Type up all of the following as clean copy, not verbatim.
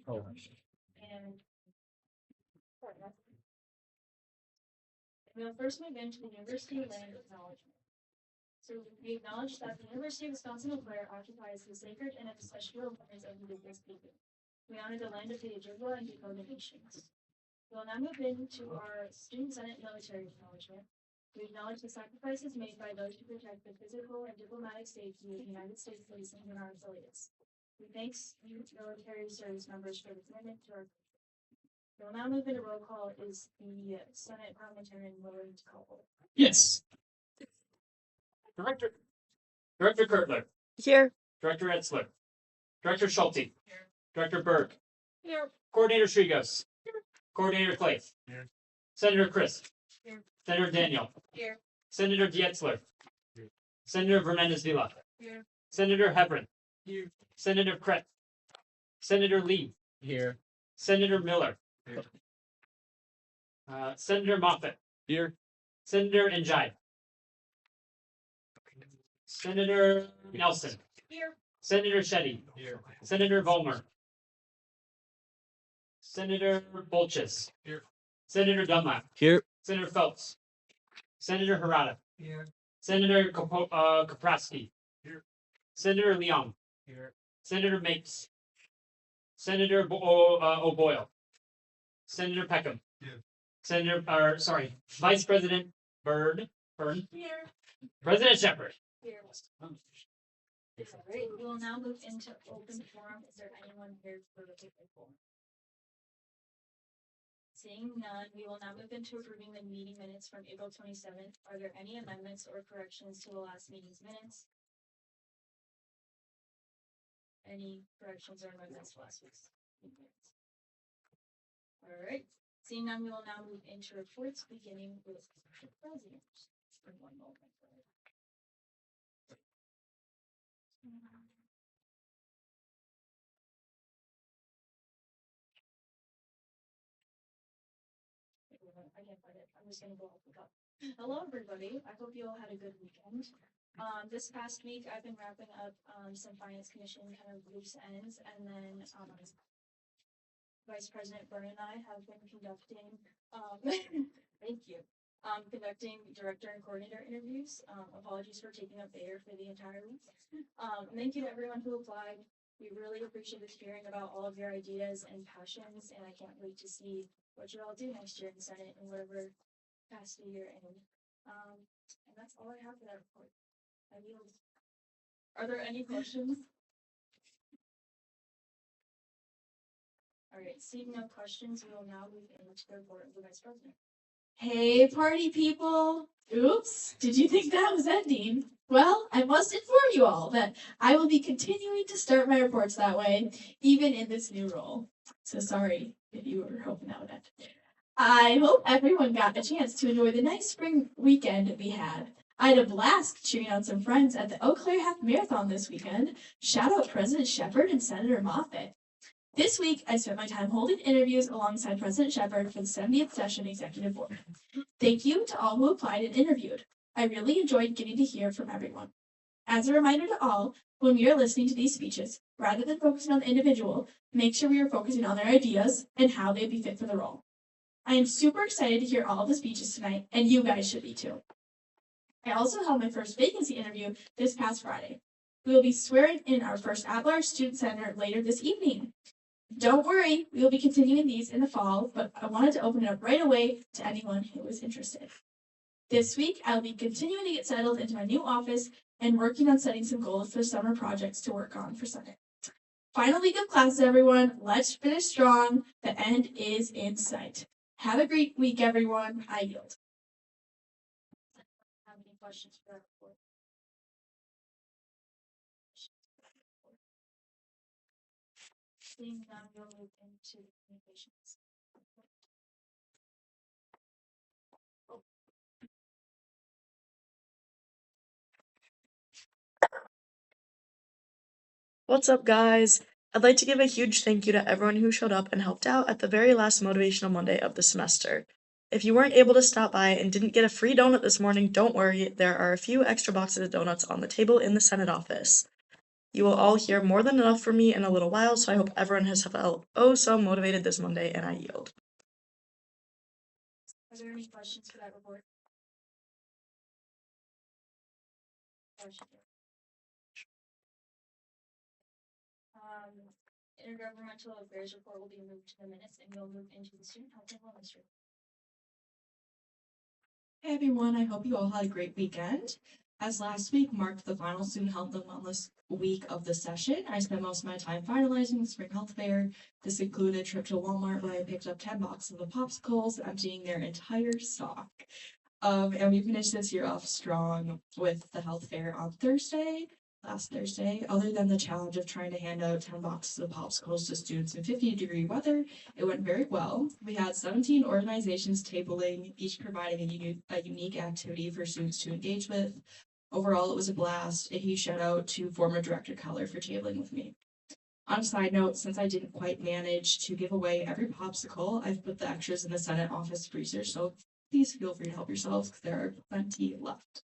And we'll first move into the University Land Acknowledgement. So we acknowledge that the University of Wisconsin-Eau Claire occupies the sacred and ancestral lands of the Indigenous people. We honor the land of the Ojibwa and Dakota nations. We'll now move into our Student Senate military acknowledgement. We acknowledge the sacrifices made by those who protect the physical and diplomatic safety of the United States citizens and our affiliates. We thank you military service members for the commitment to our country. We'll now move into roll call is the Senate parliamentarian willing to call. Yes. Director Kurtler. Here. Director Etzler. Director Schulte. Here. Director Berg. Here. Coordinator Shrigos. Here. Coordinator Clay. Here. Senator Crisp. Here. Senator Daniel. Here. Senator Dietzler. Here. Senator Fernandez Vila. Here. Senator Hebron. Here. Senator Kret. Senator Lee. Here. Senator Miller. Here. Senator Moffett. Here. Senator Njai. Senator Nelson. Here. Senator Shetty. Here. Senator Vollmer. Senator Bolches. Here. Senator Dunlap. Here. Senator Phelps. Senator Harada. Here. Senator Kaprowski. Here. Senator Leong. Here. Senator Mapes. Senator O'Boyle. Senator Peckham. Here. Vice President Byrne. Here. President Shepard. Here. All right, we will now move into open forum. Is there anyone here for the open forum? Seeing none, we will now move into approving the meeting minutes from April 27th. Are there any amendments or corrections to the last meeting's minutes? Any corrections or amendments to last week's minutes? All right, seeing none, we will now move into reports, beginning with the president. For one moment. I can't find it. I'm just gonna go off the cuff. Hello, everybody. I hope you all had a good weekend. This past week, I've been wrapping up some finance commission kind of loose ends, and then Vice President Byrne and I have been conducting. Thank you. Conducting director and coordinator interviews. Apologies for taking up the air for the entire week. Thank you to everyone who applied. We really appreciated hearing about all of your ideas and passions, and I can't wait to see what you all do next year in the Senate and whatever capacity you're in. And that's all I have for that report. I yield. Are there any questions? All right, seeing no questions, we will now move into the report of the Vice President. Hey, party people! Oops, did you think that was ending? Well, I must inform you all that I will be continuing to start my reports that way, even in this new role. So sorry if you were hoping that would end. I hope everyone got a chance to enjoy the nice spring weekend we had. I had a blast cheering on some friends at the Eau Claire Half Marathon this weekend. Shout out President Shepard and Senator Moffett. This week, I spent my time holding interviews alongside President Shepard for the 70th Session Executive Board. Thank you to all who applied and interviewed. I really enjoyed getting to hear from everyone. As a reminder to all, when we are listening to these speeches, rather than focusing on the individual, make sure we are focusing on their ideas and how they'd be fit for the role. I am super excited to hear all of the speeches tonight, and you guys should be too. I also held my first vacancy interview this past Friday. We will be swearing in our first at-large student senator later this evening. Don't worry, we will be continuing these in the fall, but I wanted to open it up right away to anyone who is interested. This week, I'll be continuing to get settled into my new office and working on setting some goals for summer projects to work on for Senate. Final week of classes, everyone. Let's finish strong. The end is in sight. Have a great week, everyone. I yield. Have any questions for that report? Seeing none, we'll move into the communications. What's up, guys? I'd like to give a huge thank you to everyone who showed up and helped out at the very last Motivational Monday of the semester. If you weren't able to stop by and didn't get a free donut this morning, don't worry, there are a few extra boxes of donuts on the table in the Senate office. You will all hear more than enough from me in a little while, so I hope everyone has felt so motivated this Monday, and I yield. Are there any questions for that report? Intergovernmental affairs report will be moved to the minutes, and we'll move into the student health and wellness report. Hey everyone, I hope you all had a great weekend. As last week marked the final Student Health and Wellness week of the session, I spent most of my time finalizing the spring health fair. This included a trip to Walmart where I picked up 10 boxes of popsicles, emptying their entire stock. And we finished this year off strong with the health fair on last Thursday. Other than the challenge of trying to hand out 10 boxes of popsicles to students in 50-degree weather, it went very well. We had 17 organizations tabling, each providing a unique activity for students to engage with. Overall, it was a blast. A huge shout out to former Director Keller for tabling with me. On a side note, since I didn't quite manage to give away every popsicle, I've put the extras in the Senate office freezer, so please feel free to help yourselves because there are plenty left.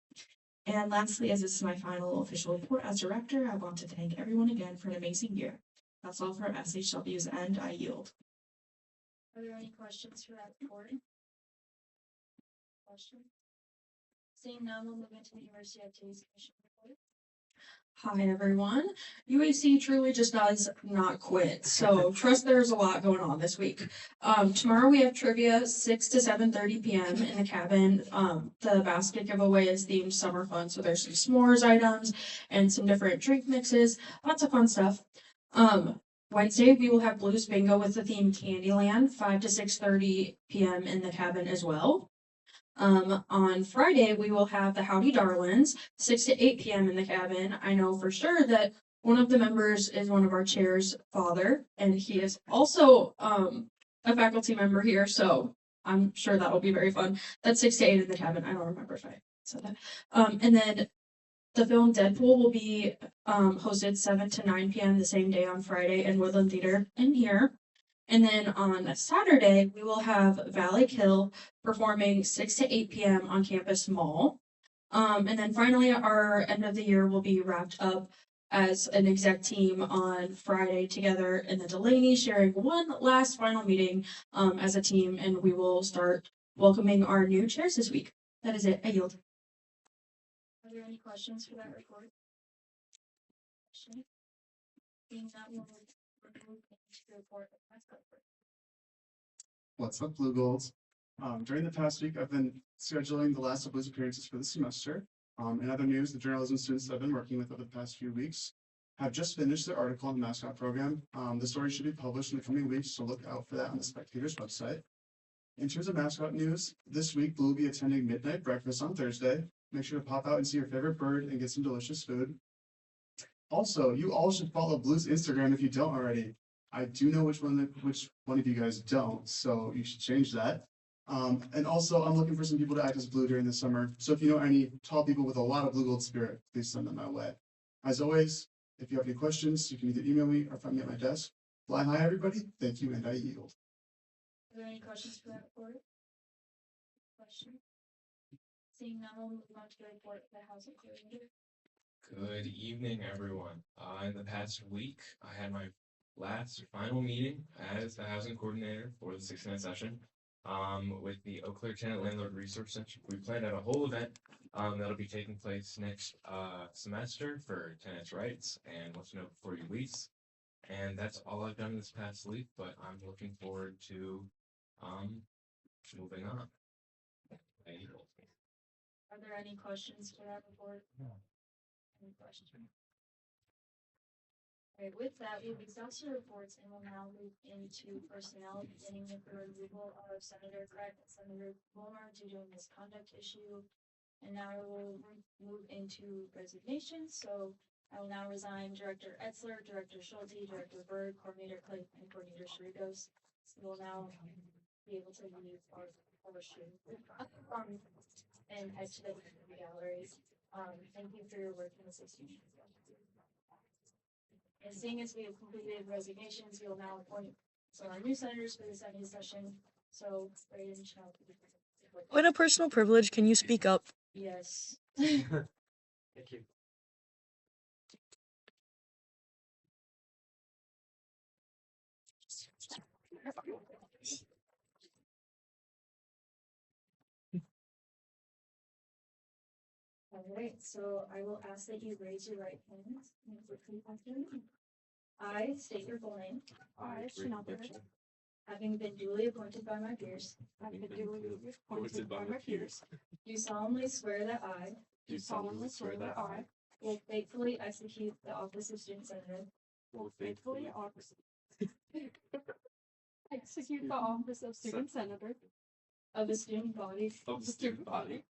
And lastly, as this is my final official report as director, I want to thank everyone again for an amazing year. That's all from SHW's end. I yield. Are there any questions for that report? Questions? Seeing none, we'll move into the University Activities Commission report. Hi everyone. UAC truly just does not quit. So trust there's a lot going on this week. Tomorrow we have trivia 6 to 7:30 p.m. in the cabin. The basket giveaway is themed summer fun. So there's some s'mores items and some different drink mixes. Lots of fun stuff. Wednesday we will have blues bingo with the theme Candyland 5 to 6:30 p.m. in the cabin as well. On Friday, we will have the Howdy Darlings, 6 to 8 p.m. in the cabin. I know for sure that one of the members is one of our chair's father, and he is also a faculty member here, so I'm sure that'll be very fun. That's 6 to 8 in the cabin. I don't remember if I said that. And then the film Deadpool will be hosted 7 to 9 p.m. the same day on Friday in Woodland Theater in here. And then on Saturday, we will have Valley Kill performing 6 to 8 p.m. on Campus Mall. And then finally, our end of the year will be wrapped up as an exec team on Friday together in the Delaney, sharing one last final meeting as a team, and we will start welcoming our new chairs this week. That is it. I yield. Are there any questions for that report? Question? Seeing that, we'll move into the report of mascot report. What's up, Blue Golds? During the past week, I've been scheduling the last of Blues appearances for the semester. In other news, the journalism students I've been working with over the past few weeks have just finished their article on the mascot program. The story should be published in the coming weeks, so look out for that on the Spectator's website. In terms of mascot news, this week Blue will be attending midnight breakfast on Thursday. Make sure to pop out and see your favorite bird and get some delicious food. Also, you all should follow Blue's Instagram if you don't already. I do know which one of you guys don't, so you should change that. And also, I'm looking for some people to act as Blue during the summer. So if you know any tall people with a lot of Blue Gold spirit, please send them my way. As always, if you have any questions, you can either email me or find me at my desk. Fly high, everybody. Thank you, and I yield. Are there any questions for that report? Question? Seeing none, we'll move on to the report of the housing coordinator. Good evening, everyone. In the past week, I had my last or final meeting as the housing coordinator for the 6-minute session with the Eau Claire Tenant Landlord Resource Center. We planned out a whole event that'll be taking place next semester for tenants' rights and what's to know before you lease. And that's all I've done this past week, but I'm looking forward to moving on. Are there any questions for that report? Any questions? Alright, with that, we've exhausted reports and will now move into personnel, beginning with the removal of Senator Craig and Senator Bulmer due to a misconduct issue. And now we'll move into resignations. So I will now resign Director Etzler, Director Schulte, Director Berg, Coordinator Clay, and Coordinator Shrigos. So we'll now be able to leave our shoe and head to the gallery. Thank you for your work in this institution. And seeing as we have completed resignations, we will now appoint our new senators for the second session. So, Brayden shall. Point of personal privilege, can you speak up? Yes. Thank you. All right, so I will ask that you raise your right hand and repeat after me. I state your full name, I, Chanel Bird, having been duly appointed by my peers, have been duly appointed by my peers, do solemnly swear that I do solemnly swear that I will faithfully execute the office of student senator will faithfully execute the office of student senator of the student body of the student body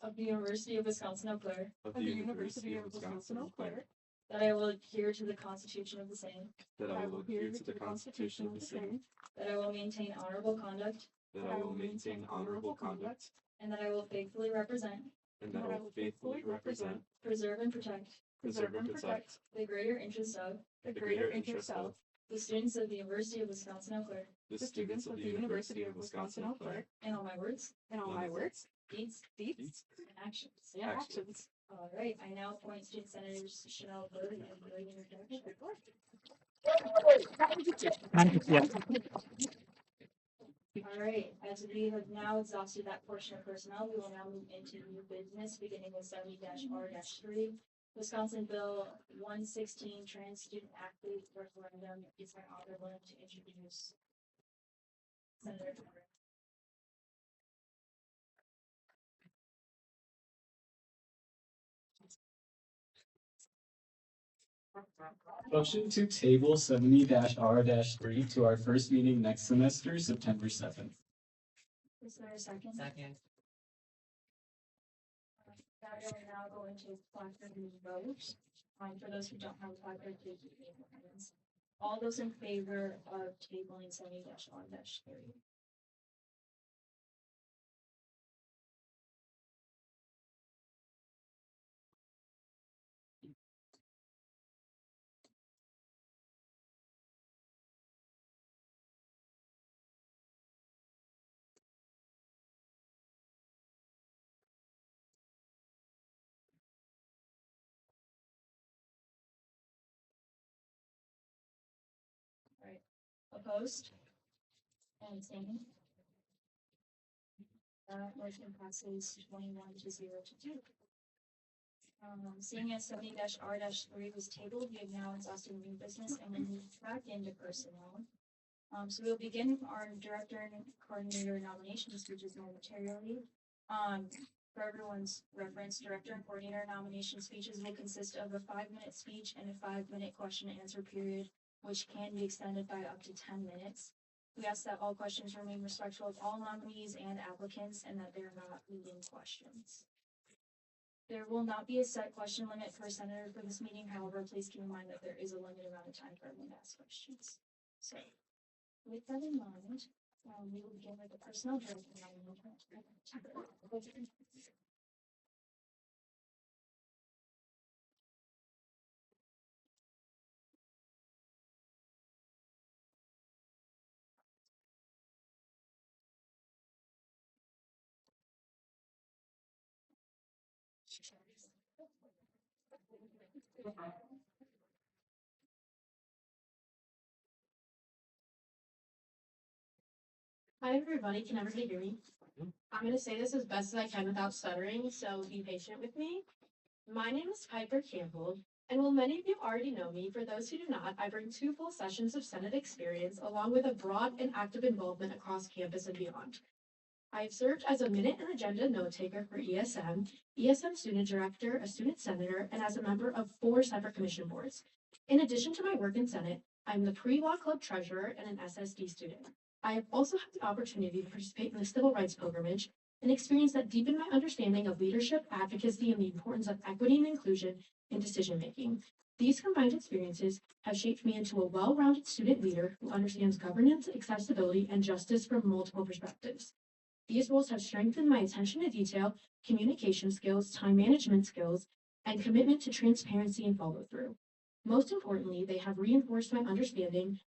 of the University of Wisconsin-Eau Claire, of the University of Wisconsin-Eau Claire, that I will adhere to the Constitution of the same, that I will adhere to the Constitution of the same, that I will maintain honorable conduct, that I will maintain honorable conduct, and that I will faithfully represent, and that I will faithfully represent, preserve, and protect preserve, and protect the greater interests of the greater interests of the students of the University of Wisconsin-Eau Claire, the students of the University of Wisconsin-Eau Claire, in all my words, and all my words, deeds, deeds, and actions. and actions. All right, I now appoint student senators Chanel Bird and William Jackson. All right, as we have now exhausted that portion of personnel, we will now move into new business, beginning with 70-R-3. Wisconsin Bill 116, Trans Student Athlete Referendum. It's my honor to introduce Senator Bird. Motion to table 70-R-3 to our first meeting next semester, September 7th. Is there a second? Second. That will now go into placard and vote. For those who don't have a placard, please raise your hands. All those in favor of tabling 70-R-3. Right. Opposed? And abstaining? Motion passes 21-0-2. Seeing as 70-R-3 was tabled, we have now exhausted new business and we move back into personnel. So we'll begin our director and coordinator nomination speeches momentarily. For everyone's reference, director and coordinator nomination speeches will consist of a 5-minute speech and a 5-minute question and answer period, which can be extended by up to 10 minutes. We ask that all questions remain respectful of all nominees and applicants and that they're not leading questions. There will not be a set question limit per senator for this meeting. However, please keep in mind that there is a limited amount of time for everyone to ask questions. So, with that in mind, we will begin with the personnel director nomination. Hi, everybody. Can everybody hear me? I'm going to say this as best as I can without stuttering, so be patient with me. My name is Piper Campbell, and while many of you already know me, for those who do not, I bring 2 full sessions of Senate experience along with a broad and active involvement across campus and beyond. I have served as a minute and agenda note taker for ESM, ESM student director, a student senator, and as a member of 4 separate commission boards. In addition to my work in Senate, I'm the pre-law club treasurer and an SSD student. I have also had the opportunity to participate in the civil rights pilgrimage, an experience that deepened my understanding of leadership, advocacy, and the importance of equity and inclusion in decision-making. These combined experiences have shaped me into a well-rounded student leader who understands governance, accessibility, and justice from multiple perspectives. These roles have strengthened my attention to detail, communication skills, time management skills, and commitment to transparency and follow-through. Most importantly, they have reinforced my understanding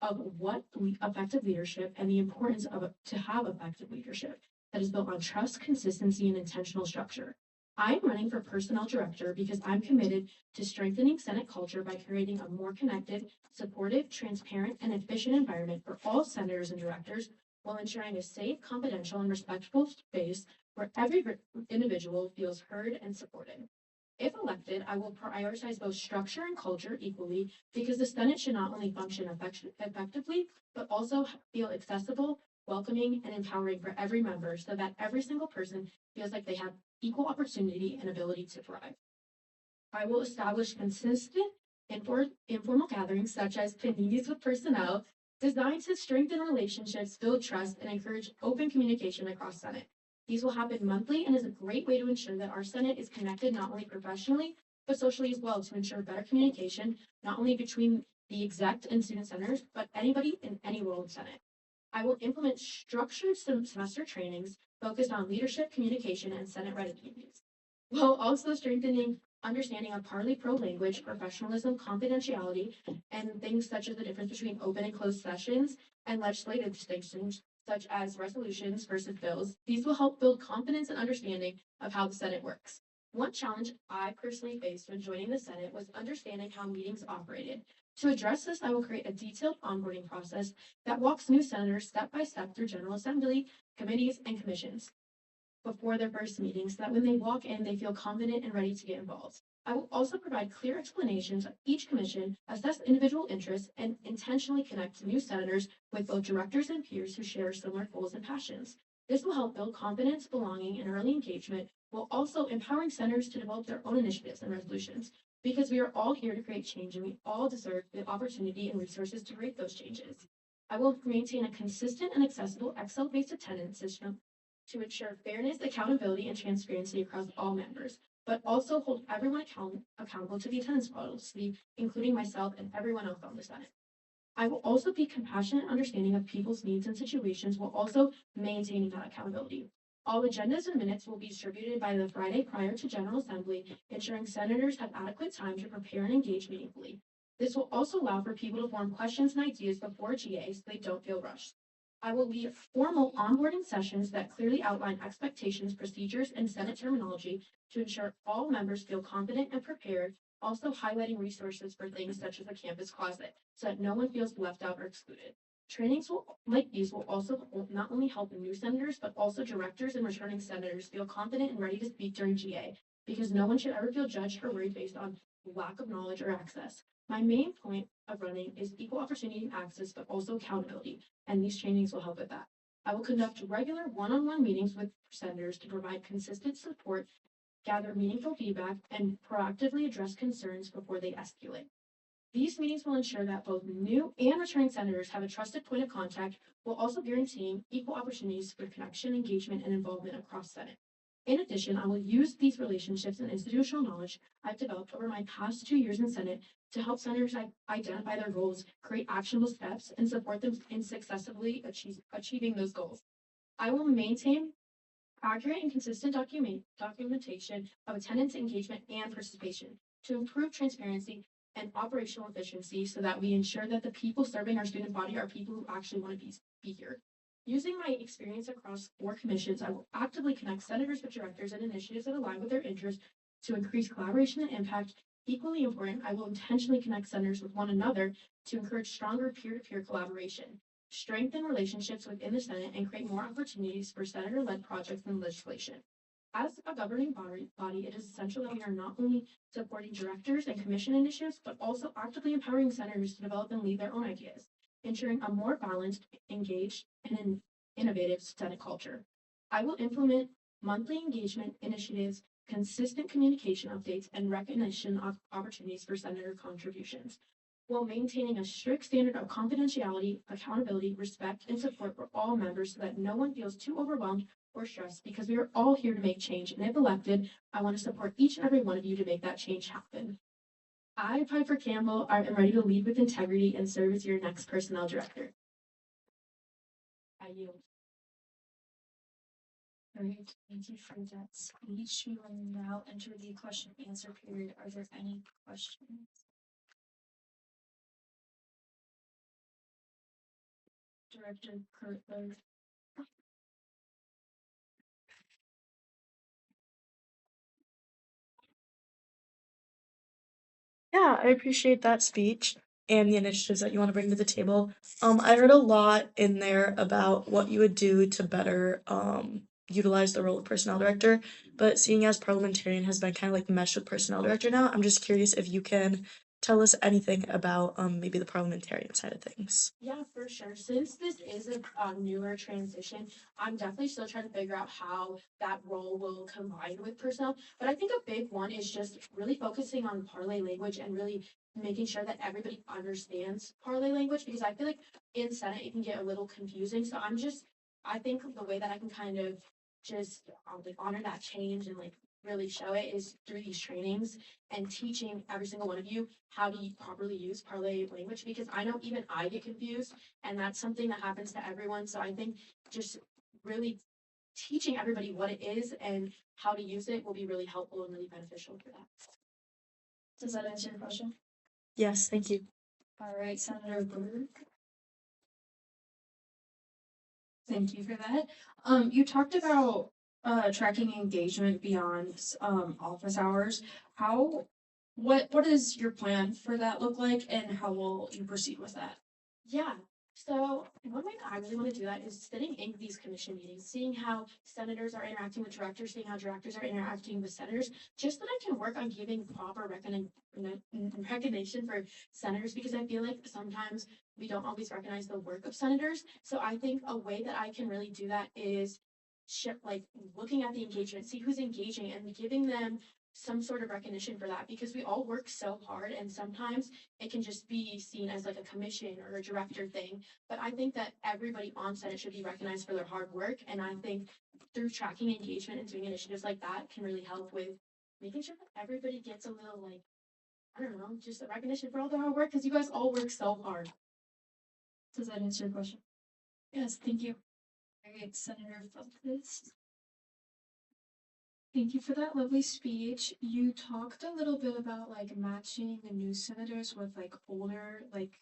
of what effective leadership and the importance of to have effective leadership that is built on trust, consistency, and intentional structure. I'm running for personnel director because I'm committed to strengthening Senate culture by creating a more connected, supportive, transparent, and efficient environment for all senators and directors while ensuring a safe, confidential, and respectful space where every individual feels heard and supported. If elected, I will prioritize both structure and culture equally because the Senate should not only function effectively, but also feel accessible, welcoming, and empowering for every member so that every single person feels like they have equal opportunity and ability to thrive. I will establish consistent informal gatherings such as paninis with personnel designed to strengthen relationships, build trust, and encourage open communication across Senate. These will happen monthly and is a great way to ensure that our Senate is connected not only professionally, but socially as well to ensure better communication, not only between the exec and student senators, but anybody in any role in Senate. I will implement structured semester trainings focused on leadership, communication, and Senate readiness, while also strengthening understanding of parley pro language, professionalism, confidentiality, and things such as the difference between open and closed sessions and legislative distinctions such as resolutions versus bills. These will help build confidence and understanding of how the Senate works. One challenge I personally faced when joining the Senate was understanding how meetings operated. To address this, I will create a detailed onboarding process that walks new senators step by step through General Assembly, committees, and commissions before their first meeting so that when they walk in, they feel confident and ready to get involved. I will also provide clear explanations of each commission, assess individual interests, and intentionally connect new senators with both directors and peers who share similar goals and passions. This will help build confidence, belonging, and early engagement, while also empowering senators to develop their own initiatives and resolutions. Because we are all here to create change and we all deserve the opportunity and resources to create those changes. I will maintain a consistent and accessible Excel-based attendance system to ensure fairness, accountability, and transparency across all members, but also hold everyone accountable to the attendance policy, including myself and everyone else on the Senate. I will also be compassionate and understanding of people's needs and situations while also maintaining that accountability. All agendas and minutes will be distributed by the Friday prior to General Assembly, ensuring senators have adequate time to prepare and engage meaningfully. This will also allow for people to form questions and ideas before GA so they don't feel rushed. I will lead formal onboarding sessions that clearly outline expectations, procedures, and Senate terminology to ensure all members feel confident and prepared, also highlighting resources for things such as the campus closet so that no one feels left out or excluded. Trainings like these will also not only help new senators, but also directors and returning senators feel confident and ready to speak during GA, because no one should ever feel judged or worried based on lack of knowledge or access. My main point of running is equal opportunity and access, but also accountability, and these trainings will help with that. I will conduct regular one-on-one meetings with senators to provide consistent support, gather meaningful feedback, and proactively address concerns before they escalate. These meetings will ensure that both new and returning senators have a trusted point of contact, while also guaranteeing equal opportunities for connection, engagement, and involvement across Senate. In addition, I will use these relationships and institutional knowledge I've developed over my past 2 years in Senate to help senators identify their goals, create actionable steps, and support them in successfully achieving those goals. I will maintain accurate and consistent documentation of attendance, engagement, and participation to improve transparency and operational efficiency so that we ensure that the people serving our student body are people who actually want to be here. Using my experience across 4 commissions, I will actively connect senators with directors and initiatives that align with their interests to increase collaboration and impact. Equally important, I will intentionally connect senators with one another to encourage stronger peer-to-peer collaboration, strengthen relationships within the Senate, and create more opportunities for senator-led projects and legislation. As a governing body, it is essential that we are not only supporting directors and commission initiatives, but also actively empowering senators to develop and lead their own ideas, ensuring a more balanced, engaged, and innovative Senate culture. I will implement monthly engagement initiatives, consistent communication updates, and recognition of opportunities for senator contributions, while maintaining a strict standard of confidentiality, accountability, respect, and support for all members so that no one feels too overwhelmed or stressed, because we are all here to make change. And if elected, I want to support each and every one of you to make that change happen. I, Piper Campbell, am ready to lead with integrity and serve as your next personnel director. I yield. All right, thank you for that speech. We will now enter the question and answer period. Are there any questions? Director Kurtler. Yeah, I appreciate that speech and the initiatives that you want to bring to the table. I heard a lot in there about what you would do to better utilize the role of personnel director, but seeing as parliamentarian has been kind of like meshed with personnel director now, I'm just curious if you can tell us anything about maybe the parliamentarian side of things. Yeah, for sure. Since this is a newer transition, I'm definitely still trying to figure out how that role will combine with personnel. But I think a big one is just really focusing on parlay language and really making sure that everybody understands parlay language because I feel like in Senate it can get a little confusing. So I think the way that I can kind of just like honor that change and like really show it is through these trainings and teaching every single one of you how to properly use parlay language because I know even I get confused and that's something that happens to everyone. So I think just really teaching everybody what it is and how to use it will be really helpful and really beneficial for that. Does that answer your question? Yes, thank you. All right, Senator Byrd. Thank you for that. You talked about tracking engagement beyond office hours. What is your plan for that look like, and how will you proceed with that? Yeah. So one way that I really want to do that is sitting in these commission meetings, seeing how senators are interacting with directors, seeing how directors are interacting with senators, just that I can work on giving proper recognition for senators because I feel like sometimes we don't always recognize the work of senators. So I think a way that I can really do that is like looking at the engagement, see who's engaging and giving them some sort of recognition for that because we all work so hard and sometimes it can just be seen as like a commission or a director thing. But I think that everybody on Senate should be recognized for their hard work. And I think through tracking engagement and doing initiatives like that can really help with making sure that everybody gets a little like, I don't know, just a recognition for all their hard work because you guys all work so hard. Does that answer your question? Yes, thank you. All right, Senator Feltes. Thank you for that lovely speech. You talked a little bit about like matching the new senators with like older, like,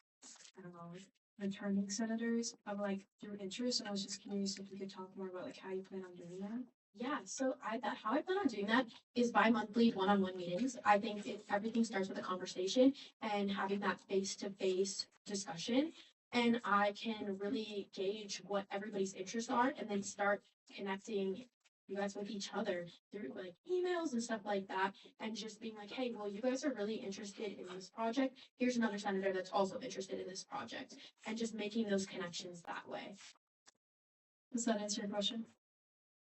I don't know, returning senators of like through interest. And I was just curious if you could talk more about like how you plan on doing that. Yeah, so how I plan on doing that is bi-monthly one-on-one meetings. I think everything starts with a conversation and having that face-to-face discussion. And I can really gauge what everybody's interests are and then start connecting you guys with each other through like emails and stuff like that. And just being like, hey, well, you guys are really interested in this project. Here's another senator that's also interested in this project. And just making those connections that way. Does that answer your question?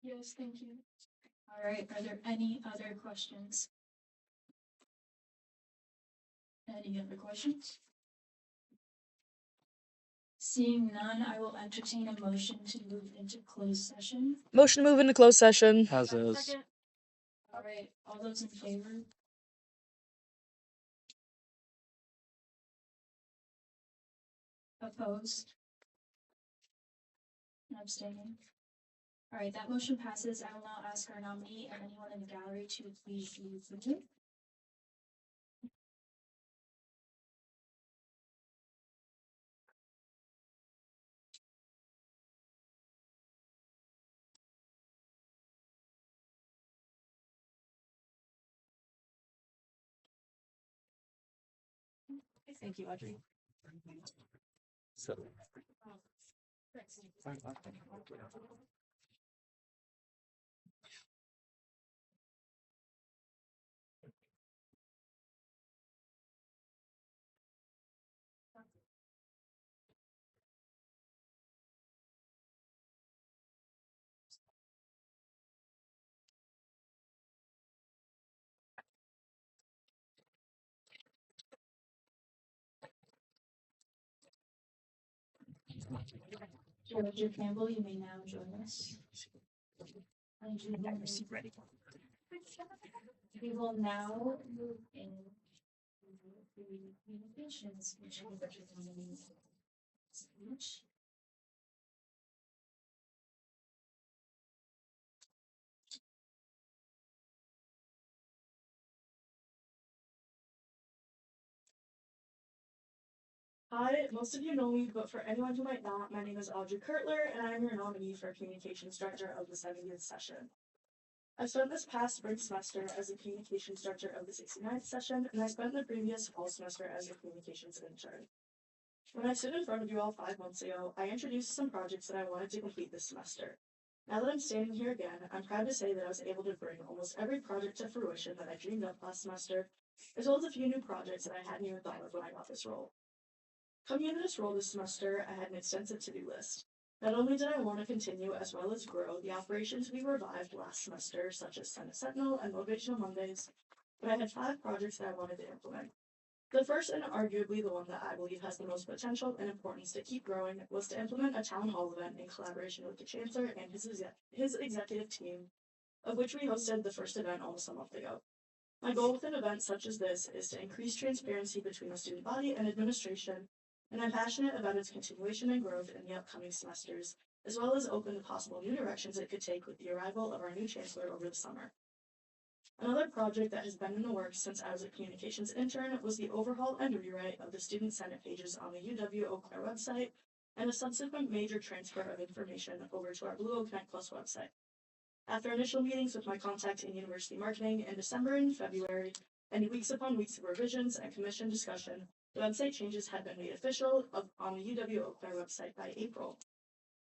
Yes, thank you. All right, are there any other questions? Any other questions? Seeing none, I will entertain a motion to move into closed session. Motion to move into closed session. As is. Second. All right, all those in favor? Opposed? And abstaining? All right, that motion passes. I will now ask our nominee and anyone in the gallery to please leave the room. Thank you, Audrey. So. Director Campbell, you may now join us. Ready. We will now move in the communications, which will be the speech. Hi, most of you know me, but for anyone who might not, my name is Audrey Kurtler, and I'm your nominee for Communications Director of the 70th session. I spent this past spring semester as the communications director of the 69th session, and I spent the previous fall semester as a communications intern. When I stood in front of you all 5 months ago, I introduced some projects that I wanted to complete this semester. Now that I'm standing here again, I'm proud to say that I was able to bring almost every project to fruition that I dreamed up last semester, as well as a few new projects that I hadn't even thought of when I got this role. Coming into this role this semester, I had an extensive to-do list. Not only did I want to continue as well as grow the operations we revived last semester, such as Senate Sentinel and Motivational Mondays, but I had 5 projects that I wanted to implement. The first, and arguably the one that I believe has the most potential and importance to keep growing, was to implement a town hall event in collaboration with the Chancellor and his executive team, of which we hosted the first event almost a month ago. My goal with an event such as this is to increase transparency between the student body and administration, and I'm passionate about its continuation and growth in the upcoming semesters, as well as open to possible new directions it could take with the arrival of our new Chancellor over the summer. Another project that has been in the works since I was a communications intern was the overhaul and rewrite of the Student Senate pages on the UW Eau Claire website, and a subsequent major transfer of information over to our Blue Oak Connect Plus website. After initial meetings with my contact in university marketing in December and February, and weeks upon weeks of revisions and commission discussion, the website changes had been made official on the UW Eau Claire website by April.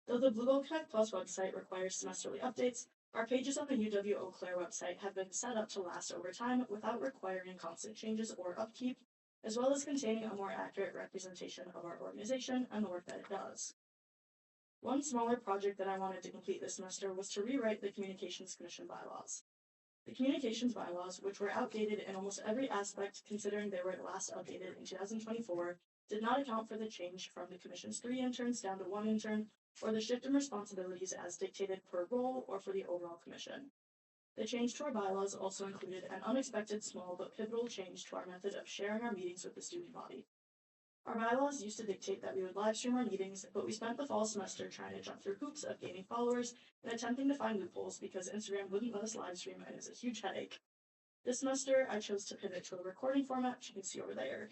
Though the Blue Oak Connect Plus website requires semesterly updates, our pages on the UW Eau Claire website have been set up to last over time without requiring constant changes or upkeep, as well as containing a more accurate representation of our organization and the work that it does. One smaller project that I wanted to complete this semester was to rewrite the Communications Commission bylaws. The communications bylaws, which were outdated in almost every aspect considering they were last updated in 2024, did not account for the change from the Commission's 3 interns down to 1 intern, or the shift in responsibilities as dictated per role or for the overall Commission. The change to our bylaws also included an unexpected small but pivotal change to our method of sharing our meetings with the student body. Our bylaws used to dictate that we would live stream our meetings, but we spent the fall semester trying to jump through hoops of gaining followers and attempting to find loopholes because Instagram wouldn't let us live stream and it's a huge headache. This semester, I chose to pivot to a recording format, which you can see over there,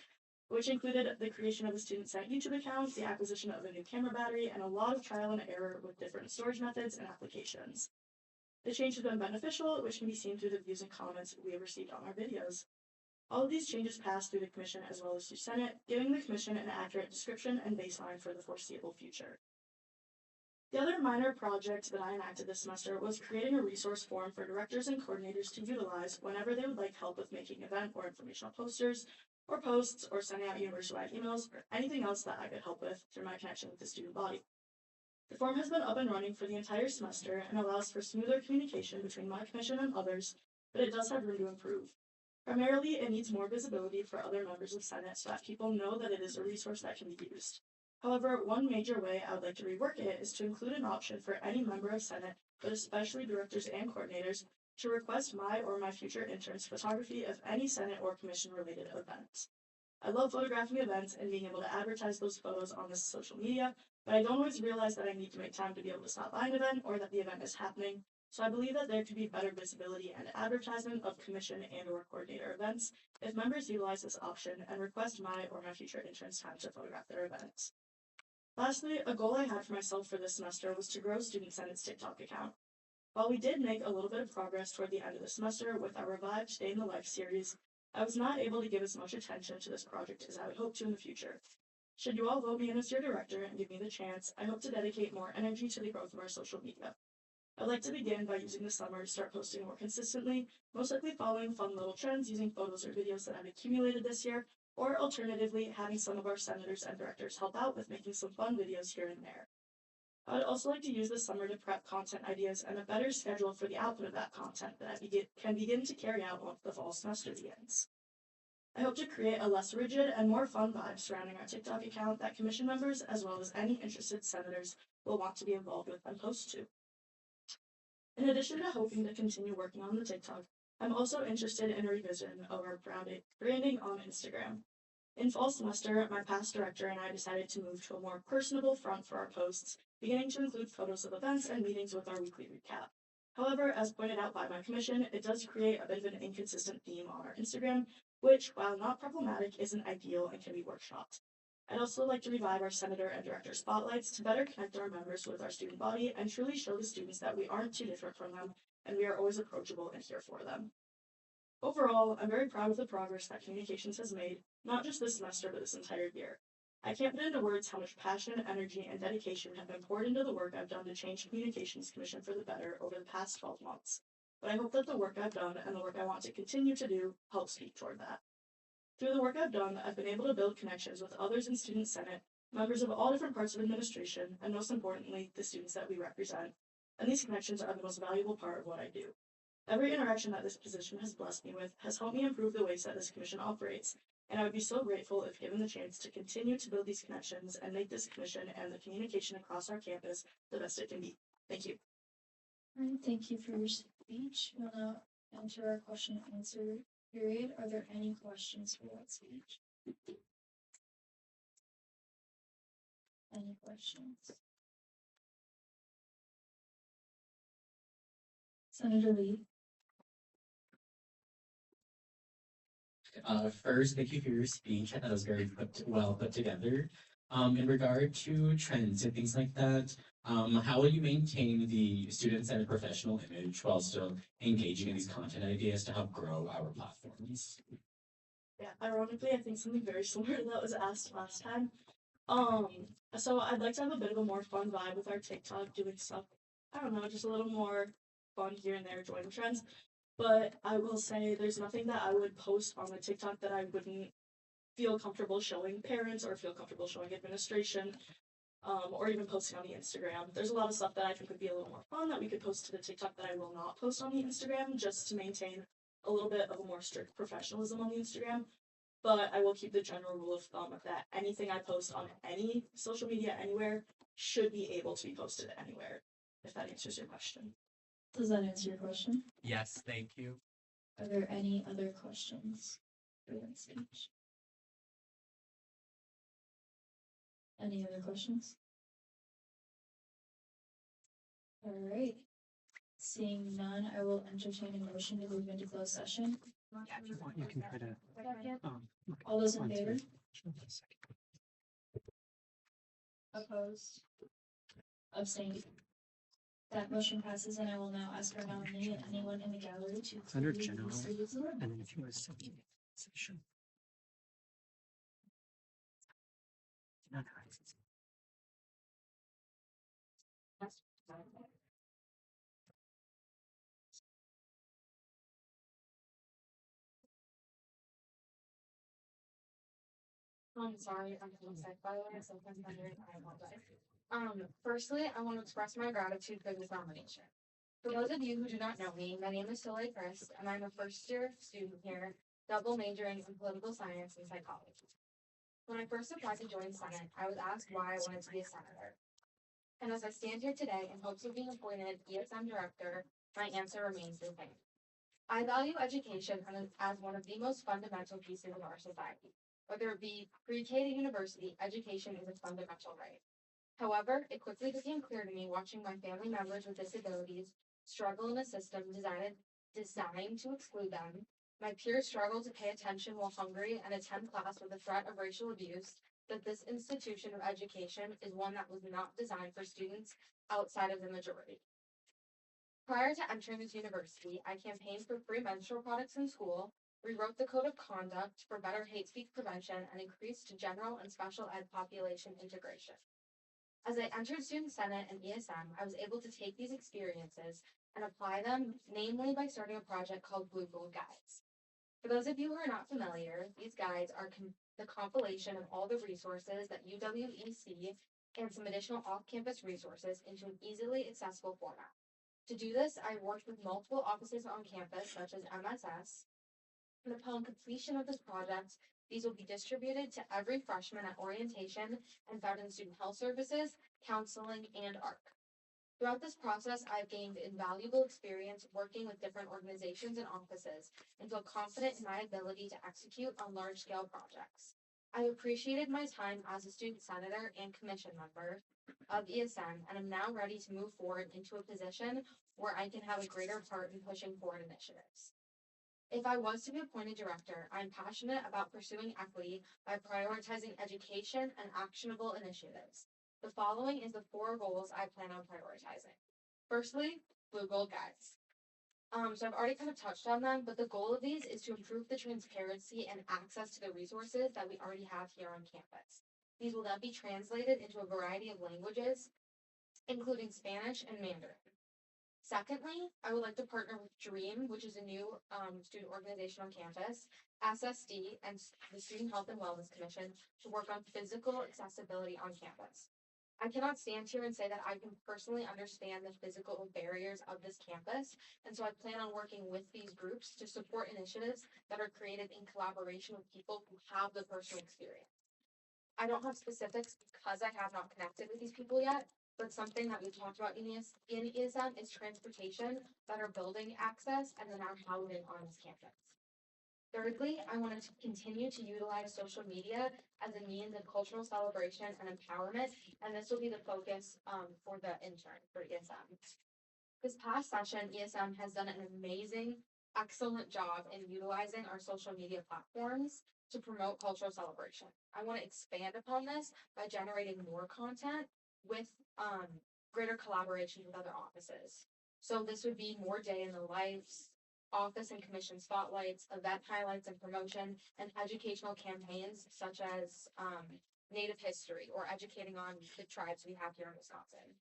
which included the creation of a student Senate YouTube account, the acquisition of a new camera battery, and a lot of trial and error with different storage methods and applications. The change has been beneficial, which can be seen through the views and comments we have received on our videos. All of these changes passed through the Commission as well as through Senate, giving the Commission an accurate description and baseline for the foreseeable future. The other minor project that I enacted this semester was creating a resource form for directors and coordinators to utilize whenever they would like help with making event or informational posters, or posts, or sending out university-wide emails, or anything else that I could help with through my connection with the student body. The form has been up and running for the entire semester and allows for smoother communication between my commission and others, but it does have room to improve. Primarily, it needs more visibility for other members of Senate so that people know that it is a resource that can be used. However, one major way I would like to rework it is to include an option for any member of Senate, but especially directors and coordinators, to request my or my future interns photography of any Senate or Commission-related events. I love photographing events and being able to advertise those photos on this social media, but I don't always realize that I need to make time to be able to stop by an event or that the event is happening, so I believe that there could be better visibility and advertisement of commission and or coordinator events if members utilize this option and request my or my future interns time to photograph their events. Lastly, a goal I had for myself for this semester was to grow Student Senate's TikTok account. While we did make a little bit of progress toward the end of the semester with our revived Day in the Life series, I was not able to give as much attention to this project as I would hope to in the future. Should you all vote me in as your director and give me the chance, I hope to dedicate more energy to the growth of our social media. I'd like to begin by using the summer to start posting more consistently, most likely following fun little trends using photos or videos that I've accumulated this year, or alternatively having some of our senators and directors help out with making some fun videos here and there. I would also like to use this summer to prep content ideas and a better schedule for the output of that content that I can begin to carry out once the fall semester begins. I hope to create a less rigid and more fun vibe surrounding our TikTok account that commission members, as well as any interested senators, will want to be involved with and post to. In addition to hoping to continue working on the TikTok, I'm also interested in a revision of our branding on Instagram. In fall semester, my past director and I decided to move to a more personable front for our posts, beginning to include photos of events and meetings with our weekly recap. However, as pointed out by my commission, it does create a bit of an inconsistent theme on our Instagram, which, while not problematic, isn't ideal and can be workshopped. I'd also like to revive our senator and director spotlights to better connect our members with our student body and truly show the students that we aren't too different from them and we are always approachable and here for them. Overall, I'm very proud of the progress that communications has made, not just this semester, but this entire year. I can't put into words how much passion, energy, and dedication have been poured into the work I've done to change Communications Commission for the better over the past 12 months. But I hope that the work I've done and the work I want to continue to do help speak toward that. Through the work I've done, I've been able to build connections with others in Student Senate, members of all different parts of administration, and most importantly, the students that we represent. And these connections are the most valuable part of what I do. Every interaction that this position has blessed me with has helped me improve the ways that this commission operates, and I would be so grateful if given the chance to continue to build these connections and make this commission and the communication across our campus the best it can be. Thank you. All right, thank you for your speech. We'll now enter our question and answer period. Are there any questions for that speech? Any questions? Senator Lee. First, thank you for your speech. I thought it was very well put together. In regard to trends and things like that, how will you maintain the student-centered professional image while still engaging in these content ideas to help grow our platforms? Yeah, ironically, I think something very similar to that was asked last time. So I'd like to have a bit of a more fun vibe with our TikTok, doing stuff, I don't know, just a little more fun here and there, join trends. But I will say there's nothing that I would post on the TikTok that I wouldn't feel comfortable showing parents or feel comfortable showing administration, or even posting on the Instagram. There's a lot of stuff that I think would be a little more fun that we could post to the TikTok that I will not post on the Instagram, just to maintain a little bit of a more strict professionalism on the Instagram. But I will keep the general rule of thumb that anything I post on any social media anywhere should be able to be posted anywhere, if that answers your question. Does that answer your question? Yes, thank you. Are there any other questions for that speech? Any other questions? All right. Seeing none, I will entertain a motion to move into closed session. If you want, you can try to. All those in favor? Opposed? Abstained? That motion passes, and I will now ask our nominee and anyone in the gallery to. Under please general, use the room. And then if you want to session. No, no. I'm sorry, I'm sick, by the way, so if I'm thundering, I apologize. Firstly, I want to express my gratitude for this nomination. For those of you who do not know me, my name is Soleil Christ, and I'm a first-year student here, double majoring in political science and psychology. When I first applied to join Senate, I was asked why I wanted to be a senator. And as I stand here today in hopes of being appointed ESM director, my answer remains the same. I value education as one of the most fundamental pieces of our society. Whether it be pre-K to university, education is a fundamental right. However, it quickly became clear to me watching my family members with disabilities struggle in a system designed to exclude them, my peers struggle to pay attention while hungry and attend class with the threat of racial abuse, that this institution of education is one that was not designed for students outside of the majority. Prior to entering this university, I campaigned for free menstrual products in school, rewrote the code of conduct for better hate speech prevention, and increased general and special ed population integration. As I entered Student Senate and ESM, I was able to take these experiences and apply them, namely by starting a project called Blue Gold Guides. For those of you who are not familiar, these guides are the compilation of all the resources that UWEC and some additional off-campus resources into an easily accessible format. To do this, I worked with multiple offices on campus, such as MSS, and upon completion of this project, these will be distributed to every freshman at orientation and found in student health services, counseling, and ARC. Throughout this process, I've gained invaluable experience working with different organizations and offices and feel confident in my ability to execute on large-scale projects. I appreciated my time as a student senator and commission member of ESM and am now ready to move forward into a position where I can have a greater part in pushing forward initiatives. If I was to be appointed director, I'm passionate about pursuing equity by prioritizing education and actionable initiatives. The following is the 4 goals I plan on prioritizing. Firstly, Blue Gold Guides. So I've already kind of touched on them, but the goal of these is to improve the transparency and access to the resources that we already have here on campus. These will then be translated into a variety of languages, including Spanish and Mandarin. Secondly, I would like to partner with DREAM, which is a new student organization on campus, SSD, and the Student Health and Wellness Commission to work on physical accessibility on campus. I cannot stand here and say that I can personally understand the physical barriers of this campus, and so I plan on working with these groups to support initiatives that are created in collaboration with people who have the personal experience. I don't have specifics because I have not connected with these people yet, but something that we've talked about in ESM is transportation, better building access, and then our housing on this campus. Thirdly, I wanted to continue to utilize social media as a means of cultural celebration and empowerment, and this will be the focus for the intern for ESM. This past session, ESM has done an amazing, excellent job in utilizing our social media platforms to promote cultural celebration. I want to expand upon this by generating more content with greater collaboration with other offices. So this would be more day in the lives, office and commission spotlights, event highlights and promotion, and educational campaigns such as Native history or educating on the tribes we have here in Wisconsin.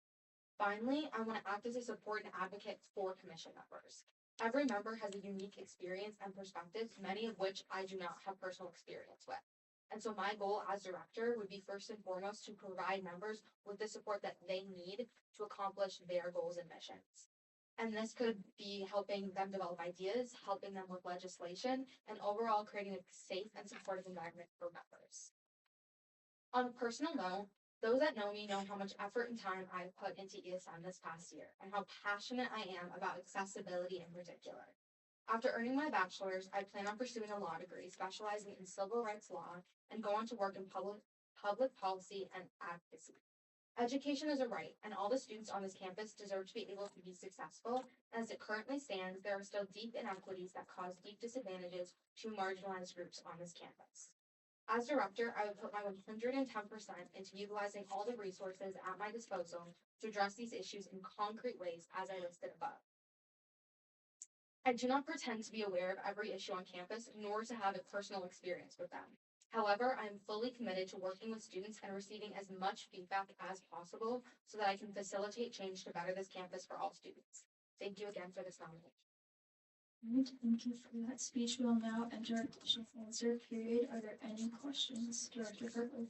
Finally, I want to act as a support and advocate for commission members. Every member has a unique experience and perspectives, many of which I do not have personal experience with. And so my goal as director would be first and foremost to provide members with the support that they need to accomplish their goals and missions. And this could be helping them develop ideas, helping them with legislation, and overall creating a safe and supportive environment for members. On a personal note, those that know me know how much effort and time I've put into ESM this past year and how passionate I am about accessibility in particular. After earning my bachelor's, I plan on pursuing a law degree specializing in civil rights law and go on to work in public policy and advocacy. Education is a right, and all the students on this campus deserve to be able to be successful. As it currently stands, there are still deep inequities that cause deep disadvantages to marginalized groups on this campus. As director, I would put my 110% into utilizing all the resources at my disposal to address these issues in concrete ways as I listed above. I do not pretend to be aware of every issue on campus, nor to have a personal experience with them. However, I am fully committed to working with students and receiving as much feedback as possible so that I can facilitate change to better this campus for all students. Thank you again for this nomination. Alright, thank you for that speech. We'll now enter our question and answer period. Are there any questions, Director Kirkwood?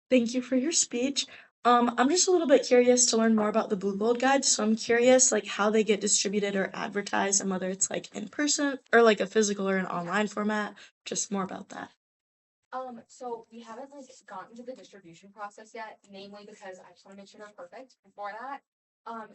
Thank you for your speech. I'm just a little bit curious to learn more about the Blue Gold Guides. So I'm curious like how they get distributed or advertised and whether it's like in person or like a physical or an online format. Just more about that. So we haven't like gotten to the distribution process yet, namely because I just want to make sure they're perfect before that.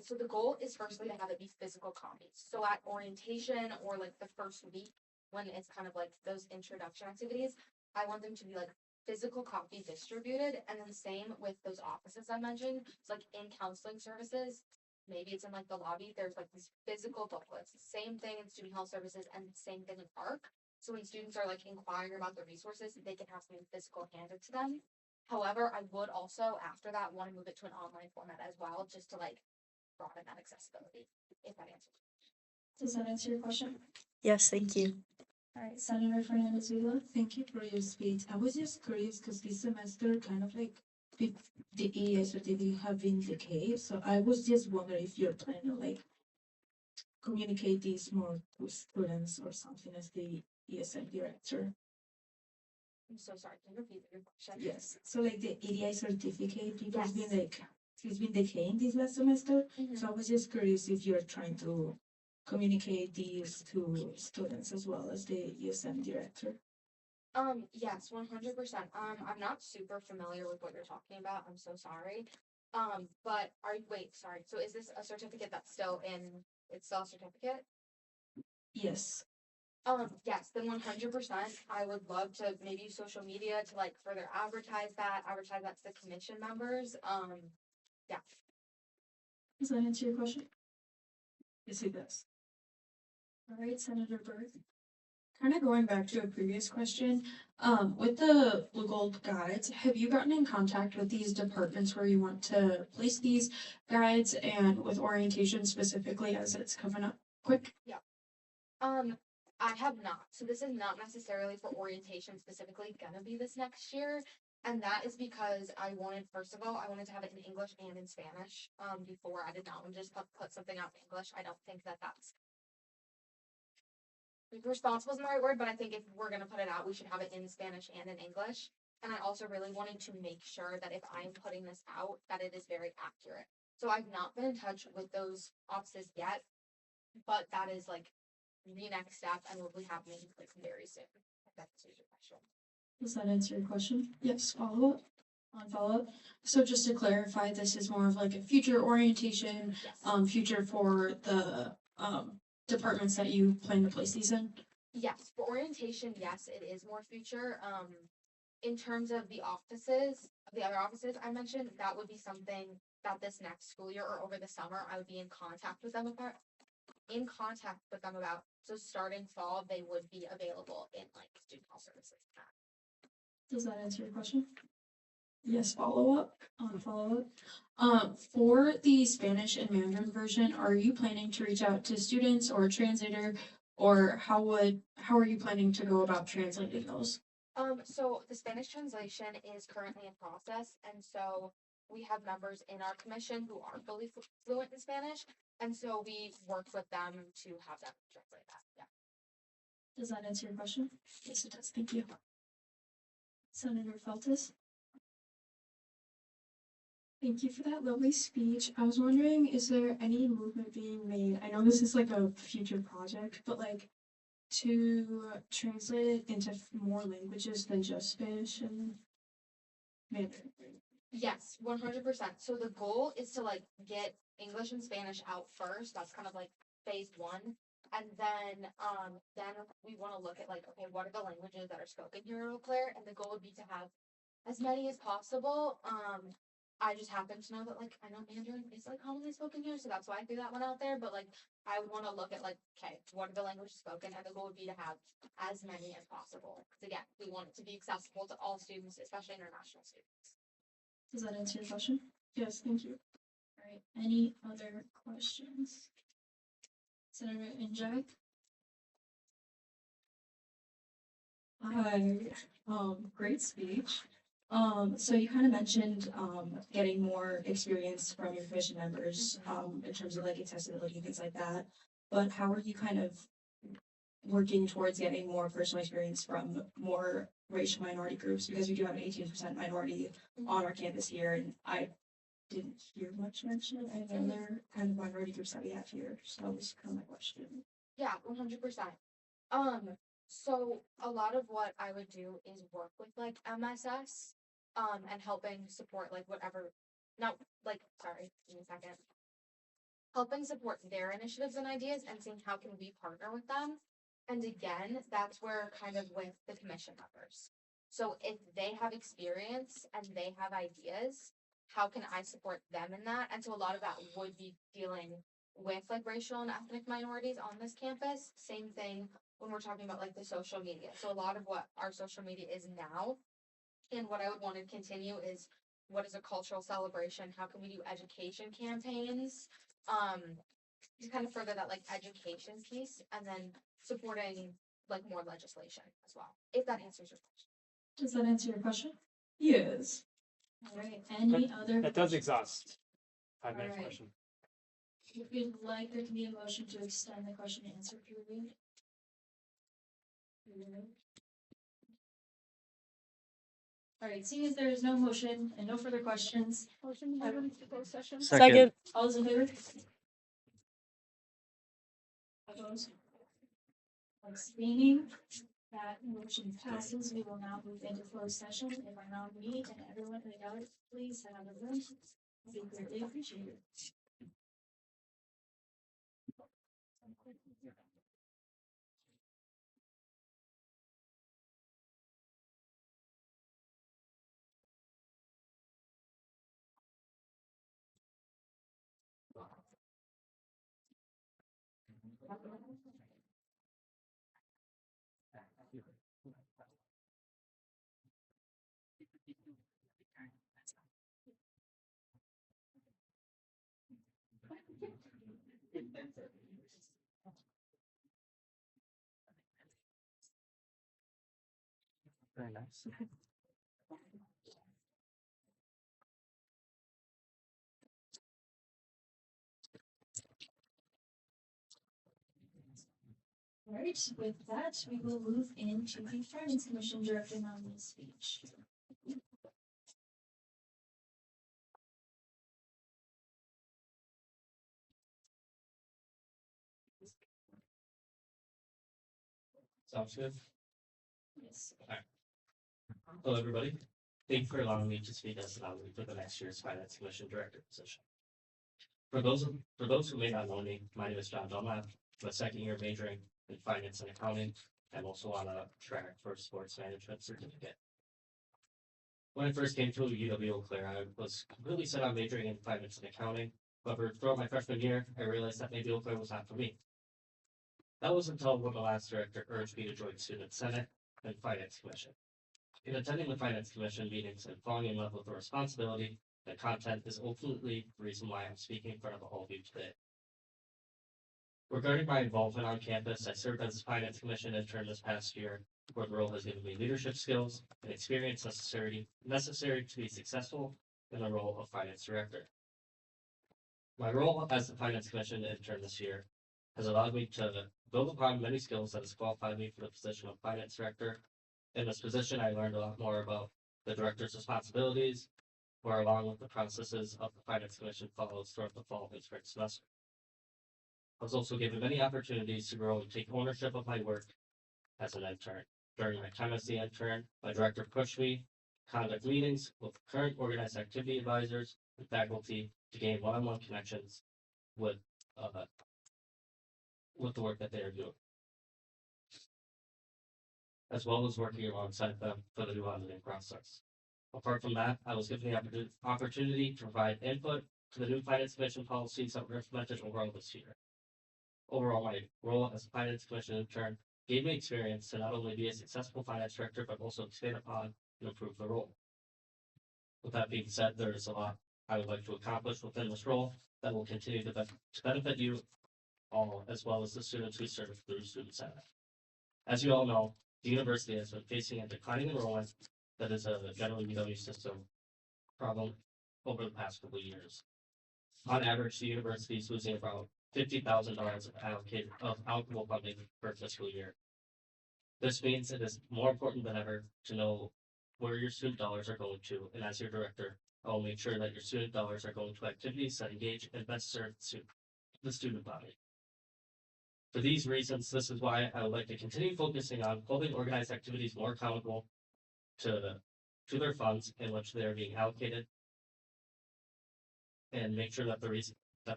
So the goal is firstly to have it be physical copies. So at orientation or like the first week when it's kind of like those introduction activities, I want them to be like physical copy distributed, and then same with those offices I mentioned. So like in counseling services, maybe it's in like the lobby, there's like these physical booklets. Same thing in student health services and same thing in ARC. So when students are like inquiring about the resources, they can have something physical handed to them. However, I would also after that want to move it to an online format as well, just to like broaden that accessibility, if that answers. Does that answer your question? Yes, thank you. Alright, Senator Fernandez Vila. Thank you for your speech. I was just curious because this semester kind of like the EA certificate have been decayed. So I was just wondering if you're planning to like communicate this more with students or something as the ESM director. I'm so sorry, can you repeat your question? Yes. So like the EDI certificate, it has Yes. been like it's been decaying this last semester. Mhm. So I was just curious if you're trying to communicate these to students as well as the ESM director. Yes, 100%. I'm not super familiar with what you're talking about. I'm so sorry. But wait, sorry. So is this a certificate that's still in, it's still a certificate? Yes. Yes, then 100%. I would love to maybe use social media to like further advertise that to the commission members. Yeah. Does that answer your question? Yes, it does. Alright, Senator Byrd. Kind of going back to a previous question, with the Blue Gold guides, have you gotten in contact with these departments where you want to place these guides and with orientation specifically as it's coming up quick? I have not. So this is not necessarily for orientation specifically gonna be this next year. And that is because I wanted, first of all, I wanted to have it in English and in Spanish. Before I did not want to just put something out in English. I don't think that that's responsible isn't the right word, but I think if we're gonna put it out, we should have it in Spanish and in English. And I also really wanted to make sure that if I'm putting this out, that it is very accurate. So I've not been in touch with those offices yet, but that is like the next step and will be happening like very soon. If that answers your question. Does that answer your question? Yes, follow up. On follow up. So just to clarify, this is more of like a future orientation, Yes. future for the departments that you plan to place these in. Yes, for orientation, yes, it is more future. In terms of the offices, the other offices I mentioned, that would be something that this next school year or over the summer, I would be in contact with them about. So starting fall, they would be available in like student health services. Does that answer your question? Yes, follow up, on follow up. For the Spanish and Mandarin version, are you planning to reach out to students or a translator? Or how are you planning to go about translating those? So the Spanish translation is currently in process, and so we have members in our commission who are fully fluent in Spanish, and so we work with them to have them translate that. Yeah. Does that answer your question? Yes, it does. Thank you. Senator Feltus? Thank you for that lovely speech. I was wondering, is there any movement being made? I know this is like a future project, but like to translate it into more languages than just Spanish and Mandarin. Yes, 100%. So the goal is to like get English and Spanish out first. That's kind of like phase one. And then we want to look at like, okay, what are the languages that are spoken here in Eau Claire? And the goal would be to have as many as possible. I just happen to know that like I know Mandarin is like commonly spoken here, so that's why I threw that one out there. But like I want to look at like, okay, what are the languages spoken? And the goal would be to have as many as possible. Because again, we want it to be accessible to all students, especially international students. Does that answer your question? Yes, thank you. All right, any other questions? Senator Injai? Hi, great speech. So you kind of mentioned, getting more experience from your commission members, in terms of like accessibility and things like that. But how are you kind of working towards getting more personal experience from more racial minority groups? Because we do have an 18% minority on our campus here, and I didn't hear much mention of any other kind of minority groups that we have here. So that was kind of my question. Yeah, 100%. So a lot of what I would do is work with like MSS, and helping support like whatever, not like, sorry, give me a second. Helping support their initiatives and ideas and seeing how can we partner with them. And again, that's where kind of with the commission members. So if they have experience and they have ideas, how can I support them in that? And so a lot of that would be dealing with like racial and ethnic minorities on this campus. Same thing when we're talking about like the social media. So a lot of what our social media is now and what I would want to continue is what is a cultural celebration? How can we do education campaigns? To kind of further that like education piece and then supporting like more legislation as well. If that answers your question. Does that answer your question? Yes. All right, any other? That does exhaust 5 minutes Alright. question. If you'd like, there can be a motion to extend the question and answer period. All right, seeing as there is no motion and no further questions. Motion to move into closed session. Second. All those in favor? Opposed? Abstaining? That motion passes. We will now move into closed session. If I nominate and everyone in the gallery, please head out of the room. Be greatly appreciated. Very nice. Right, with that, we will move into the Finance Commission Director nominee speech. Sounds good. Yes. Hello, everybody. Thank you for allowing me to speak as the nominee for the next year's Finance Commission Director position. For those who may not know me, my name is John Dunlap. I'm a second year majoring in finance and accounting. I'm also on a track for sports management certificate. When I first came to UWEC, I was completely set on majoring in finance and accounting. However, throughout my freshman year, I realized that maybe Eau Claire was not for me. That was until when the last director urged me to join Student Senate and Finance Commission. In attending the Finance Commission meetings and falling in love with the responsibility and content is ultimately the reason why I'm speaking in front of all of you today. Regarding my involvement on campus, I served as a Finance Commission intern this past year, where the role has given me leadership skills and experience necessary to be successful in the role of Finance Director. My role as the Finance Commission intern this year has allowed me to build upon many skills that has qualified me for the position of Finance Director. In this position, I learned a lot more about the Director's responsibilities, where along with the processes of the Finance Commission follows throughout the fall and spring semester. I was also given many opportunities to grow and take ownership of my work as an intern. During my time as the intern, my director pushed me to conduct meetings with current organized activity advisors and faculty to gain one-on-one connections with the work that they are doing, as well as working alongside them for the new auditing process. Apart from that, I was given the opportunity to provide input to the new Finance Commission policies that were implemented overall this year. Overall, my role as a Finance Commission intern gave me experience to not only be a successful finance director, but also expand upon and improve the role. With that being said, there is a lot I would like to accomplish within this role that will continue to benefit you all, as well as the students we serve through Student Senate. As you all know, the university has been facing a declining enrollment that is a general UW system problem over the past couple of years. On average, the university is losing about $50,000 of allocable funding per fiscal year. This means it is more important than ever to know where your student dollars are going to, and as your director, I will make sure that your student dollars are going to activities that engage and best serve the student body. For these reasons, this is why I would like to continue focusing on holding organized activities more accountable to their funds in which they are being allocated, and make sure that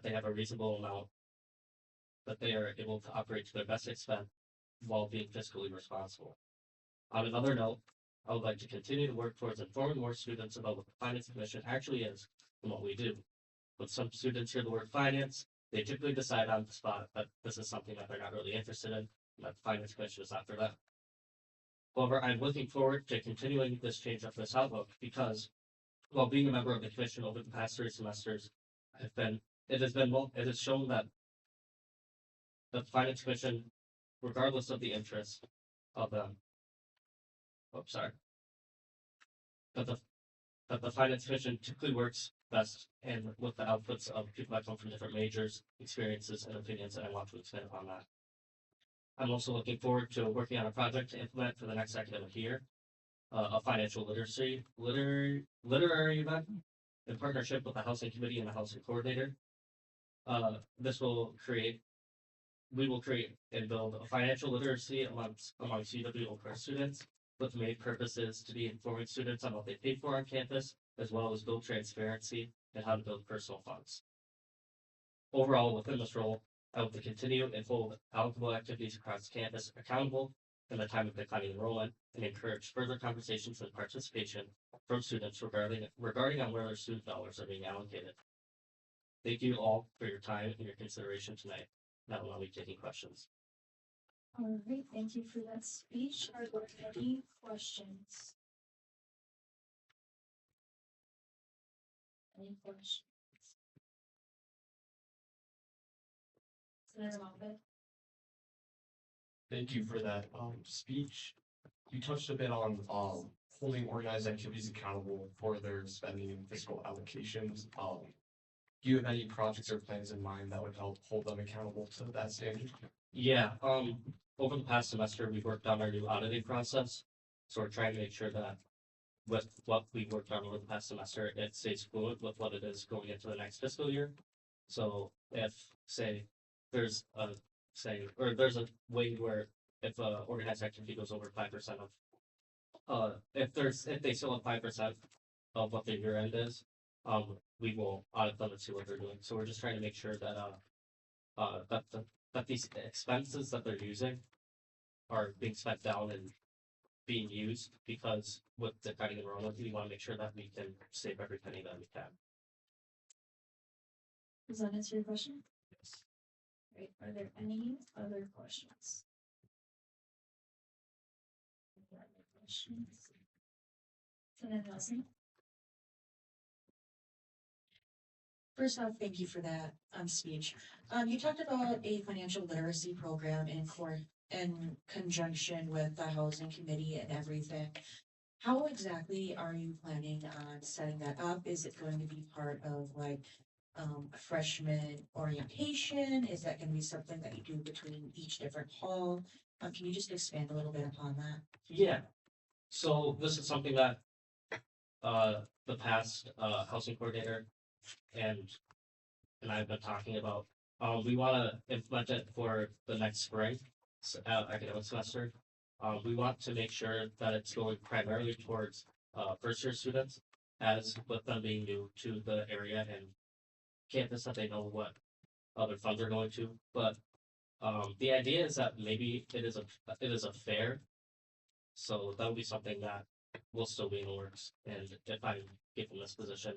they have a reasonable amount that they are able to operate to their best extent while being fiscally responsible. On another note, I would like to continue to work towards informing more students about what the Finance Commission actually is and what we do. When some students hear the word finance, they typically decide on the spot that this is something that they're not really interested in, and that the Finance Commission is not for them. However, I'm looking forward to continuing this change of this outlook because while being a member of the commission over the past 3 semesters, it has shown that the Finance Commission, regardless of the interests of them, that the Finance Commission typically works best and with the outputs of people that come from different majors, experiences, and opinions, and I want to expand upon that. I'm also looking forward to working on a project to implement for the next academic year, a financial literary event in partnership with the Housing Committee and the Housing Coordinator. We will create and build a financial literacy amongst UWEC students, with the main purpose is to be informing students on what they pay for on campus, as well as build transparency and how to build personal funds. Overall, within this role, I hope to continue and hold allocable activities across campus accountable in the time of declining enrollment and encourage further conversations and participation from students regarding on where their student dollars are being allocated. Thank you all for your time and your consideration tonight. Now I'll be taking questions. All right, thank you for that speech. Are there any questions? Any questions? Senator Moffett? Thank you for that speech. you touched a bit on holding organized activities accountable for their spending and fiscal allocations. Do you have any projects or plans in mind that would help hold them accountable to that standard? Yeah, over the past semester, we've worked on our new auditing process. So we're trying to make sure that with what we worked on over the past semester, it stays fluid with what it is going into the next fiscal year. So if, say, there's a, there's a way where if a organized activity goes over 5% of, if they still have 5% of what their year end is, we will audit them and see what they're doing. So we're just trying to make sure that, that these expenses that they're using are being spent down and being used, because with the cutting enrollment, we want to make sure that we can save every penny that we can. Does that answer your question? Yes. Great. Are there any other questions? Any other questions? Senator Nelson? First off, thank you for that speech. You talked about a financial literacy program in conjunction with the housing committee and everything. How exactly are you planning on setting that up? Is it going to be part of like freshman orientation? Is that going to be something that you do between each different hall? Can you just expand a little bit upon that? Yeah. So this is something that the past housing coordinator and I've been talking about. We want to implement it for the next spring academic semester. We want to make sure that it's going primarily towards first year students, as with them being new to the area and campus, that they know what other funds are going to. But the idea is that maybe it is a fair, so that'll be something that will still be in the works. And if I'm given this position,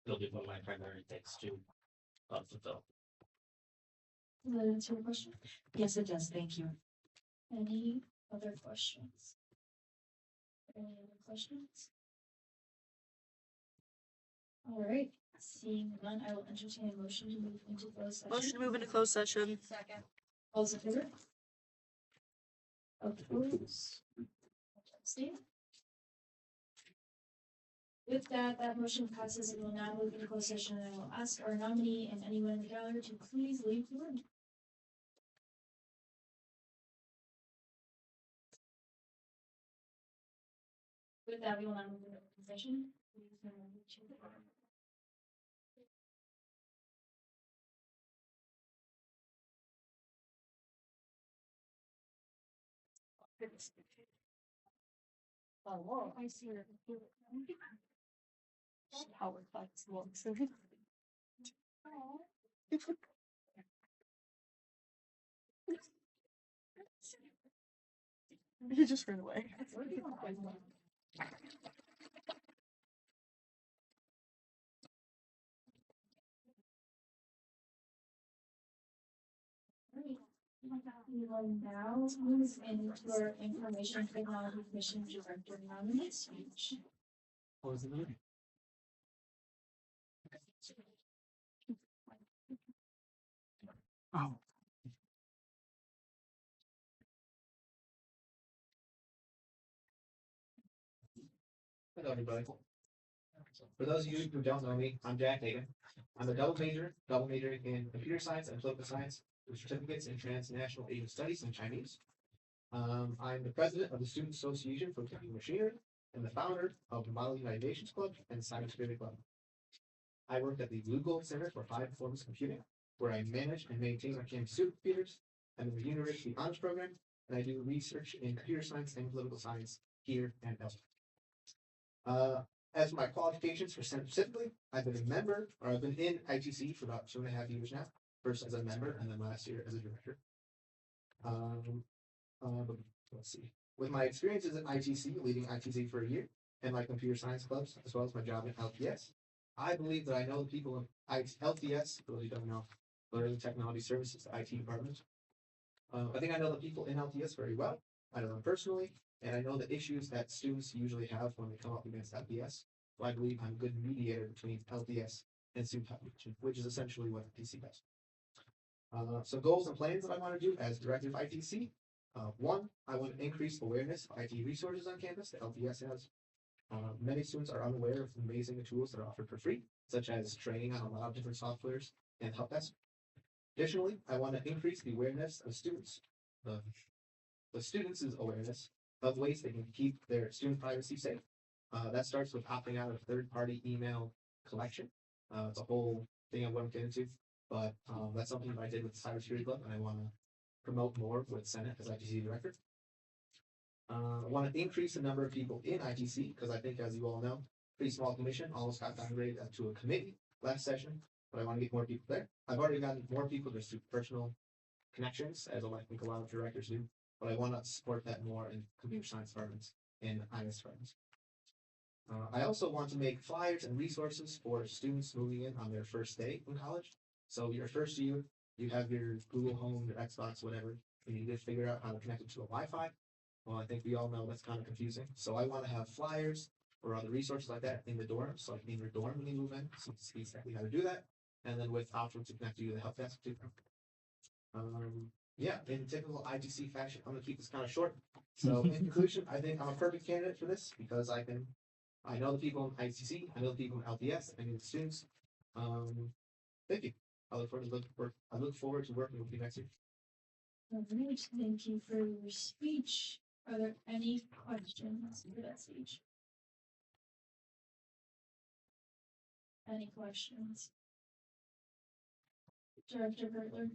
it'll be one of my primary things to fulfill. Does that answer your question? Yes, it does. Thank you. Any other questions? Any other questions? All right, seeing none, I will entertain a motion to move into closed session. Motion to move into closed session. Second. All those in favor? Opposed? Abstain? With that, that motion passes and will now move into closed session, and I will ask our nominee and anyone in the gallery to please leave the room. With that, we will now move into open session. Please remember to- Oh, whoa, I see your computer. How it looks. He just ran away. We will now move into our information technology commission director nominee speech. Close the meeting. Oh. Hello, everybody. For those of you who don't know me, I'm Jack Hagan. I'm a double majoring in computer science and political science with certificates in transnational Asian studies and Chinese. I'm the president of the Student Association for Computing Machinery and the founder of the Model United Nations Club and Cybersecurity Club. I work at the Blue Gold Center for High Performance Computing, where I manage and maintain our campus supercomputers, and the University Honors Program, and I do research in computer science and political science here and elsewhere. As for my qualifications for Center specifically, I've been in ITC for about 2.5 years now. First as a member, and then last year as a director. Let's see. With my experiences at ITC, leading ITC for a year, and my computer science clubs, as well as my job at LTS, I believe that I know the people in LTS, for those who don't know, Learning Technology Services, the IT department. I think I know the people in LTS very well. I know them personally, and I know the issues that students usually have when they come up against LTS. So I believe I'm a good mediator between LTS and student population, which is essentially what PC does. So goals and plans that I want to do as director of ITC. One, I want to increase awareness of IT resources on campus that LPS has. Many students are unaware of the amazing tools that are offered for free, such as training on a lot of different softwares and help desk. Additionally, I want to increase the awareness of students, the students' awareness of ways they can keep their student privacy safe. That starts with opting out of third-party email collection. It's a whole thing I won't get into, but that's something that I did with the Cybersecurity Club, and I want to promote more with Senate as ITC director. I want to increase the number of people in ITC because I think, as you all know, pretty small commission almost got downgraded to a committee last session, but I want to get more people there. I've already gotten more people just through personal connections, as I think a lot of directors do, but I want to support that more in computer science departments and IS departments. I also want to make flyers and resources for students moving in on their first day in college. So your first year, you have your Google Home, your Xbox, whatever, and you need to figure out how to connect it to a Wi-Fi. Well, I think we all know that's kind of confusing. So I want to have flyers or other resources like that in the dorm. So like in your dorm when you move in, so you see exactly how to do that. And then with options to connect you to the help desk too. Yeah, in typical ITC fashion, I'm gonna keep this kind of short. So in conclusion, I think I'm a perfect candidate for this because I know the people in ITC, I know the people in LPS, I know the students. Thank you. I look forward to working with you next year. All right, thank you for your speech. Are there any questions for that speech? Any questions? Director Gertler?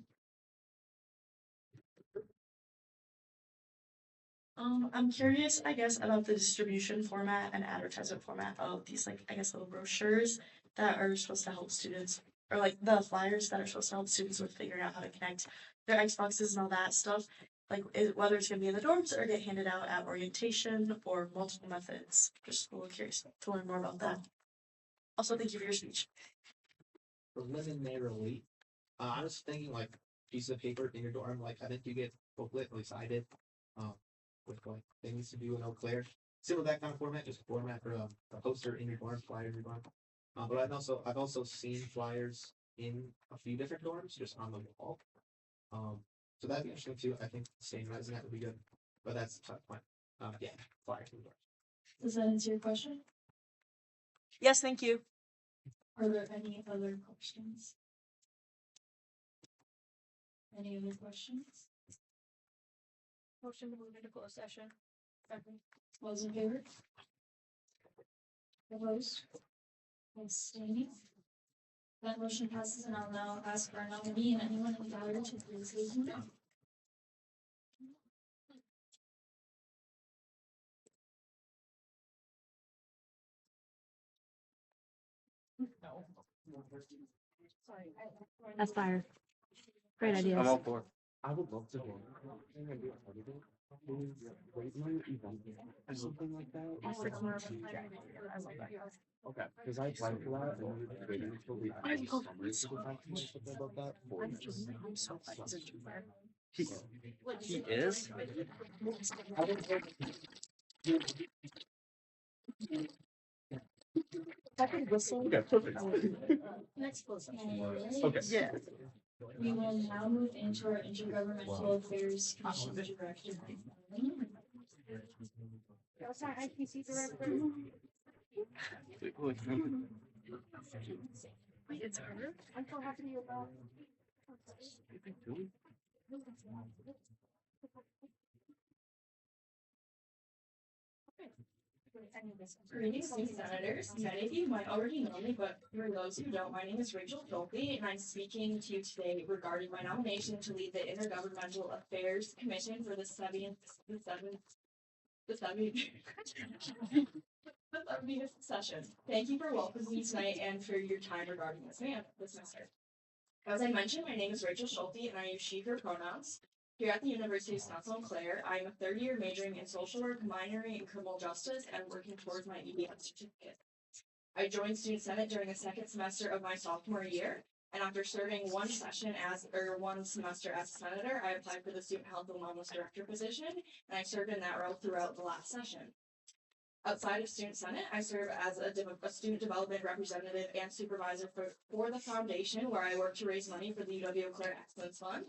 I'm curious, I guess, about the distribution format and advertisement format of these, like, I guess, little brochures that are supposed to help students, or like the flyers that are supposed to help students with figuring out how to connect their Xboxes and all that stuff. Like, whether it's gonna be in the dorms or get handed out at orientation or multiple methods. Just a little curious to learn more about that. Also, thank you for your speech. Preliminarily, I was thinking like pieces of paper in your dorm, like I think you get booklet, at least I did, with like things to do in Eau Claire. Similar to that kind of format, just a format for a poster in your dorm, flyer in your dorm. But I've also seen flyers in a few different dorms just on the wall. So that'd be interesting too. I think standardizing that would be good. But that's the point. Yeah, flyers in the dorms. Does that answer your question? Yes, thank you. Are there any other questions? Any other questions? Motion to move into closed session. Second. All those in favor? Opposed? Abstaining? That motion passes, and I'll now ask for a nominee and anyone in the gallery to please leave the room. That's fire. Great ideas. I'm all for it. I would love to go. Or something like that. Okay, because I applied for that and we were waiting until the end of summer to go back to something about that. I'm so glad he's a tutor. He is? I don't know. Okay, perfect. Next closed session. Okay. Yeah. We will now move into our intergovernmental affairs commission director. That's our IPC director. Wait, it's her? I'm so happy about. Greetings, new senators. Many of you might already know me, but for those who don't, my name is Rachel Schulte, and I'm speaking to you today regarding my nomination to lead the Intergovernmental Affairs Commission for the 70th session. Thank you for welcoming me tonight and for your time regarding this matter. As I mentioned, my name is Rachel Schulte, and I use she, her pronouns. Here at the University of Wisconsin-Eau Claire, I am a third year majoring in social work, minoring in criminal justice, and working towards my EBS certificate. I joined Student Senate during the second semester of my sophomore year, and after serving one semester as a senator, I applied for the Student Health and Wellness Director position, and I served in that role throughout the last session. Outside of Student Senate, I serve as a student development representative and supervisor for the foundation, where I work to raise money for the UWEC Excellence Fund.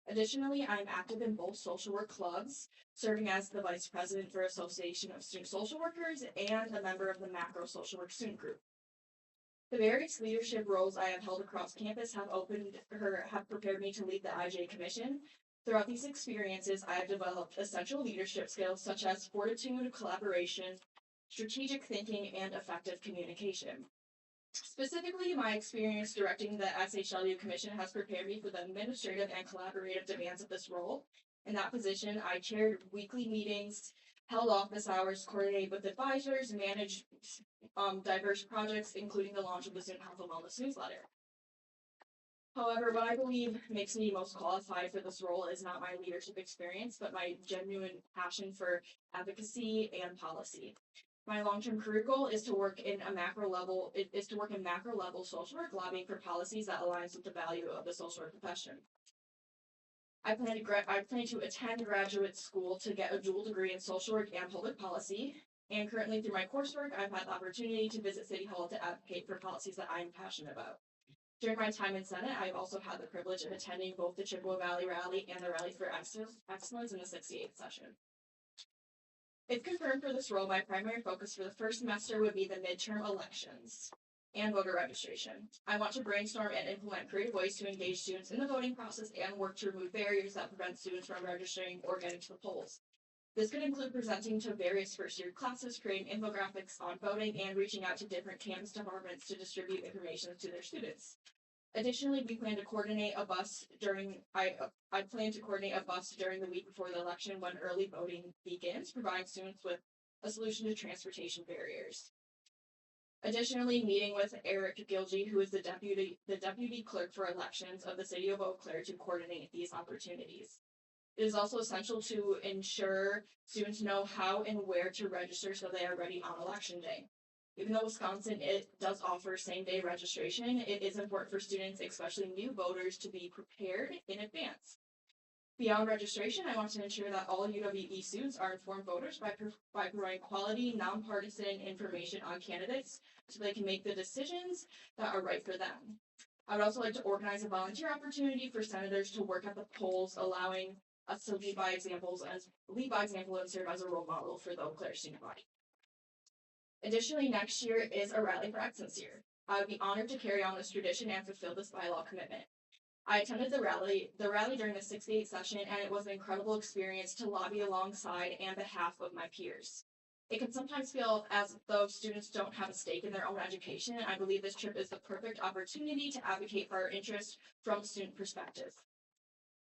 Additionally, I am active in both social work clubs, serving as the vice president for Association of Student Social Workers and a member of the Macro Social Work Student Group. The various leadership roles I have held across campus have prepared me to lead the IJ Commission. Throughout these experiences, I have developed essential leadership skills such as fortitude, collaboration, strategic thinking, and effective communication. Specifically, my experience directing the SHLU Commission has prepared me for the administrative and collaborative demands of this role. In that position, I chaired weekly meetings, held office hours, coordinated with advisors, managed diverse projects, including the launch of the Student Health and Wellness newsletter. However, what I believe makes me most qualified for this role is not my leadership experience, but my genuine passion for advocacy and policy. My long-term career goal is to work in macro level social work, lobbying for policies that aligns with the value of the social work profession. I plan to attend graduate school to get a dual degree in social work and public policy. And currently through my coursework, I've had the opportunity to visit City Hall to advocate for policies that I'm passionate about. During my time in Senate, I've also had the privilege of attending both the Chippewa Valley Rally and the Rally for Excellence in the 68th session. If confirmed for this role, my primary focus for the first semester would be the midterm elections and voter registration. I want to brainstorm and implement creative ways to engage students in the voting process and work to remove barriers that prevent students from registering or getting to the polls. This could include presenting to various first-year classes, creating infographics on voting, and reaching out to different campus departments to distribute information to their students. Additionally, we plan to coordinate a bus during I plan to coordinate a bus during the week before the election when early voting begins, providing students with a solution to transportation barriers. Additionally, meeting with Eric Gilgee, who is the deputy clerk for elections of the city of Eau Claire, to coordinate these opportunities. It is also essential to ensure students know how and where to register so they are ready on election day. Even though Wisconsin does offer same-day registration, it is important for students, especially new voters, to be prepared in advance. Beyond registration, I want to ensure that all UWE students are informed voters by providing quality, nonpartisan information on candidates so they can make the decisions that are right for them. I would also like to organize a volunteer opportunity for senators to work at the polls, allowing us to lead by example and serve as a role model for the Eau Claire student body. Additionally, next year is a Rally for Excellence year. I would be honored to carry on this tradition and fulfill this bylaw commitment. I attended the rally during the 68th session, and it was an incredible experience to lobby alongside and behalf of my peers. It can sometimes feel as though students don't have a stake in their own education, and I believe this trip is the perfect opportunity to advocate for our interests from a student perspective.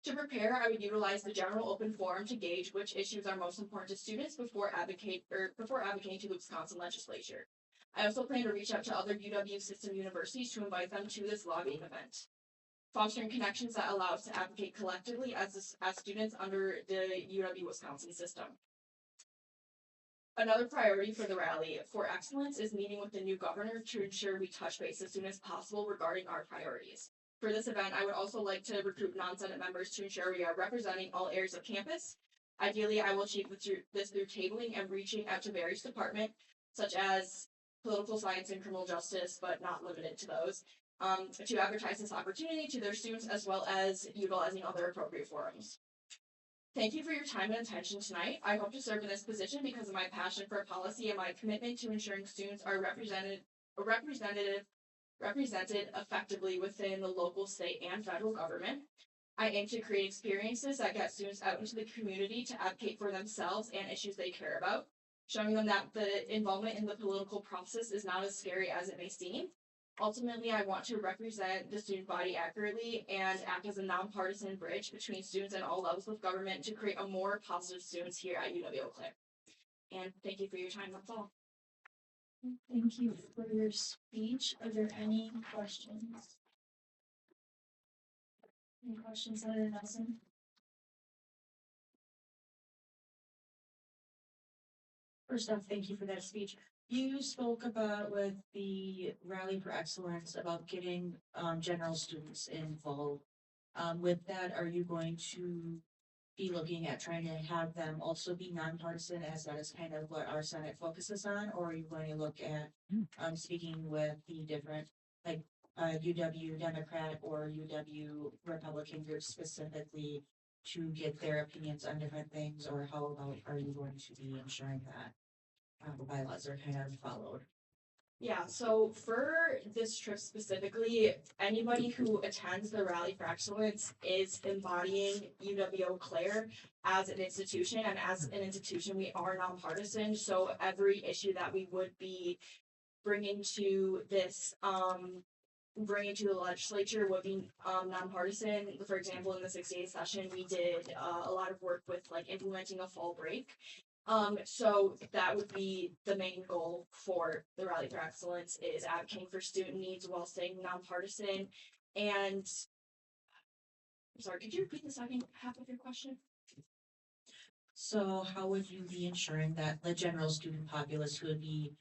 To prepare, I would utilize the general open forum to gauge which issues are most important to students before advocating to the Wisconsin legislature. I also plan to reach out to other UW system universities to invite them to this lobbying event, fostering connections that allow us to advocate collectively as students under the UW Wisconsin system. Another priority for the Rally for Excellence is meeting with the new governor to ensure we touch base as soon as possible regarding our priorities. For this event, I would also like to recruit non-Senate members to ensure we are representing all areas of campus. Ideally, I will achieve this through tabling and reaching out to various departments, such as political science and criminal justice, but not limited to those, to advertise this opportunity to their students as well as utilizing other appropriate forums. Thank you for your time and attention tonight. I hope to serve in this position because of my passion for policy and my commitment to ensuring students are represented effectively within the local, state, and federal government. I aim to create experiences that get students out into the community to advocate for themselves and issues they care about, showing them that the involvement in the political process is not as scary as it may seem. Ultimately, I want to represent the student body accurately and act as a nonpartisan bridge between students and all levels of government to create a more positive students here at UW Eau Claire. And thank you for your time. That's all. Thank you for your speech. Are there any questions? Any questions, Senator Nelson? First off, thank you for that speech. You spoke about with the Rally for Excellence about getting general students involved. With that, are you going to be looking at trying to have them also be nonpartisan, as that is kind of what our Senate focuses on, or are you going to look at speaking with the different, like UW Democrat or UW Republican groups specifically to get their opinions on different things, or how about are you going to be ensuring that the bylaws are kind of followed? Yeah, so for this trip specifically, anybody who attends the Rally for Excellence is embodying UW Eau Claire as an institution, and as an institution, we are nonpartisan, so every issue that we would be bringing to this, bringing to the legislature would be nonpartisan. For example, in the 68th session, we did a lot of work with like implementing a fall break. So that would be the main goal for the Rally for Excellence, is advocating for student needs while staying nonpartisan. And I'm sorry, could you repeat the second half of your question? So how would you be ensuring that the general student populace who would be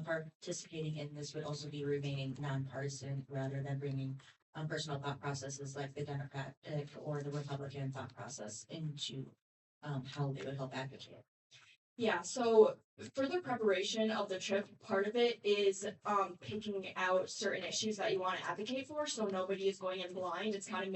participating in this would also be remaining nonpartisan rather than bringing personal thought processes like the Democratic or the Republican thought process into how they would help advocate? Yeah, so for the preparation of the trip, part of it is picking out certain issues that you want to advocate for, so nobody is going in blind. It's kind of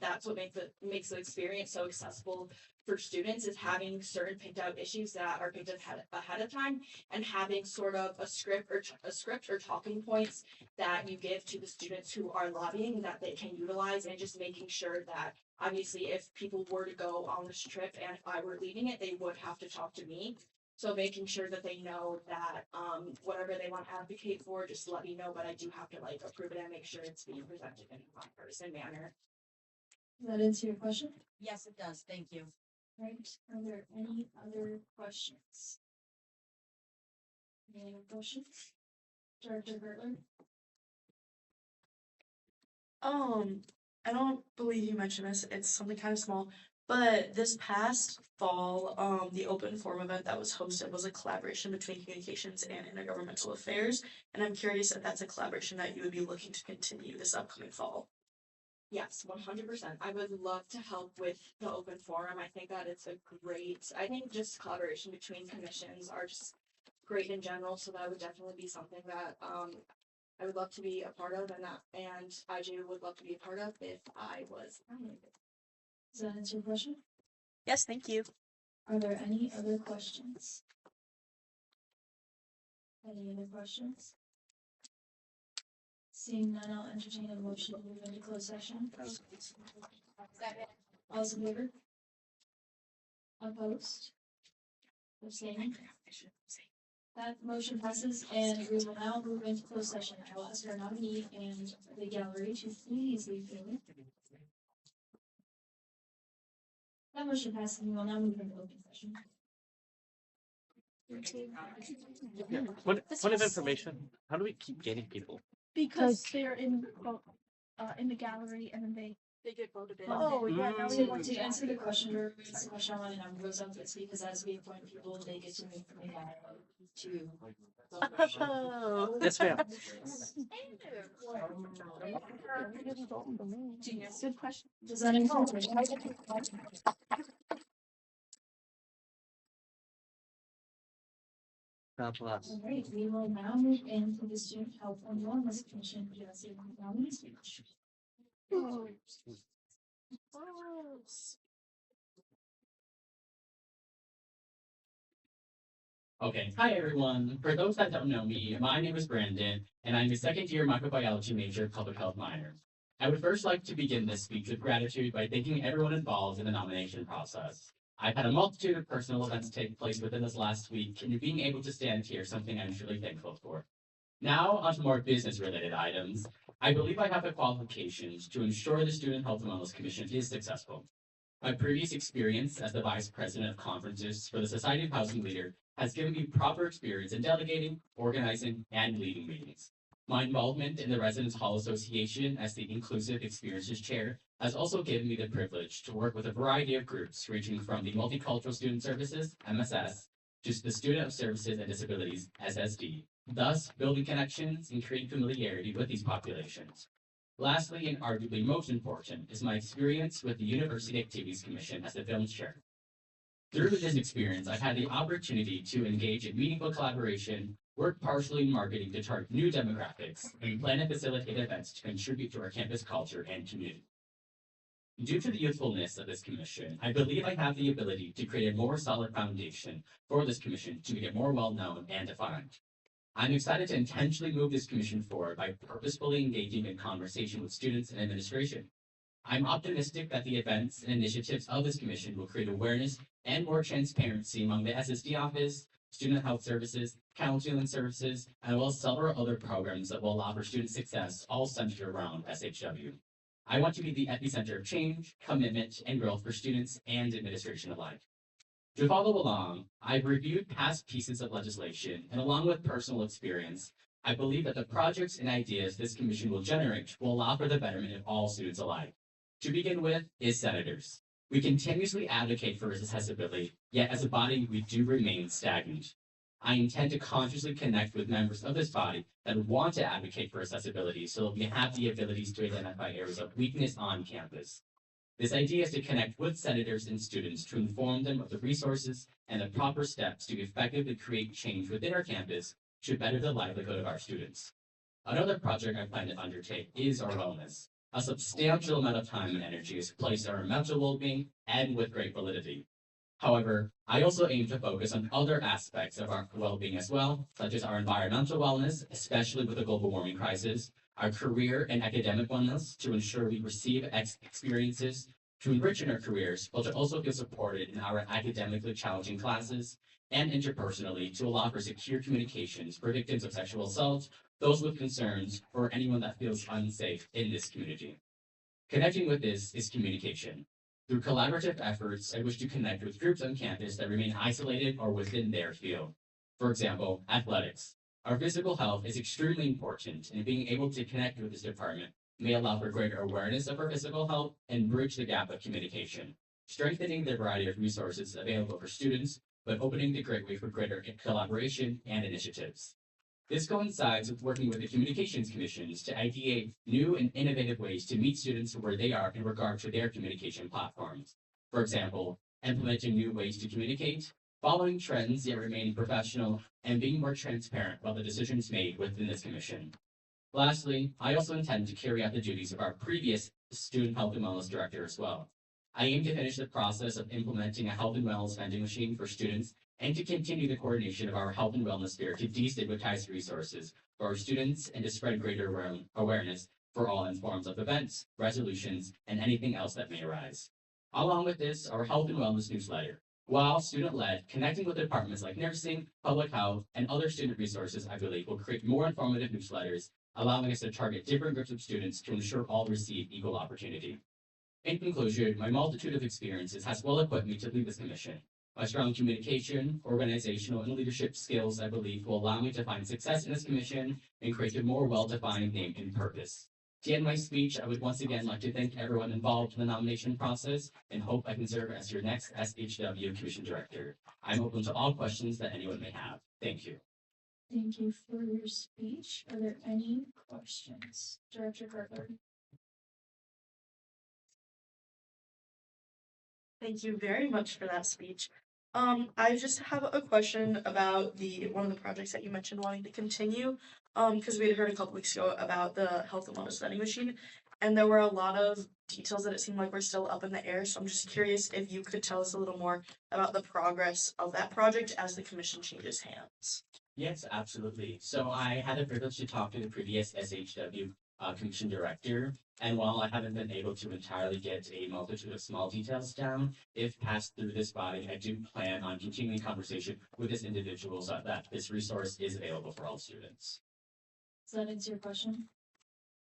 that's what makes the experience so accessible for students, is having certain picked out issues that are picked ahead of time, and having sort of a script or talking points that you give to the students who are lobbying that they can utilize, and just making sure that obviously if people were to go on this trip and if I were leading it, they would have to talk to me. So making sure that they know that whatever they want to advocate for, just let me know, but I do have to like approve it and make sure it's being presented in a nonpartisan manner. Does that answer your question? Yes, it does. Thank you. Right, are there any other questions? Any other questions? Director Gertler? I don't believe you mentioned this, it's something kind of small, but this past fall, the open forum event that was hosted was a collaboration between communications and intergovernmental affairs, and I'm curious if that's a collaboration that you would be looking to continue this upcoming fall. Yes, 100%. I would love to help with the open forum. I think that it's I think just collaboration between commissions are just great in general. So that would definitely be something that I would love to be a part of, and IJ would love to be a part of if I was nominated. Does that answer your question? Yes, thank you. Are there any other questions? Any other questions? Seeing none, I'll entertain a motion to move into closed session. All those in favor? Opposed? Abstaining? That motion passes, and we will now move into closed session. I will ask our nominee and the gallery to please leave the room. That motion passes, and we will now move into open session. Point of information, how do we keep getting people? Because they're in the gallery and then they get voted in. Oh, yeah, now we want To answer the question, or answer the question on a number goes up, it's because as we appoint people, they get to move from the gallery to. Yes, ma'am. Good question. Does that answer your question? God bless. All right, we will now move into the Student Health and Wellness Commission addressing nominee speech. Okay, hi everyone. For those that don't know me, my name is Brandon, and I'm a second-year microbiology major, public health minor. I would first like to begin this speech with gratitude by thanking everyone involved in the nomination process. I've had a multitude of personal events take place within this last week, and being able to stand here is something I'm truly thankful for. Now, on to more business-related items. I believe I have the qualifications to ensure the Student Health and Wellness Commission is successful. My previous experience as the Vice President of Conferences for the Society of Housing Leader has given me proper experience in delegating, organizing, and leading meetings. My involvement in the Residence Hall Association as the Inclusive Experiences Chair has also given me the privilege to work with a variety of groups ranging from the Multicultural Student Services, MSS, to the Student of Services and Disabilities, SSD, thus building connections and creating familiarity with these populations. Lastly, and arguably most important, is my experience with the University Activities Commission as the Films Chair. Through this experience, I've had the opportunity to engage in meaningful collaboration work partially in marketing to target new demographics, and plan and facilitate events to contribute to our campus culture and community. Due to the youthfulness of this commission, I believe I have the ability to create a more solid foundation for this commission to get more well-known and defined. I'm excited to intentionally move this commission forward by purposefully engaging in conversation with students and administration. I'm optimistic that the events and initiatives of this commission will create awareness and more transparency among the SSD office, student health services, counseling services, and as well as several other programs that will allow for student success, all centered around SHW. I want to be the epicenter of change, commitment, and growth for students and administration alike. To follow along, I've reviewed past pieces of legislation, and along with personal experience, I believe that the projects and ideas this commission will generate will allow for the betterment of all students alike. To begin with is senators. We continuously advocate for accessibility, yet as a body, we do remain stagnant. I intend to consciously connect with members of this body that want to advocate for accessibility so that we have the abilities to identify areas of weakness on campus. This idea is to connect with senators and students to inform them of the resources and the proper steps to effectively create change within our campus to better the livelihood of our students. Another project I plan to undertake is our wellness. A substantial amount of time and energy is placed on our mental well-being and with great validity. However, I also aim to focus on other aspects of our well-being as well, such as our environmental wellness, especially with the global warming crisis, our career and academic wellness to ensure we receive experiences to enrich in our careers, but to also feel supported in our academically challenging classes, and interpersonally to allow for secure communications for victims of sexual assault, those with concerns, or anyone that feels unsafe in this community. Connecting with this is communication. Through collaborative efforts, I wish to connect with groups on campus that remain isolated or within their field. For example, athletics. Our physical health is extremely important, and being able to connect with this department may allow for greater awareness of our physical health and bridge the gap of communication, strengthening the variety of resources available for students, but opening the gateway for greater collaboration and initiatives. This coincides with working with the communications commissions to ideate new and innovative ways to meet students where they are in regard to their communication platforms. For example, implementing new ways to communicate, following trends yet remaining professional, and being more transparent about the decisions made within this commission. Lastly, I also intend to carry out the duties of our previous Student Health and Wellness Director as well. I aim to finish the process of implementing a health and wellness vending machine for students and to continue the coordination of our health and wellness fair to destigmatize resources for our students and to spread greater awareness for all forms of events, resolutions, and anything else that may arise. Along with this, our health and wellness newsletter. While student-led, connecting with departments like nursing, public health, and other student resources, I believe, will create more informative newsletters, allowing us to target different groups of students to ensure all receive equal opportunity. In conclusion, my multitude of experiences has well equipped me to lead this commission. My strong communication, organizational, and leadership skills, I believe, will allow me to find success in this commission and create a more well-defined name and purpose. To end my speech, I would once again like to thank everyone involved in the nomination process and hope I can serve as your next SHW Commission Director. I'm open to all questions that anyone may have. Thank you. Thank you for your speech. Are there any questions? Director Gertler? Thank you very much for that speech. I just have a question about one of the projects that you mentioned wanting to continue. Because we had heard a couple weeks ago about the health and wellness vending machine, and there were a lot of details that it seemed like were still up in the air. So I'm just curious if you could tell us a little more about the progress of that project as the commission changes hands. Yes, absolutely. So I had the privilege to talk to the previous SHW Commission Director, and while I haven't been able to entirely get a multitude of small details down, if passed through this body, I do plan on continuing conversation with this individual so that this resource is available for all students. Does that answer your question?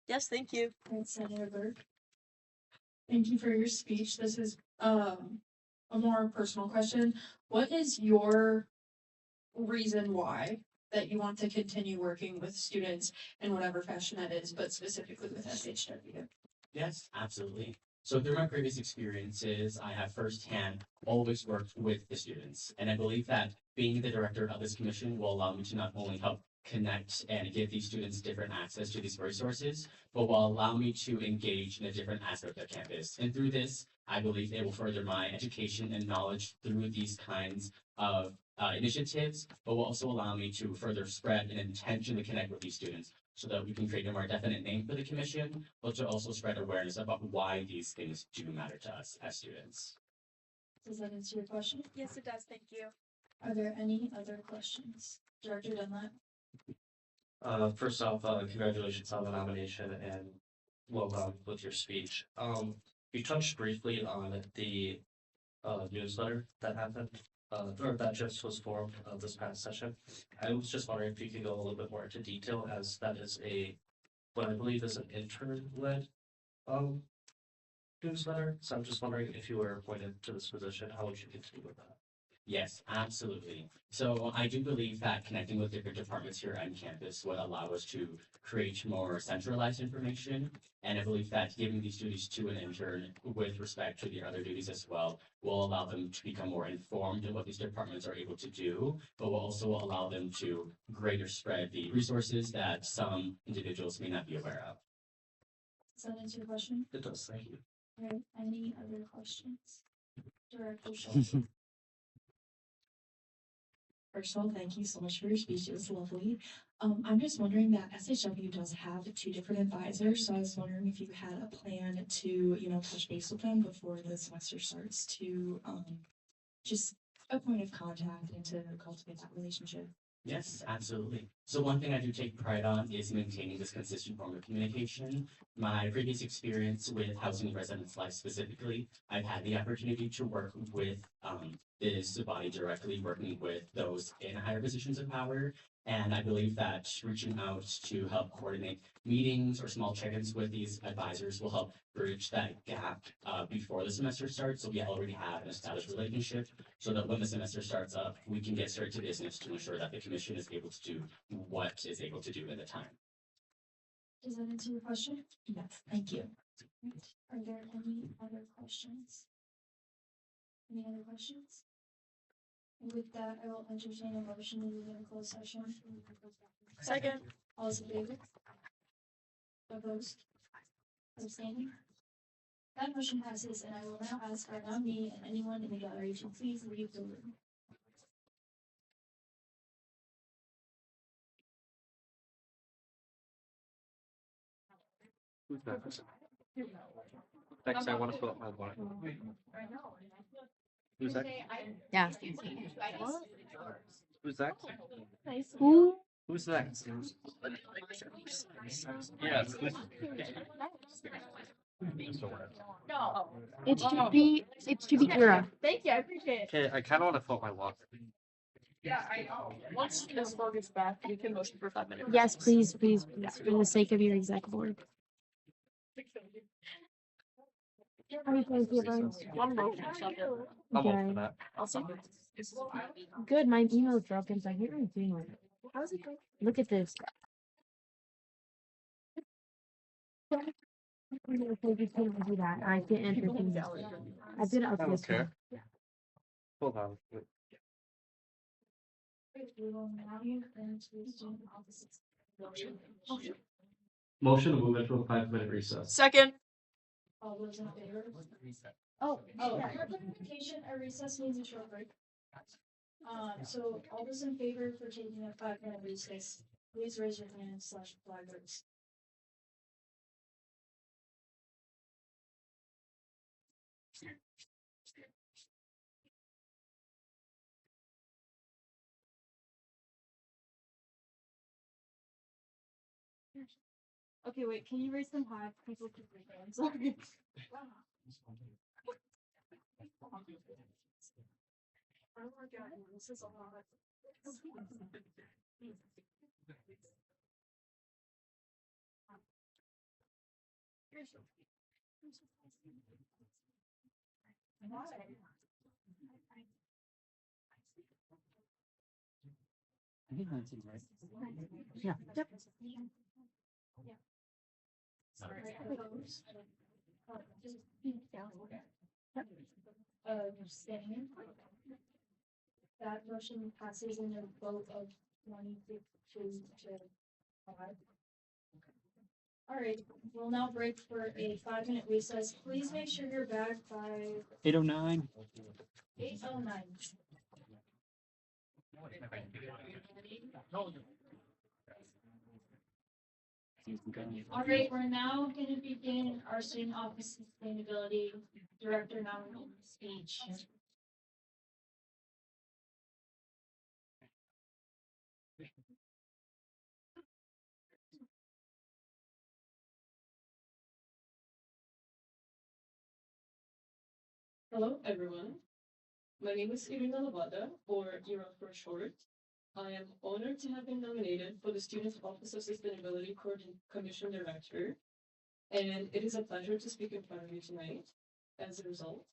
Yes, thank you. And Senator Berg? Thank you for your speech. This is a more personal question. What is your reason why that you want to continue working with students in whatever fashion that is, but specifically with SHW? Yes, absolutely. So through my previous experiences, I have firsthand always worked with the students. And I believe that being the director of this commission will allow me to not only help connect and give these students different access to these resources, but will allow me to engage in a different aspect of campus. And through this, I believe it will further my education and knowledge through these kinds of initiatives, but will also allow me to further spread and intentionally connect with these students so that we can create a more definite name for the commission, but to also spread awareness about why these things do matter to us as students. Does that answer your question? Yes, it does. Thank you. Are there any other questions? Director Dunlap? First off, congratulations on the nomination and well done with your speech. You touched briefly on the newsletter that happened, or that just was formed this past session. I was just wondering if you could go a little bit more into detail, as that is what I believe is an intern-led newsletter. So I'm just wondering if you were appointed to this position, how would you continue with that? Yes, absolutely. So I do believe that connecting with different departments here on campus would allow us to create more centralized information. And I believe that giving these duties to an intern with respect to the other duties as well will allow them to become more informed in what these departments are able to do, but will also allow them to greater spread the resources that some individuals may not be aware of. Does that answer your question? It does, thank you. All right, any other questions? Director Schultz? First of all, thank you so much for your speech. It was lovely. I'm just wondering that SHW does have 2 different advisors, so I was wondering if you had a plan to, touch base with them before the semester starts to just a point of contact and to cultivate that relationship. Yes, absolutely. So one thing I do take pride on is maintaining this consistent form of communication. My previous experience with Housing and Residence Life specifically, I've had the opportunity to work with this body directly, working with those in higher positions of power. And I believe that reaching out to help coordinate meetings or small check-ins with these advisors will help bridge that gap before the semester starts. So we already have an established relationship so that when the semester starts up, we can get straight to business to ensure that the commission is able to do what is able to do at the time. Does that answer your question? Yes, thank you. Are there any other questions? Any other questions? And with that, I will entertain a motion to move into closed session. Second. All those in favor? Opposed? Abstaining? That motion passes, and I will now ask our nominee and anyone in the gallery to please leave the room. Who's next? Next, I want to fill up my water. Who's next? Yeah. Who's next? Who? Who's next? Yes. No. It's to be Kira. Thank you, I appreciate it. Okay, I kind of want to fill up my water. Yeah, I know. Once this board gets back, we can motion for 5 minutes. Yes, please, please, for the sake of your exec board. How are you guys doing? One motion, second. I'm all for Good. that. I'll second. Good, my email's broken, so I can't really do it. How's it going? Look at this. You can't do that. I can't enter things. I did it I up don't this care. one. Hold on. Wait. We will now move into student offices. Motion to move into a 5-minute recess. Second. All those in favor? Oh, for clarification, a recess means a short break. So all those in favor for taking a 5-minute recess, please raise your hand / flag raise. Okay, wait, can you raise them high? People keep their hands. Sorry. Oh my god, this is a lot. I think that's it, right? Yeah. Yep. Sorry. Abstaining. That motion passes in a vote of 22 to 5. All right, we'll now break for a 5-minute recess. Please make sure you're back by 8:09. 8:09. All right, we're now going to begin our Student Office Sustainability Director nominee speech. Hello, everyone. My name is Irina Lavada, or Ira for short. I am honored to have been nominated for the Student Office of Sustainability Commission Director, and it is a pleasure to speak in front of you tonight. As a result,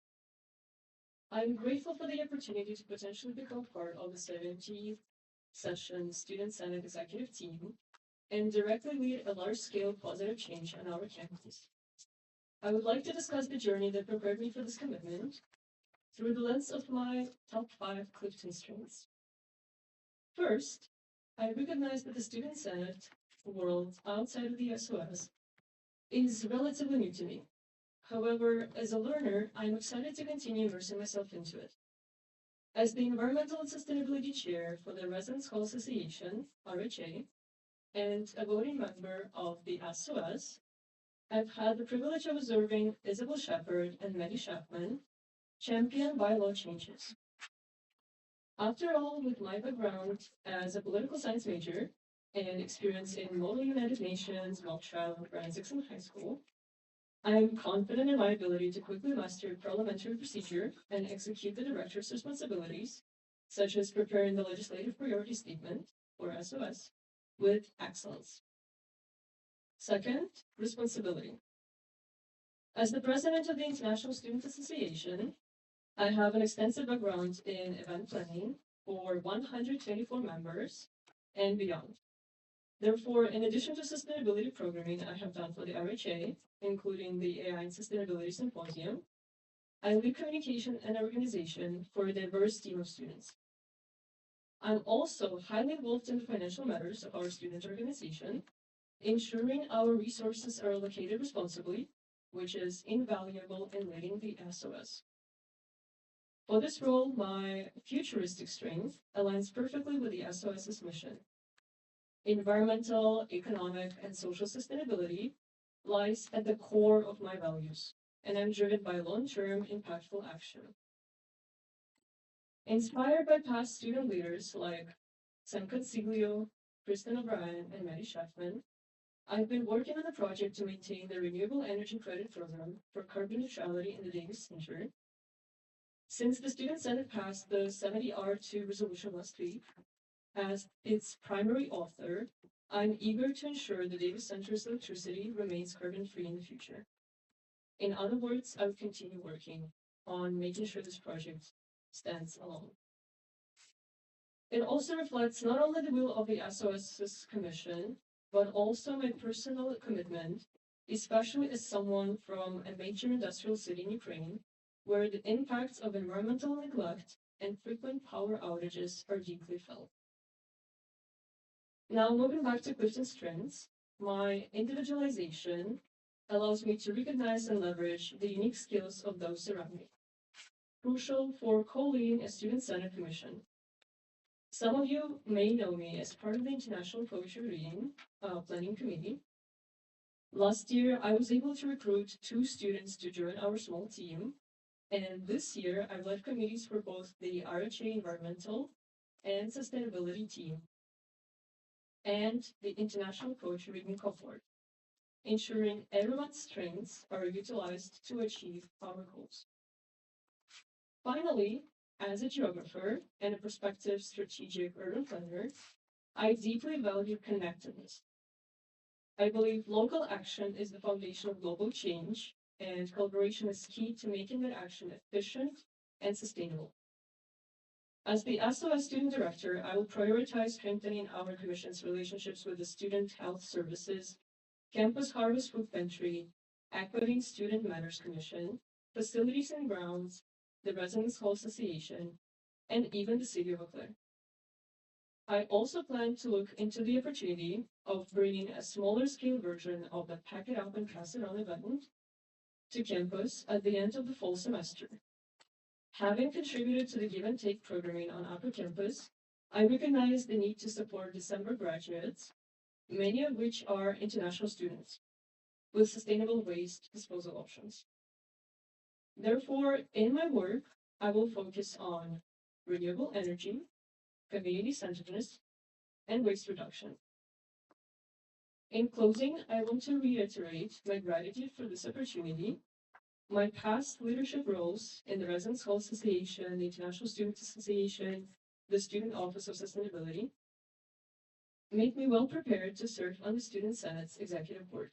I'm grateful for the opportunity to potentially become part of the 70th session Student Senate Executive Team and directly lead a large-scale positive change on our campus. I would like to discuss the journey that prepared me for this commitment through the lens of my top 5 Clifton strengths. First, I recognize that the Student Senate world outside of the SOS is relatively new to me. However, as a learner, I'm excited to continue immersing myself into it. As the Environmental and Sustainability Chair for the Residence Hall Association, RHA, and a voting member of the SOS, I've had the privilege of observing Isabel Shepard and Maddie Chapman champion bylaw changes. After all, with my background as a political science major and experience in model United Nations, mock trial, and forensics in high school, I am confident in my ability to quickly master parliamentary procedure and execute the director's responsibilities, such as preparing the legislative priority statement, or SOS, with excellence. Second, responsibility. As the president of the International Student Association, I have an extensive background in event planning for 124 members and beyond. Therefore, in addition to sustainability programming I have done for the RHA, including the AI and Sustainability Symposium, I lead communication and organization for a diverse team of students. I'm also highly involved in the financial matters of our student organization, ensuring our resources are allocated responsibly, which is invaluable in leading the SOS. For this role, my futuristic strength aligns perfectly with the SOS's mission. Environmental, economic, and social sustainability lies at the core of my values, and I'm driven by long-term, impactful action. Inspired by past student leaders like Sam Consiglio, Kristen O'Brien, and Maddie Schaffman, I've been working on a project to maintain the Renewable Energy Credit Program for carbon neutrality in the Davis Center. Since the Student Senate passed the 70R2 resolution last week, as its primary author, I'm eager to ensure the Davis Center's electricity remains carbon-free in the future. In other words, I will continue working on making sure this project stands alone. It also reflects not only the will of the SOS's commission, but also my personal commitment, especially as someone from a major industrial city in Ukraine, where the impacts of environmental neglect and frequent power outages are deeply felt. Now, moving back to Clifton's strengths, my individualization allows me to recognize and leverage the unique skills of those around me, crucial for co-leading a Student Senate Commission. Some of you may know me as part of the International Poetry Reading Planning Committee. Last year, I was able to recruit 2 students to join our small team, and this year, I've led committees for both the RHA Environmental and Sustainability team and the International Poetry Reading Cohort, ensuring everyone's strengths are utilized to achieve our goals. Finally, as a geographer and a prospective strategic urban planner, I deeply value connectedness. I believe local action is the foundation of global change, and collaboration is key to making that action efficient and sustainable. As the SOS Student Director, I will prioritize strengthening our Commission's relationships with the Student Health Services, Campus Harvest Food Pantry, Equity Student Matters Commission, Facilities and Grounds, the Residence Hall Association, and even the City of Eau Claire. I also plan to look into the opportunity of bringing a smaller scale version of the Pack It Up and Pass It On event to campus at the end of the fall semester. Having contributed to the Give and Take programming on Upper Campus, I recognize the need to support December graduates, many of which are international students, with sustainable waste disposal options. Therefore, in my work, I will focus on renewable energy, community centeredness, and waste reduction. In closing, I want to reiterate my gratitude for this opportunity. My past leadership roles in the Residence Hall Association, the International Students Association, the Student Office of Sustainability make me well prepared to serve on the Student Senate's Executive Board.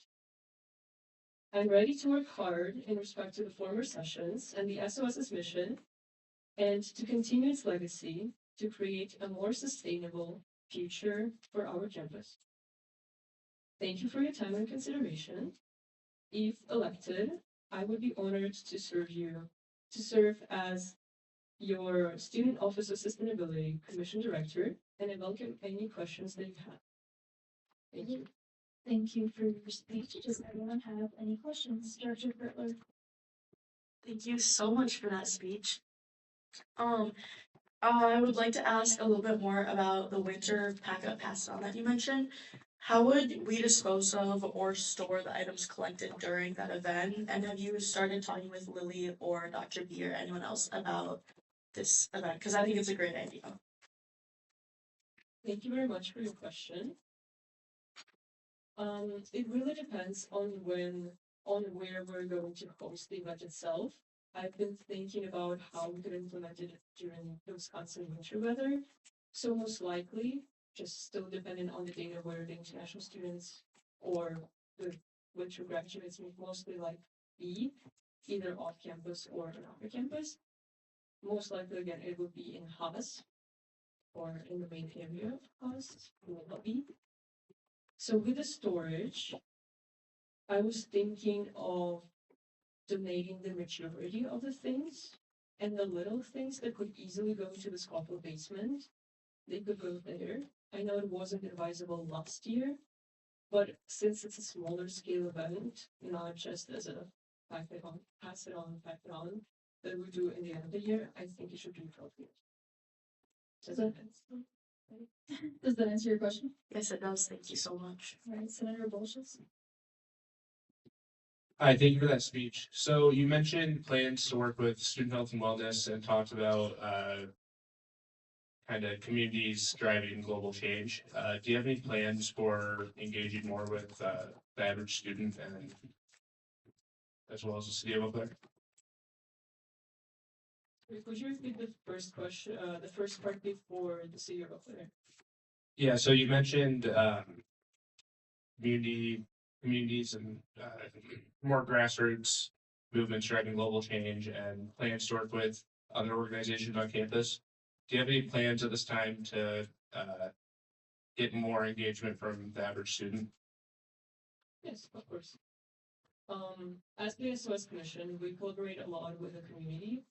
I'm ready to work hard in respect to the former sessions and the SOS's mission, and to continue its legacy to create a more sustainable future for our campus. Thank you for your time and consideration. If elected, I would be honored to serve as your Student Office of Sustainability Commission Director, and I welcome any questions that you have. Thank you. Thank you for your speech. Does anyone have any questions, Director Gertler? Thank you so much for that speech. I would like to ask a little bit more about the winter pack-up pass-on that you mentioned. How would we dispose of or store the items collected during that event? And have you started talking with Lily or Dr. B or anyone else about this event? Because I think it's a great idea. Thank you very much for your question. It really depends on where we're going to host the event itself. I've been thinking about how we could implement it during the Wisconsin winter weather. So most likely, just still depending on the data where the international students or the winter graduates would mostly like be, either off campus or on our campus. Most likely, again, it would be in Haas or in the main area of Haas, in the lobby. So with the storage, I was thinking of donating the majority of the things, and the little things that could easily go to the Scotland basement, they could go there. I know it wasn't advisable last year, but since it's a smaller scale event, not just as a pass it on, that we do in the end of the year, I think it should be appropriate. Does that answer your question? Yes, it does. Thank you so much. All right, Senator Bolshes. Hi, thank you for that speech. So you mentioned plans to work with student health and wellness and talked about kind of communities driving global change. Do you have any plans for engaging more with the average student and as well as the city of Eau Claire? Could you repeat the first question, the first part before the city of Eau Claire? Yeah, so you mentioned communities and more grassroots movements driving global change and plans to work with other organizations on campus. Do you have any plans at this time to get more engagement from the average student? Yes, of course. As the SOS Commission, we collaborate a lot with the community.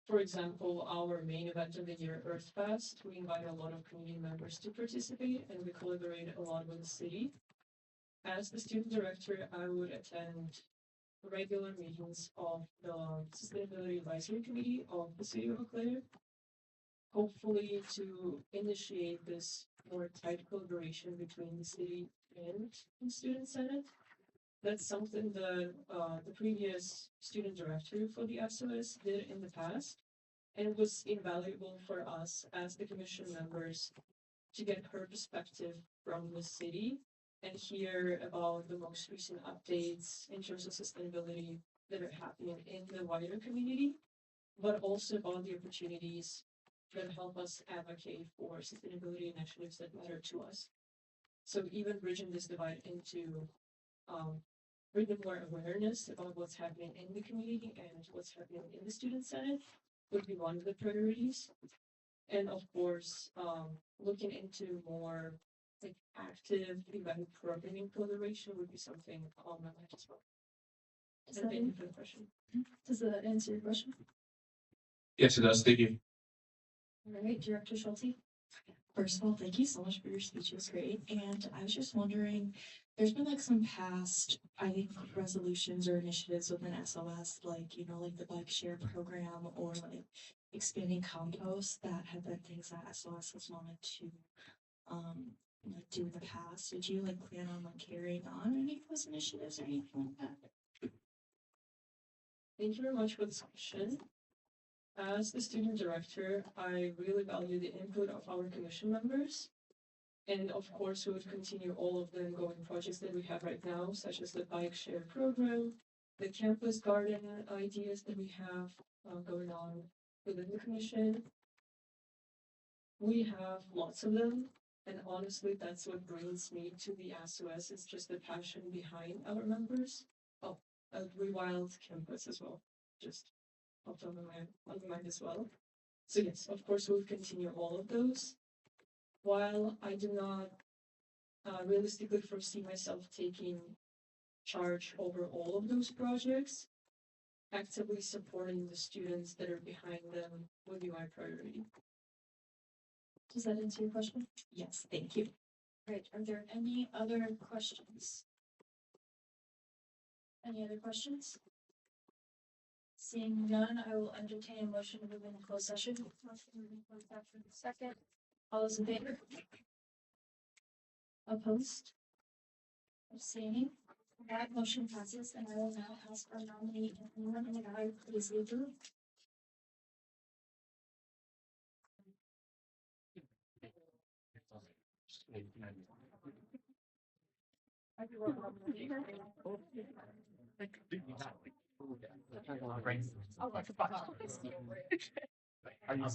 For example, our main event of the year, Earth Fest, we invite a lot of community members to participate, and we collaborate a lot with the city. As the student director, I would attend regular meetings of the Sustainability Advisory Committee of the City of Eau Claire, hopefully to initiate this more tight collaboration between the city and the Student Senate. That's something the previous student director for the SOS did in the past, and it was invaluable for us as the commission members to get her perspective from the city and hear about the most recent updates in terms of sustainability that are happening in the wider community, but also about the opportunities that help us advocate for sustainability initiatives that matter to us. So even bridging this divide into bringing more awareness about what's happening in the community and what's happening in the Student Senate would be one of the priorities. And of course, looking into more like active event programming collaboration would be something on my mind as well. Thank you for the question. Does that answer your question? Yes, it does. Thank you. All right, Director Schulte. First of all, thank you so much for your speech. It was great. And I was just wondering, there's been like some past, I think, resolutions or initiatives within SOS, like, you know, like the bike share program or like expanding compost that have been things that SOS has wanted to like do in the past. Would you like plan on like carrying on any of those initiatives or anything like that? Thank you very much for this question. As the student director, I really value the input of our commission members. And of course, we would continue all of the ongoing projects that we have right now, such as the bike share program, the campus garden ideas that we have going on within the commission. We have lots of them, and honestly, that's what brings me to the SOS, is just the passion behind our members. Oh, Rewild campus as well, just popped on my mind as well. So yes, of course, we'll continue all of those. While I do not realistically foresee myself taking charge over all of those projects, actively supporting the students that are behind them would be my priority. Does that answer your question? Yes, thank you. Great. Are there any other questions? Any other questions? Seeing none, I will entertain a motion to move into closed session. Second. All those in favor? Opposed? Abstaining? That motion passes, and I will now ask our nominee, anyone in the gallery, please leave the room.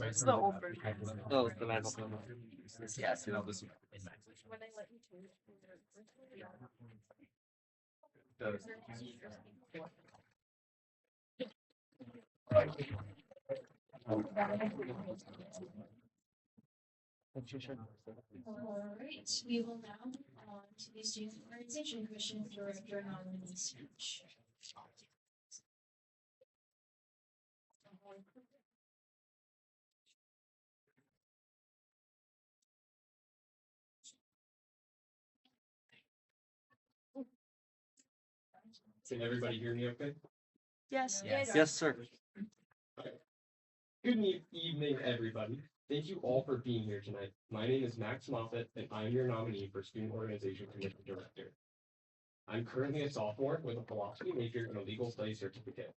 It's the old version. Oh, the manual. Yes, no, this. When I let you change. All right, we will now move on to the Student Organization Commission Director nominee speech. Can everybody hear me okay? Yes. Yes, sir. Okay. Good evening, everybody. Thank you all for being here tonight. My name is Max Moffett, and I'm your nominee for Student Organization Commission Director. I'm currently a sophomore with a philosophy major and a legal studies certificate.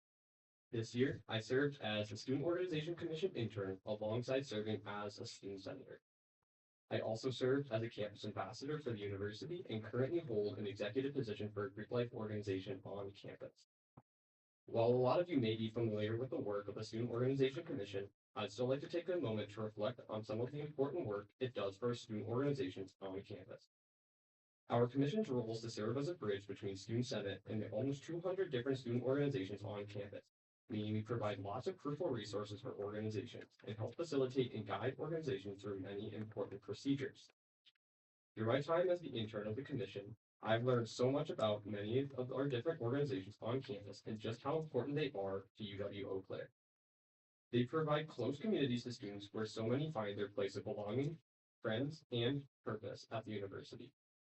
This year, I served as the Student Organization Commission intern alongside serving as a student senator. I also served as a campus ambassador for the university and currently hold an executive position for a Greek life organization on campus. While a lot of you may be familiar with the work of the Student Organization Commission, I'd still like to take a moment to reflect on some of the important work it does for student organizations on campus. Our commission's role is to serve as a bridge between Student Senate and the almost 200 different student organizations on campus, meaning we provide lots of crucial resources for organizations and help facilitate and guide organizations through many important procedures. Through my time as the intern of the commission, I've learned so much about many of our different organizations on campus and just how important they are to UW-Eau Claire. They provide close communities to students where so many find their place of belonging, friends, and purpose at the university.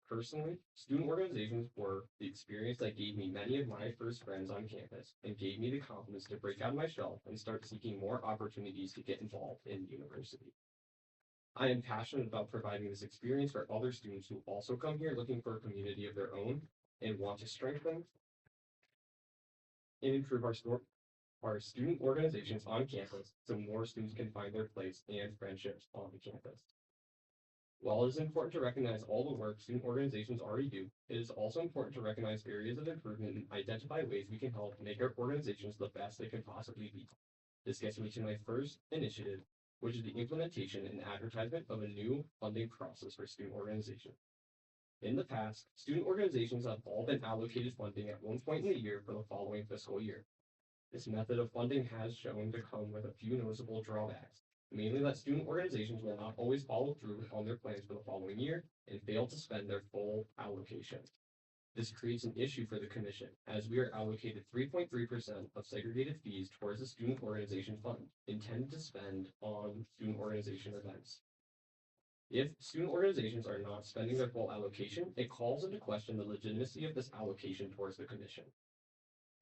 Personally, student organizations were the experience that gave me many of my first friends on campus and gave me the confidence to break out of my shell and start seeking more opportunities to get involved in the university. I am passionate about providing this experience for other students who also come here looking for a community of their own and want to strengthen and improve our student organizations on campus so more students can find their place and friendships on the campus. While it is important to recognize all the work student organizations already do, it is also important to recognize areas of improvement and identify ways we can help make our organizations the best they can possibly be. This gets me to my first initiative, which is the implementation and advertisement of a new funding process for student organizations. In the past, student organizations have all been allocated funding at one point in the year for the following fiscal year. This method of funding has shown to come with a few noticeable drawbacks, mainly that student organizations will not always follow through on their plans for the following year and fail to spend their full allocation. This creates an issue for the commission, as we are allocated 3.3% of segregated fees towards the student organization fund, intended to spend on student organization events. If student organizations are not spending their full allocation, it calls into question the legitimacy of this allocation towards the commission.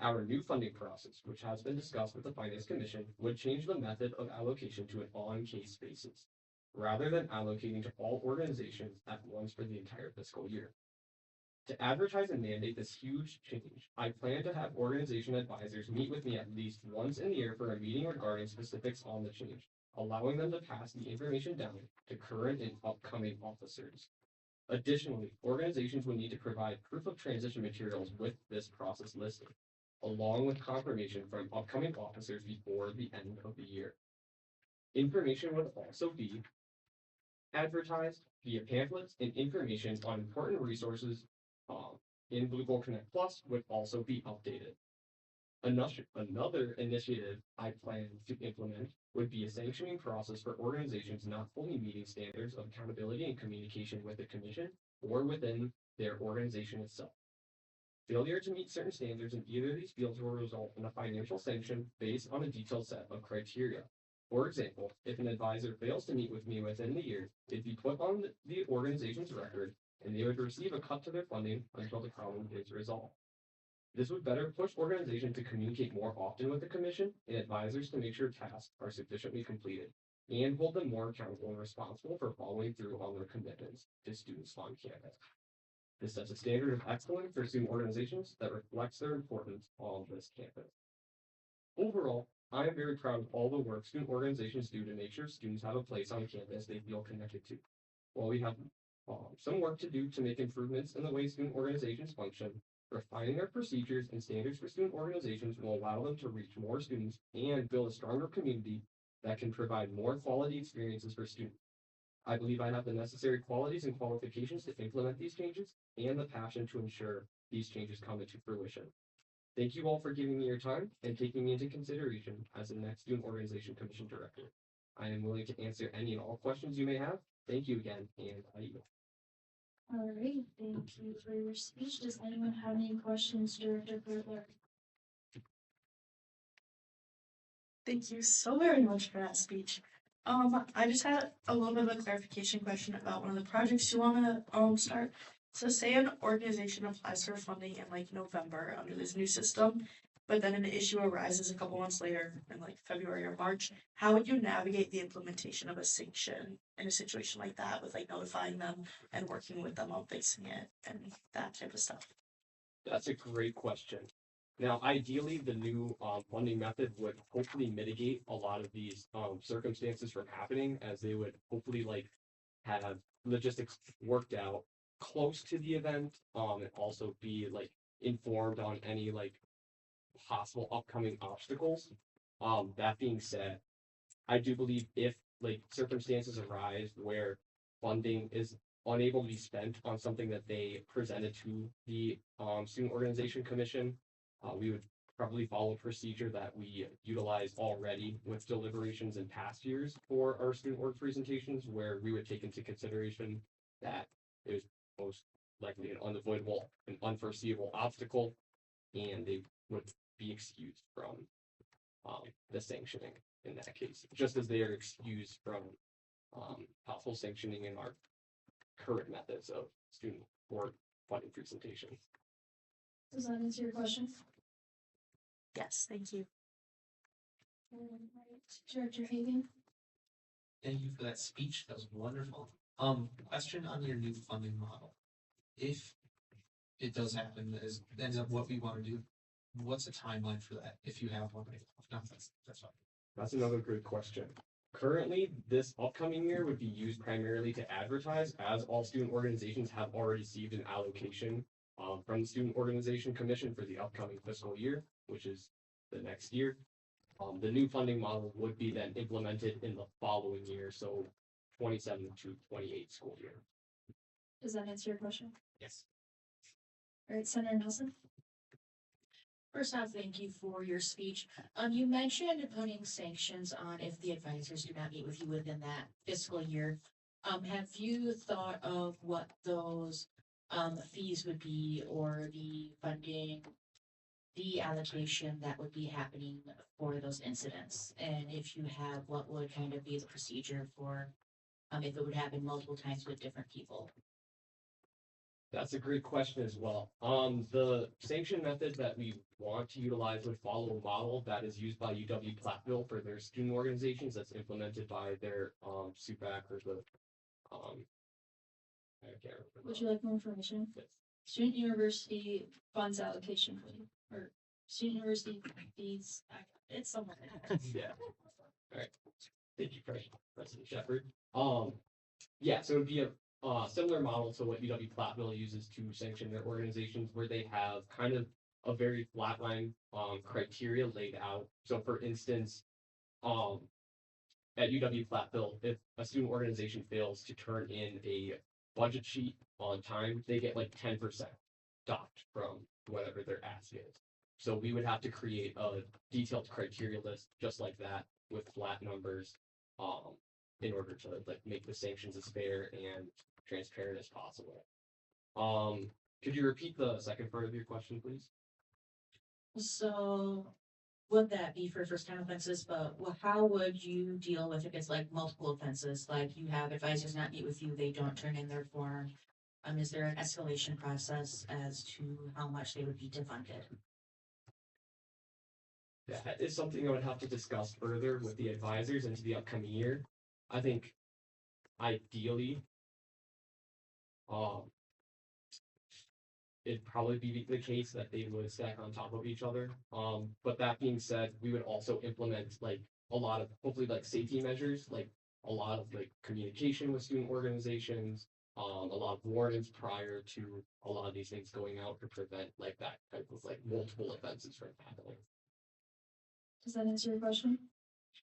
Our new funding process, which has been discussed with the Finance Commission, would change the method of allocation to an on-case basis, rather than allocating to all organizations at once for the entire fiscal year. To advertise and mandate this huge change, I plan to have organization advisors meet with me at least once in the year for a meeting regarding specifics on the change, allowing them to pass the information down to current and upcoming officers. Additionally, organizations would need to provide proof of transition materials with this process listed, along with confirmation from upcoming officers before the end of the year. Information would also be advertised via pamphlets and information on important resources in Blue Gold Connect Plus would also be updated. Another initiative I plan to implement would be a sanctioning process for organizations not fully meeting standards of accountability and communication with the Commission or within their organization itself. Failure to meet certain standards in either of these fields will result in a financial sanction based on a detailed set of criteria. For example, if an advisor fails to meet with me within the year, it'd be put on the organization's record and they would receive a cut to their funding until the problem is resolved. This would better push organizations to communicate more often with the Commission and advisors to make sure tasks are sufficiently completed and hold them more accountable and responsible for following through on their commitments to students on campus. This sets a standard of excellence for student organizations that reflects their importance on this campus. Overall, I am very proud of all the work student organizations do to make sure students have a place on campus they feel connected to. While we have some work to do to make improvements in the way student organizations function, refining their procedures and standards for student organizations will allow them to reach more students and build a stronger community that can provide more quality experiences for students. I believe I have the necessary qualities and qualifications to implement these changes and the passion to ensure these changes come into fruition. Thank you all for giving me your time and taking me into consideration as the next Student Organization Commission Director. I am willing to answer any and all questions you may have. Thank you again, and I yield. All right, thank you for your speech. Does anyone have any questions, Director Gertler? Thank you so very much for that speech. I just had a little bit of a clarification question about one of the projects you want to start. So say an organization applies for funding in like November under this new system, but then an issue arises a couple months later in like February or March. How would you navigate the implementation of a sanction in a situation like that with like notifying them and working with them on fixing it and that type of stuff? That's a great question. Now, ideally, the new funding method would hopefully mitigate a lot of these circumstances from happening, as they would hopefully like have logistics worked out close to the event, and also be like informed on any like possible upcoming obstacles. That being said, I do believe if like circumstances arise where funding is unable to be spent on something that they presented to the Student Organization Commission, we would probably follow a procedure that we utilize already with deliberations in past years for our student org presentations, where we would take into consideration that it was most likely an unavoidable and unforeseeable obstacle, and they would be excused from the sanctioning in that case, just as they are excused from possible sanctioning in our current methods of student org funding presentation. Does that answer your question? Yes, thank you. Director Hagan? Thank you for that speech. That was wonderful. Question on your new funding model. If it does happen, as ends up what we want to do, what's the timeline for that? If you have one, if not, that's fine. That's another great question. Currently, this upcoming year would be used primarily to advertise, as all student organizations have already received an allocation from the Student Organization Commission for the upcoming fiscal year, which is the next year. The new funding model would be then implemented in the following year, so 27 to 28 school year. Does that answer your question? Yes. All right, Senator Nelson? First off, thank you for your speech. You mentioned putting sanctions on if the advisors do not meet with you within that fiscal year. Have you thought of what those fees would be, or the funding, the allocation that would be happening for those incidents? And if you have, what would kind of be the procedure for if it would happen multiple times with different people? That's a great question as well. The sanction method that we want to utilize would follow a model that is used by UW-Platteville for their student organizations that's implemented by their SUPAC or the I can't remember. Would you like more information? Yes. Student University Funds Allocation Fee, or Student University Fees, it's somewhere. Yeah. All right. Thank you, President Shepherd. Yeah, so it would be a similar model to what UW-Platteville uses to sanction their organizations, where they have kind of a very flatline criteria laid out. So, for instance, at UW-Platteville, if a student organization fails to turn in a budget sheet on time, they get like 10% docked from whatever their ask is. So we would have to create a detailed criteria list just like that with flat numbers, in order to like make the sanctions as fair and transparent as possible. Could you repeat the second part of your question, please? So would that be for first time offenses, but how would you deal with if it's like multiple offenses, like you have advisors not meet with you, they don't turn in their form? Is there an escalation process as to how much they would be defunded? That is something I would have to discuss further with the advisors into the upcoming year. I think ideally, it'd probably be the case that they would stack on top of each other. But that being said, we would also implement like a lot of hopefully like safety measures, like a lot of like communication with student organizations, a lot of warnings prior to a lot of these things going out to prevent like that type of like multiple offenses from happening. Does that answer your question?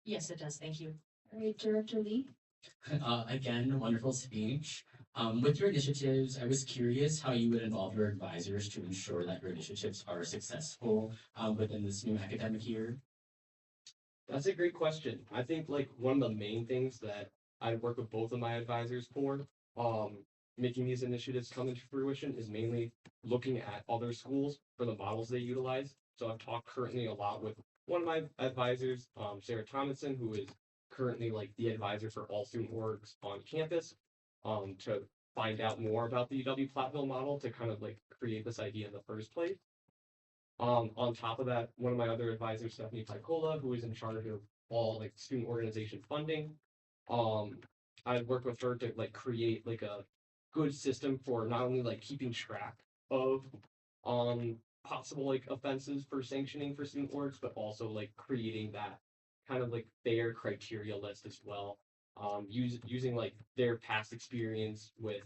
Yes, it does. Thank you. All right, Director Lee. Again, wonderful speech. With your initiatives, I was curious how you would involve your advisors to ensure that your initiatives are successful within this new academic year. That's a great question. I think like one of the main things that I work with both of my advisors for, making these initiatives come into fruition is mainly looking at other schools for the models they utilize. So I've talked currently a lot with one of my advisors, Sarah Thomason, who is currently like the advisor for all student orgs on campus, to find out more about the UW-Platteville model to kind of like create this idea in the first place. On top of that, one of my other advisors, Stephanie Picola, who is in charge of all like student organization funding, I worked with her to like create like a good system for not only like keeping track of possible like offenses for sanctioning for student orgs, but also like creating that kind of like fair criteria list as well. Using like their past experience with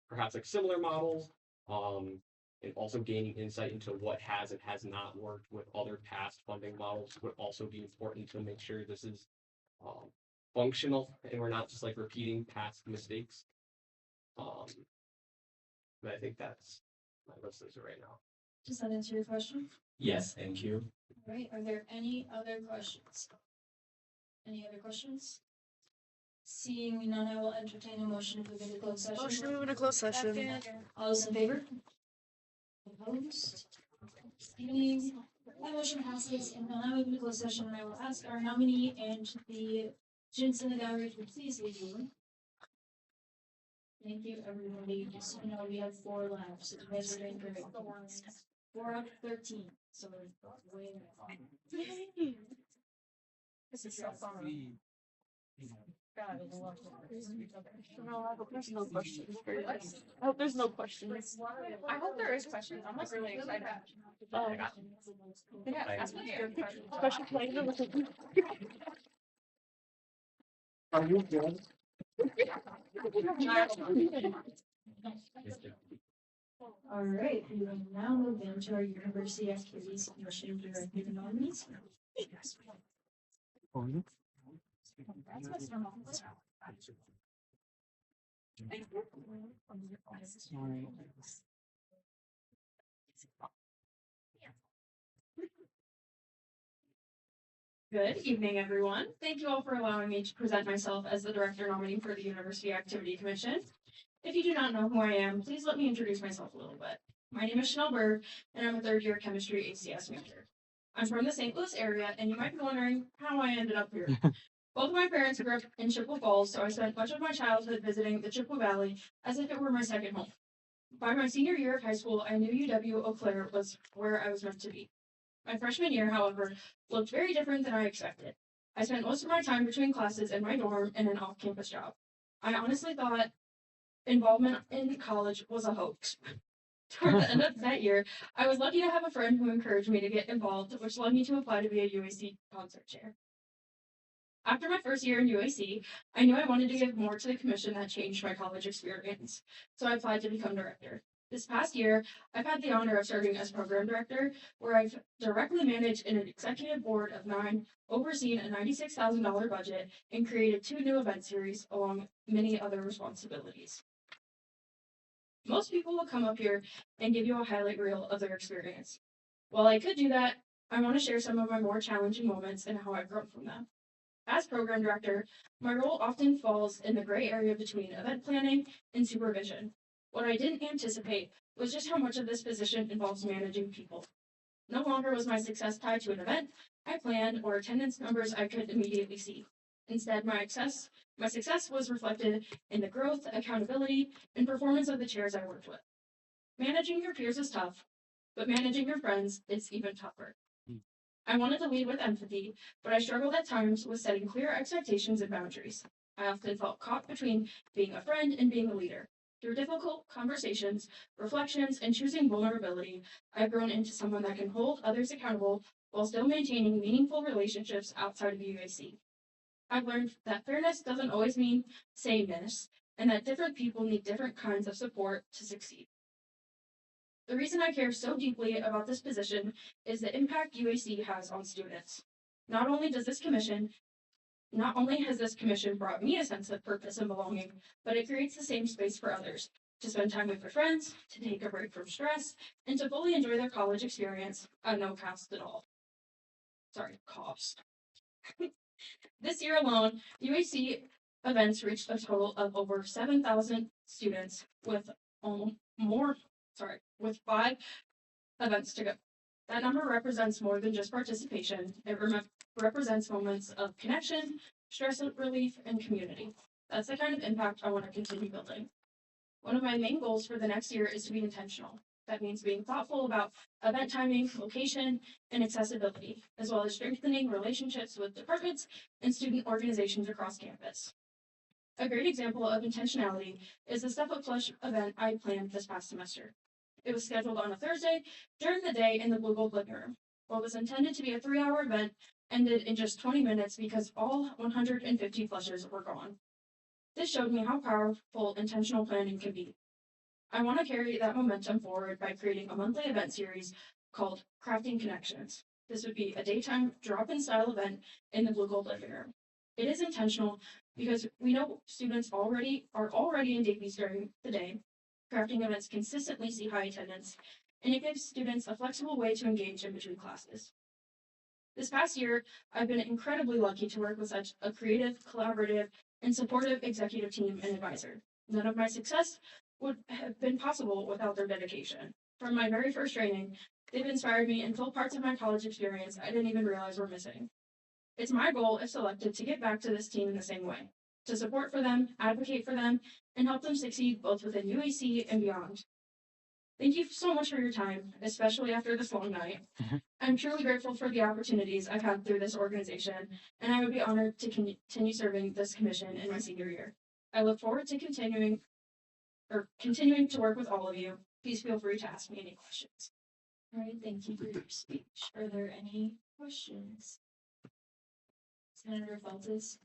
perhaps like similar models, and also gaining insight into what has and has not worked with other past funding models would also be important to make sure this is functional and we're not just like repeating past mistakes. But I think that's my list as of right now. Does that answer your question? Yes, thank you. All right, are there any other questions? Any other questions? Seeing none, I will entertain a motion to move into closed session. Motion to move into closed session. All those in favor? Opposed? Abstaining? That motion passes, and now I move into closed session, and I will ask our nominee and the students in the gallery to please leave the room. Thank you, everybody. Just so you know, we have 4 left, so you guys are doing great. 4 out of 13, so we're way ahead. This is so fun. God, I love this. No, I hope there's no questions. I hope there's no questions. I hope there is questions. I'm like really excited. Oh my god. Yeah, ask me your questions later. Are you good? All right, we will now move into our University Activities Commission Director nominees. That's what's normal. Good evening, everyone. Thank you all for allowing me to present myself as the director nominee for the University Activity Commission. If you do not know who I am, please let me introduce myself a little bit. My name is Chanel Berg, and I'm a third-year chemistry ACS major. I'm from the St. Louis area, and you might be wondering how I ended up here. Both of my parents grew up in Chippewa Falls, so I spent much of my childhood visiting the Chippewa Valley as if it were my second home. By my senior year of high school, I knew UW Eau Claire was where I was meant to be. My freshman year, however, looked very different than I expected. I spent most of my time between classes in my dorm and an off-campus job. I honestly thought involvement in college was a hoax. Toward the end of that year, I was lucky to have a friend who encouraged me to get involved, which led me to apply to be a UAC concert chair. After my first year in UAC, I knew I wanted to give more to the commission that changed my college experience, so I applied to become director. This past year, I've had the honor of serving as program director, where I've directly managed an executive board of 9, overseen a $96,000 budget, and created 2 new event series, along many other responsibilities. Most people will come up here and give you a highlight reel of their experience. While I could do that, I want to share some of my more challenging moments and how I've grown from them. As program director, my role often falls in the gray area between event planning and supervision. What I didn't anticipate was just how much of this position involves managing people. No longer was my success tied to an event I planned or attendance numbers I could immediately see. Instead, my success was reflected in the growth, accountability, and performance of the chairs I worked with. Managing your peers is tough, but managing your friends is even tougher. I wanted to lead with empathy, but I struggled at times with setting clear expectations and boundaries. I often felt caught between being a friend and being a leader. Through difficult conversations, reflections, and choosing vulnerability, I've grown into someone that can hold others accountable while still maintaining meaningful relationships outside of UAC. I've learned that fairness doesn't always mean sameness, and that different people need different kinds of support to succeed. The reason I care so deeply about this position is the impact UAC has on students. Not only has this commission brought me a sense of purpose and belonging, but it creates the same space for others to spend time with their friends, to take a break from stress, and to fully enjoy their college experience at no cost at all. Cost. This year alone, UAC events reached a total of over 7,000 students with with 5 events to go. That number represents more than just participation. It represents moments of connection, stress relief, and community. That's the kind of impact I want to continue building. One of my main goals for the next year is to be intentional. That means being thoughtful about event timing, location, and accessibility, as well as strengthening relationships with departments and student organizations across campus. A great example of intentionality is the Step Up Flush event I planned this past semester. It was scheduled on a Thursday during the day in the Blue Gold living room. What was intended to be a 3-hour event ended in just 20 minutes because all 150 flushes were gone. This showed me how powerful intentional planning can be. I want to carry that momentum forward by creating a monthly event series called Crafting Connections. This would be a daytime drop-in style event in the Blue Gold living room. It is intentional because we know students are already in Davies during the day. Crafting events consistently see high attendance, and it gives students a flexible way to engage in between classes. This past year, I've been incredibly lucky to work with such a creative, collaborative, and supportive executive team and advisor. None of my success would have been possible without their dedication. From my very first training, they've inspired me and filled parts of my college experience I didn't even realize were missing. It's my goal, if selected, to get back to this team in the same way, to support for them, advocate for them, and help them succeed both within UAC and beyond. Thank you so much for your time, especially after this long night. I'm truly grateful for the opportunities I've had through this organization, and I would be honored to continue serving this commission in my senior year. I look forward to continuing to work with all of you. Please feel free to ask me any questions. All right, thank you for your speech. Are there any questions? Senator Feltes?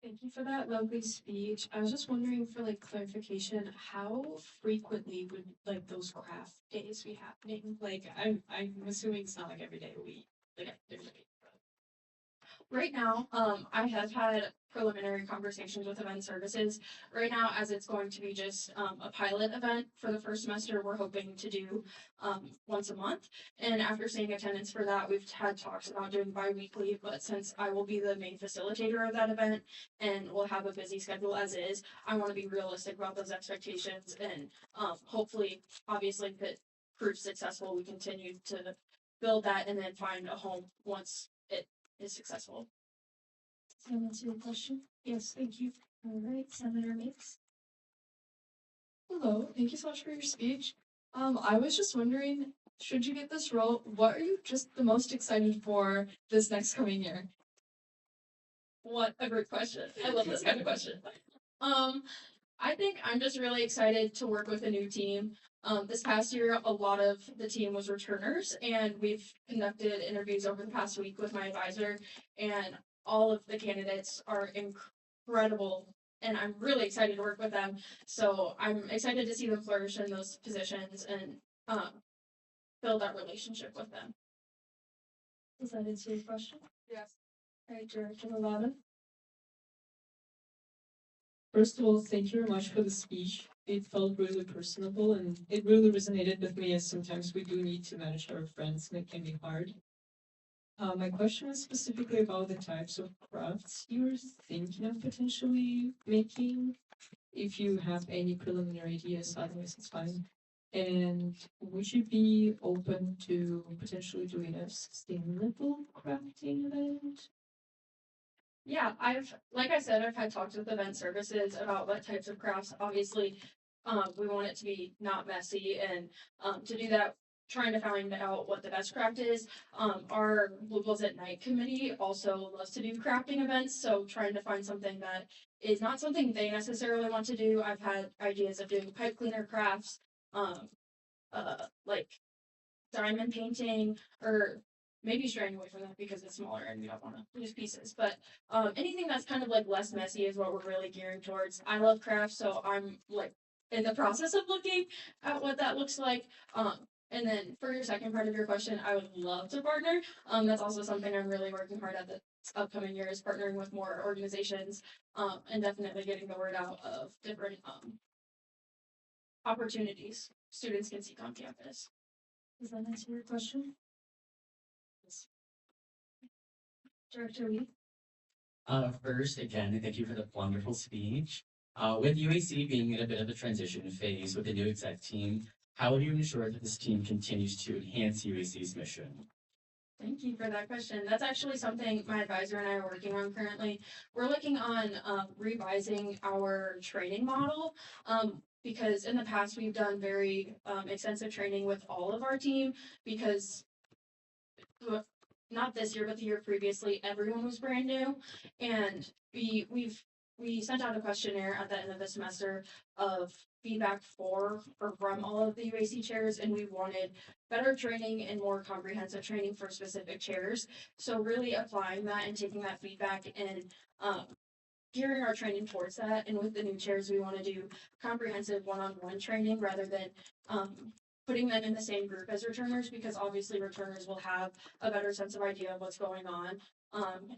Thank you for that lovely speech. I was just wondering for like clarification, how frequently would like those craft days be happening? Like I'm assuming it's not like every day a week. Like every day. Right now, I have had preliminary conversations with event services. Right now, as it's going to be just a pilot event for the first semester, we're hoping to do once a month. And after seeing attendance for that, we've had talks about doing bi-weekly, but since I will be the main facilitator of that event and we'll have a busy schedule as is, I want to be realistic about those expectations and hopefully, obviously, if it proves successful, we continue to build that and then find a home once it is successful. Can I answer your question? Yes, thank you. All right, Senator Mix. Hello, thank you so much for your speech. I was just wondering, should you get this role, what are you just the most excited for this next coming year? What a great question. I love this kind of question. I think I'm just really excited to work with a new team. This past year, a lot of the team was returners, and we've conducted interviews over the past week with my advisor, and all of the candidates are incredible, and I'm really excited to work with them. So I'm excited to see them flourish in those positions and build that relationship with them. Does that answer your question? Yes. All right, Director Lavada. First of all, thank you very much for the speech. It felt really personable and it really resonated with me as sometimes we do need to manage our friends and it can be hard. My question is specifically about the types of crafts you're thinking of potentially making. If you have any preliminary ideas, otherwise it's fine. And would you be open to potentially doing a sustainable crafting event? Yeah, like I said, I've had talks with event services about what types of crafts. Obviously, we want it to be not messy, and to do that, trying to find out what the best craft is. Our Blue Bulls at Night committee also loves to do crafting events, so trying to find something that is not something they necessarily want to do. I've had ideas of doing pipe cleaner crafts, like diamond painting, or maybe straying away from that because it's smaller and we don't want to lose pieces. But anything that's kind of like less messy is what we're really gearing towards. I love crafts, so I'm like in the process of looking at what that looks like. And then for your second part of your question, I would love to partner. That's also something I'm really working hard at this upcoming year is partnering with more organizations, and definitely getting the word out of different opportunities students can seek on campus. Does that answer your question? Director Lee. First, again, thank you for the wonderful speech. With UAC being in a bit of a transition phase with the new exec team, how will you ensure that this team continues to enhance UAC's mission? Thank you for that question. That's actually something my advisor and I are working on currently. We're looking on revising our training model because in the past we've done very extensive training with all of our team because not this year, but the year previously, everyone was brand new, and we sent out a questionnaire at the end of the semester of feedback for or from all of the UAC chairs, and we wanted better training and more comprehensive training for specific chairs. So really applying that and taking that feedback and gearing our training towards that. And with the new chairs, we want to do comprehensive one-on-one training rather than putting them in the same group as returners, because obviously returners will have a better sense of idea of what's going on,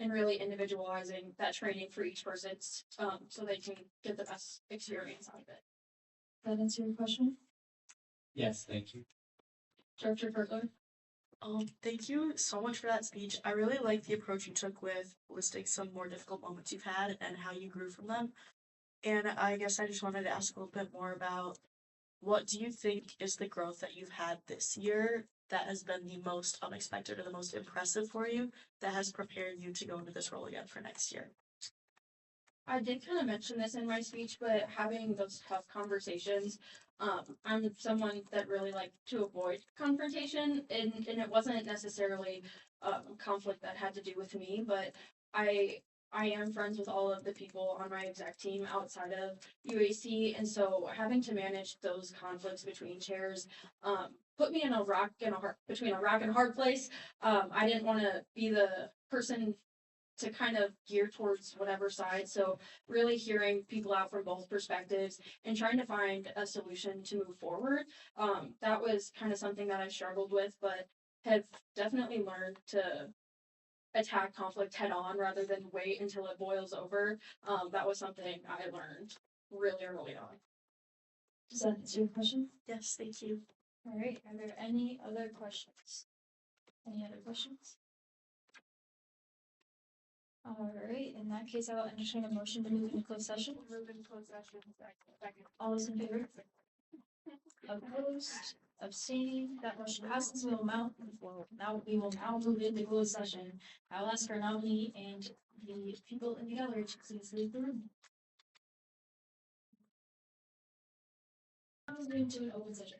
and really individualizing that training for each person, so they can get the best experience out of it. That answer your question? Yes, thank you. Director Kirkland? Thank you so much for that speech. I really like the approach you took with listing some more difficult moments you've had and how you grew from them. And I guess I just wanted to ask a little bit more about what do you think is the growth that you've had this year that has been the most unexpected or the most impressive for you that has prepared you to go into this role again for next year? I did kind of mention this in my speech, but having those tough conversations, I'm someone that really like to avoid confrontation, and it wasn't necessarily conflict that had to do with me, but I am friends with all of the people on my exec team outside of UAC, and so having to manage those conflicts between chairs put me in between a rock and a hard place. I didn't want to be the person to kind of gear towards whatever side. So really hearing people out from both perspectives and trying to find a solution to move forward. That was kind of something that I struggled with, but have definitely learned to attack conflict head on rather than wait until it boils over. That was something I learned really early on. Does that answer your question? Yes, thank you. All right, are there any other questions? Any other questions? All right, in that case, I will entertain a motion to move into closed session. Move into closed session. Second. All those in favor? Opposed, abstaining, that motion passes. We will now move into closed session. I will ask our nominee and the people in the gallery to please leave the room. Now we're into an open session.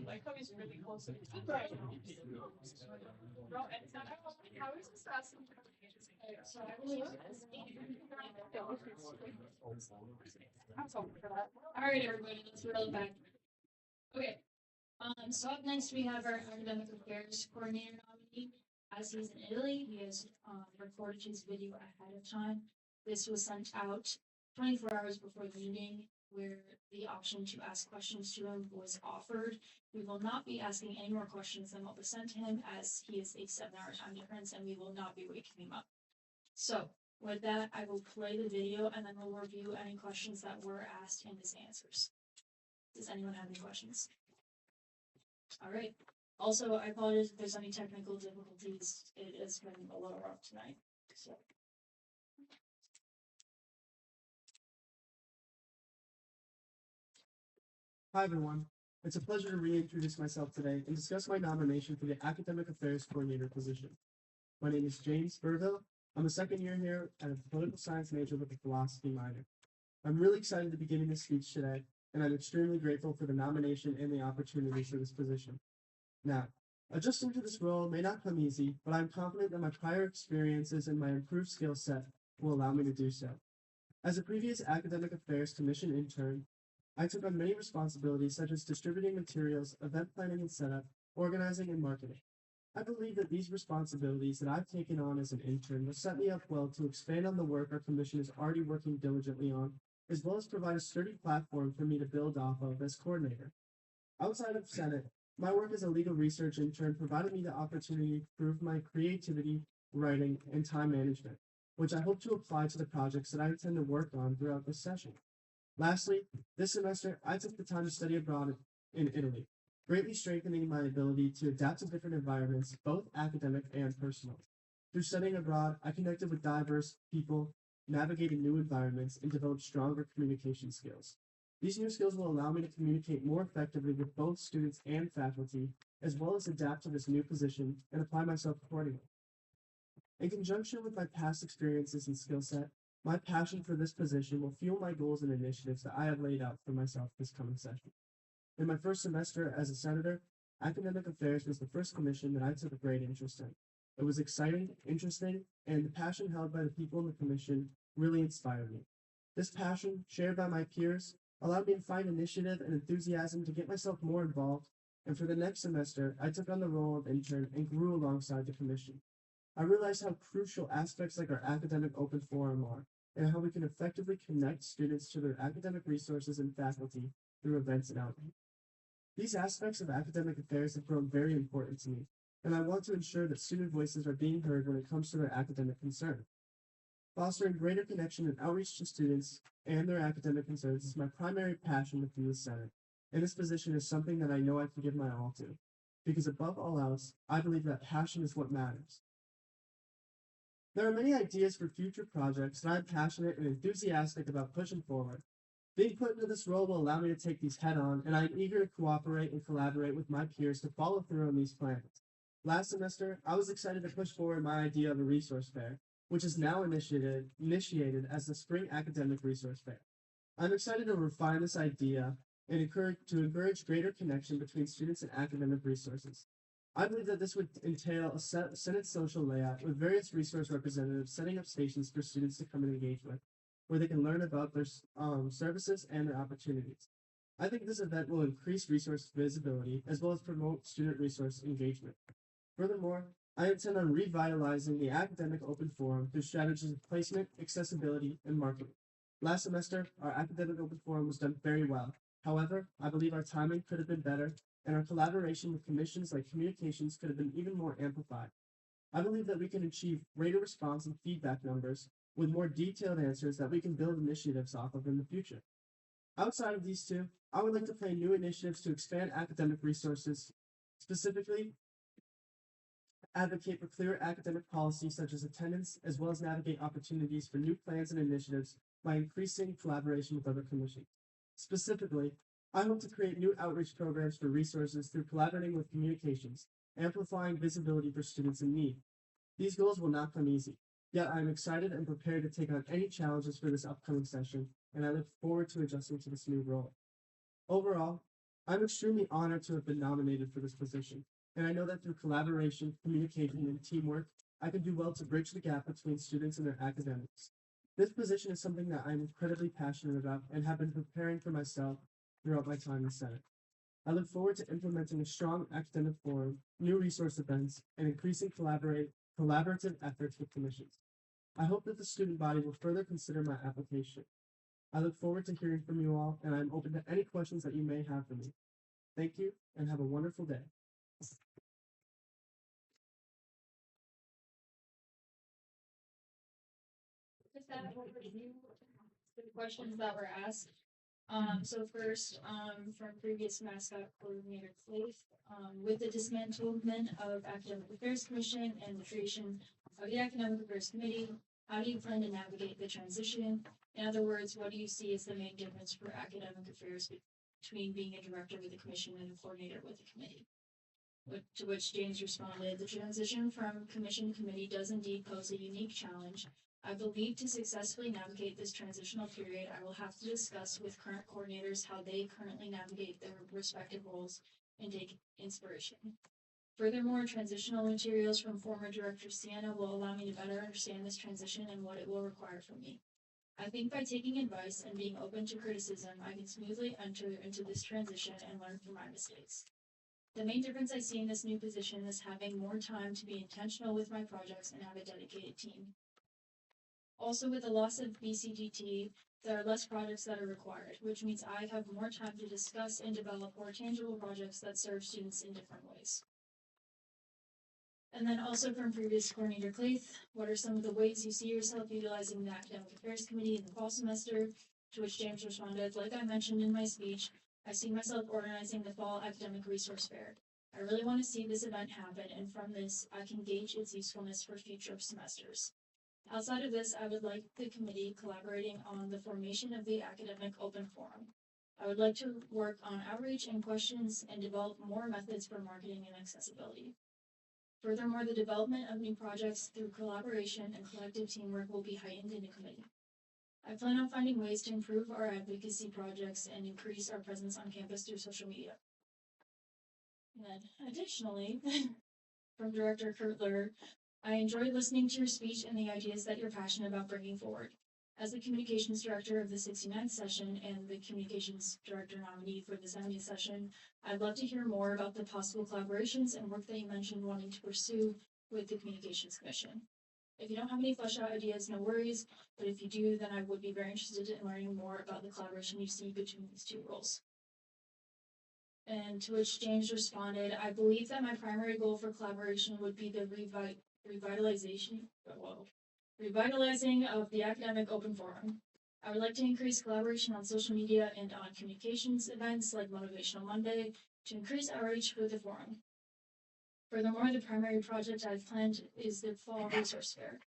Like how he's really close to the bro, and it's not how is this awesome? So I will I'm sorry for that. Alright, everybody, let's roll it back. Okay. So up next we have our academic affairs coordinator nominee. As he's in Italy, he has recorded his video ahead of time. This was sent out 24 hours before the meeting, where the option to ask questions to him was offered. We will not be asking any more questions than what was sent to him, as he is a 7-hour time difference, and we will not be waking him up. So, with that, I will play the video, and then we'll review any questions that were asked and his answers. Does anyone have any questions? All right. Also, I apologize if there's any technical difficulties. It has been a little rough tonight. So. Hi everyone. It's a pleasure to reintroduce myself today and discuss my nomination for the Academic Affairs Coordinator position. My name is James Burville. I'm a second year here and a political science major with a philosophy minor. I'm really excited to be giving this speech today, and I'm extremely grateful for the nomination and the opportunity for this position. Now, adjusting to this role may not come easy, but I'm confident that my prior experiences and my improved skill set will allow me to do so. As a previous Academic Affairs Commission intern, I took on many responsibilities such as distributing materials, event planning and setup, organizing and marketing. I believe that these responsibilities that I've taken on as an intern will set me up well to expand on the work our commission is already working diligently on, as well as provide a sturdy platform for me to build off of as coordinator. Outside of Senate, my work as a legal research intern provided me the opportunity to prove my creativity, writing, and time management, which I hope to apply to the projects that I intend to work on throughout this session. Lastly, this semester, I took the time to study abroad in Italy, greatly strengthening my ability to adapt to different environments, both academic and personal. Through studying abroad, I connected with diverse people, navigated new environments, and developed stronger communication skills. These new skills will allow me to communicate more effectively with both students and faculty, as well as adapt to this new position and apply myself accordingly. In conjunction with my past experiences and skill set, my passion for this position will fuel my goals and initiatives that I have laid out for myself this coming session. In my first semester as a senator, academic affairs was the first commission that I took a great interest in. It was exciting, interesting, and the passion held by the people in the commission really inspired me. This passion, shared by my peers, allowed me to find initiative and enthusiasm to get myself more involved, and for the next semester, I took on the role of intern and grew alongside the commission. I realized how crucial aspects like our academic open forum are, and how we can effectively connect students to their academic resources and faculty through events and outreach. These aspects of academic affairs have grown very important to me, and I want to ensure that student voices are being heard when it comes to their academic concern. Fostering greater connection and outreach to students and their academic concerns is my primary passion within the Senate, and this position is something that I know I can give my all to, because above all else, I believe that passion is what matters. There are many ideas for future projects that I'm passionate and enthusiastic about pushing forward. Being put into this role will allow me to take these head on, and I'm eager to cooperate and collaborate with my peers to follow through on these plans. Last semester, I was excited to push forward my idea of a resource fair, which is now initiated as the Spring Academic Resource Fair. I'm excited to refine this idea and encourage greater connection between students and academic resources. I believe that this would entail a Senate social layout with various resource representatives setting up stations for students to come and engage with, where they can learn about their services and their opportunities. I think this event will increase resource visibility as well as promote student resource engagement. Furthermore, I intend on revitalizing the academic open forum through strategies of placement, accessibility, and marketing. Last semester, our academic open forum was done very well. However, I believe our timing could have been better, and our collaboration with commissions like communications could have been even more amplified. I believe that we can achieve greater response and feedback numbers with more detailed answers that we can build initiatives off of in the future. Outside of these two, I would like to plan new initiatives to expand academic resources, specifically advocate for clear academic policies such as attendance, as well as navigate opportunities for new plans and initiatives by increasing collaboration with other commissions. Specifically, I hope to create new outreach programs for resources through collaborating with communications, amplifying visibility for students in need. These goals will not come easy, yet I am excited and prepared to take on any challenges for this upcoming session, and I look forward to adjusting to this new role. Overall, I'm extremely honored to have been nominated for this position, and I know that through collaboration, communication, and teamwork, I can do well to bridge the gap between students and their academics. This position is something that I'm incredibly passionate about and have been preparing for myself throughout my time in Senate. I look forward to implementing a strong academic forum, new resource events, and increasing collaborative efforts with commissions. I hope that the student body will further consider my application. I look forward to hearing from you all, and I'm open to any questions that you may have for me. Thank you, and have a wonderful day. With that overview, the questions that were asked. So first, from previous mascot coordinator Claith, with the dismantlement of Academic Affairs Commission and the creation of the Academic Affairs Committee, how do you plan to navigate the transition? In other words, what do you see as the main difference for academic affairs between being a director with a commission and a coordinator with a committee? To which James responded, the transition from commission to committee does indeed pose a unique challenge. I believe to successfully navigate this transitional period, I will have to discuss with current coordinators how they currently navigate their respective roles and take inspiration. Furthermore, transitional materials from former Director Sienna will allow me to better understand this transition and what it will require from me. I think by taking advice and being open to criticism, I can smoothly enter into this transition and learn from my mistakes. The main difference I see in this new position is having more time to be intentional with my projects and have a dedicated team. Also, with the loss of BCGT, there are less projects that are required, which means I have more time to discuss and develop more tangible projects that serve students in different ways. And then also from previous coordinator Claith, what are some of the ways you see yourself utilizing the Academic Affairs Committee in the fall semester? To which James responded, like I mentioned in my speech, I see myself organizing the fall academic resource fair. I really want to see this event happen, and from this, I can gauge its usefulness for future semesters. Outside of this, I would like the committee collaborating on the formation of the academic open forum. I would like to work on outreach and questions and develop more methods for marketing and accessibility. Furthermore, the development of new projects through collaboration and collective teamwork will be heightened in the committee. I plan on finding ways to improve our advocacy projects and increase our presence on campus through social media. And additionally, from Director Kurtler, I enjoyed listening to your speech and the ideas that you're passionate about bringing forward. As the communications director of the 69th session and the communications director nominee for the 70th session, I'd love to hear more about the possible collaborations and work that you mentioned wanting to pursue with the Communications Commission. If you don't have any fleshed out ideas, no worries, but if you do, then I would be very interested in learning more about the collaboration you see between these two roles. And to which James responded, I believe that my primary goal for collaboration would be the revitalizing of the academic open forum. I would like to increase collaboration on social media and on communications events like Motivational Monday to increase outreach with the forum. Furthermore, the primary project I've planned is the Fall Resource Fair.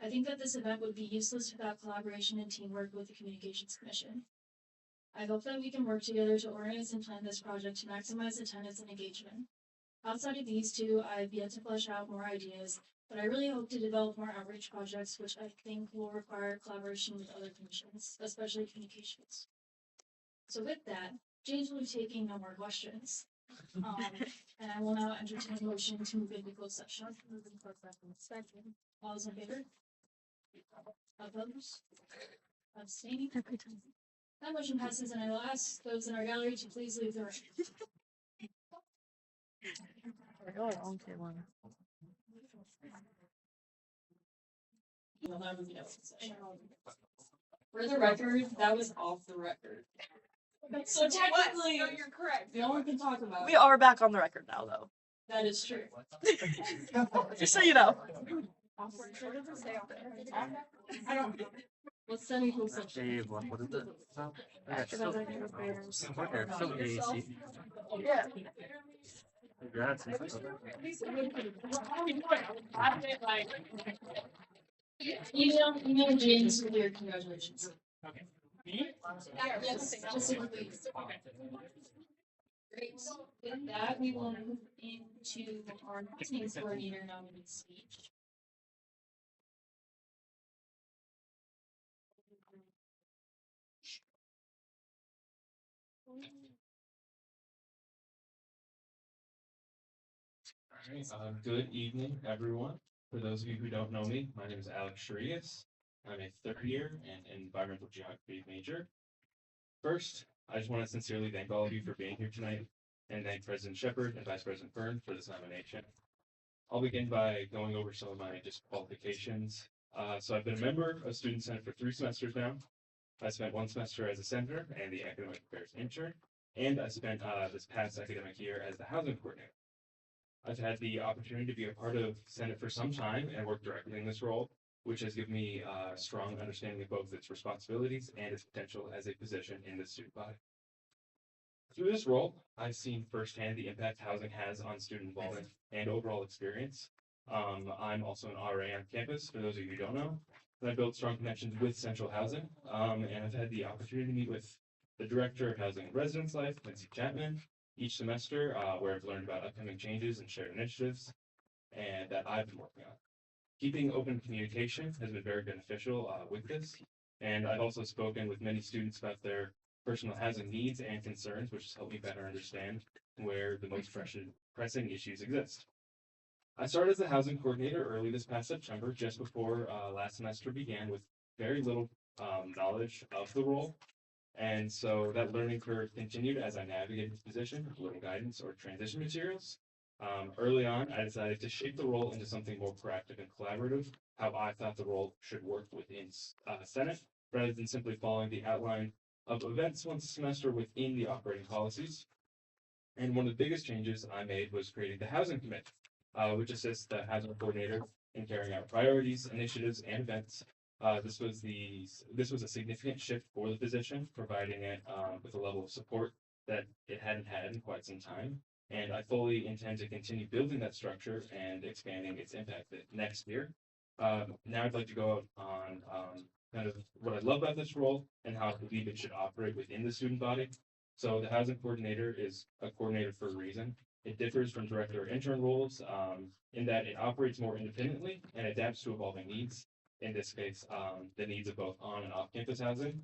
I think that this event would be useless without collaboration and teamwork with the Communications Commission. I hope that we can work together to organize and plan this project to maximize attendance and engagement. Outside of these two, I've yet to flesh out more ideas, but I really hope to develop more outreach projects, which I think will require collaboration with other commissions, especially communications. So with that, James will be taking no more questions. And I will now entertain a motion to move into closed session. All those in favor? Opposed? Abstaining? That motion passes, and I will ask those in our gallery to please leave the room. For the record, that was off the record. So technically, No, you're correct. no one can talk about We it. are back on the record now, though. That is true. Just so you know. Where does it say on there? I don't. What's sending who such? Dave, what is it? Academic affairs. Okay, so AC. Yeah. Congrats. Email James with your congratulations. Okay. Yes, just please. Great. With that, we will move into our marketing coordinator nominee speech. All right, good evening, everyone. For those of you who don't know me, my name is Alex Sharias. I'm a third year and environmental geography major. First, I just want to sincerely thank all of you for being here tonight and thank President Shepard and Vice President Byrne for this nomination. I'll begin by going over some of my disqualifications. So I've been a member of Student Senate for 3 semesters now. I spent 1 semester as a senator and the academic affairs intern, and I spent this past academic year as the housing coordinator. I've had the opportunity to be a part of Senate for some time and work directly in this role, which has given me a strong understanding of both its responsibilities and its potential as a position in the student body. Through this role, I've seen firsthand the impact housing has on student involvement and overall experience. I'm also an RA on campus, for those of you who don't know. And I built strong connections with Central Housing, and I've had the opportunity to meet with the Director of Housing and Residence Life, Lindsay Chapman, each semester, where I've learned about upcoming changes and shared initiatives and that I've been working on. Keeping open communication has been very beneficial with this, and I've also spoken with many students about their personal housing needs and concerns, which has helped me better understand where the most pressing issues exist. I started as a housing coordinator early this past September, just before last semester began, with very little knowledge of the role. And so that learning curve continued as I navigated this position with little guidance or transition materials. Early on, I decided to shape the role into something more proactive and collaborative, how I thought the role should work within Senate, rather than simply following the outline of events once a semester within the operating policies. And one of the biggest changes I made was creating the Housing Committee, which assists the housing coordinator in carrying out priorities, initiatives, and events. This was a significant shift for the position, providing it with a level of support that it hadn't had in quite some time. And I fully intend to continue building that structure and expanding its impact next year. Now I'd like to go on kind of what I love about this role and how I believe it should operate within the student body. So the housing coordinator is a coordinator for a reason. It differs from director or intern roles in that it operates more independently and adapts to evolving needs. In this case, the needs of both on and off campus housing.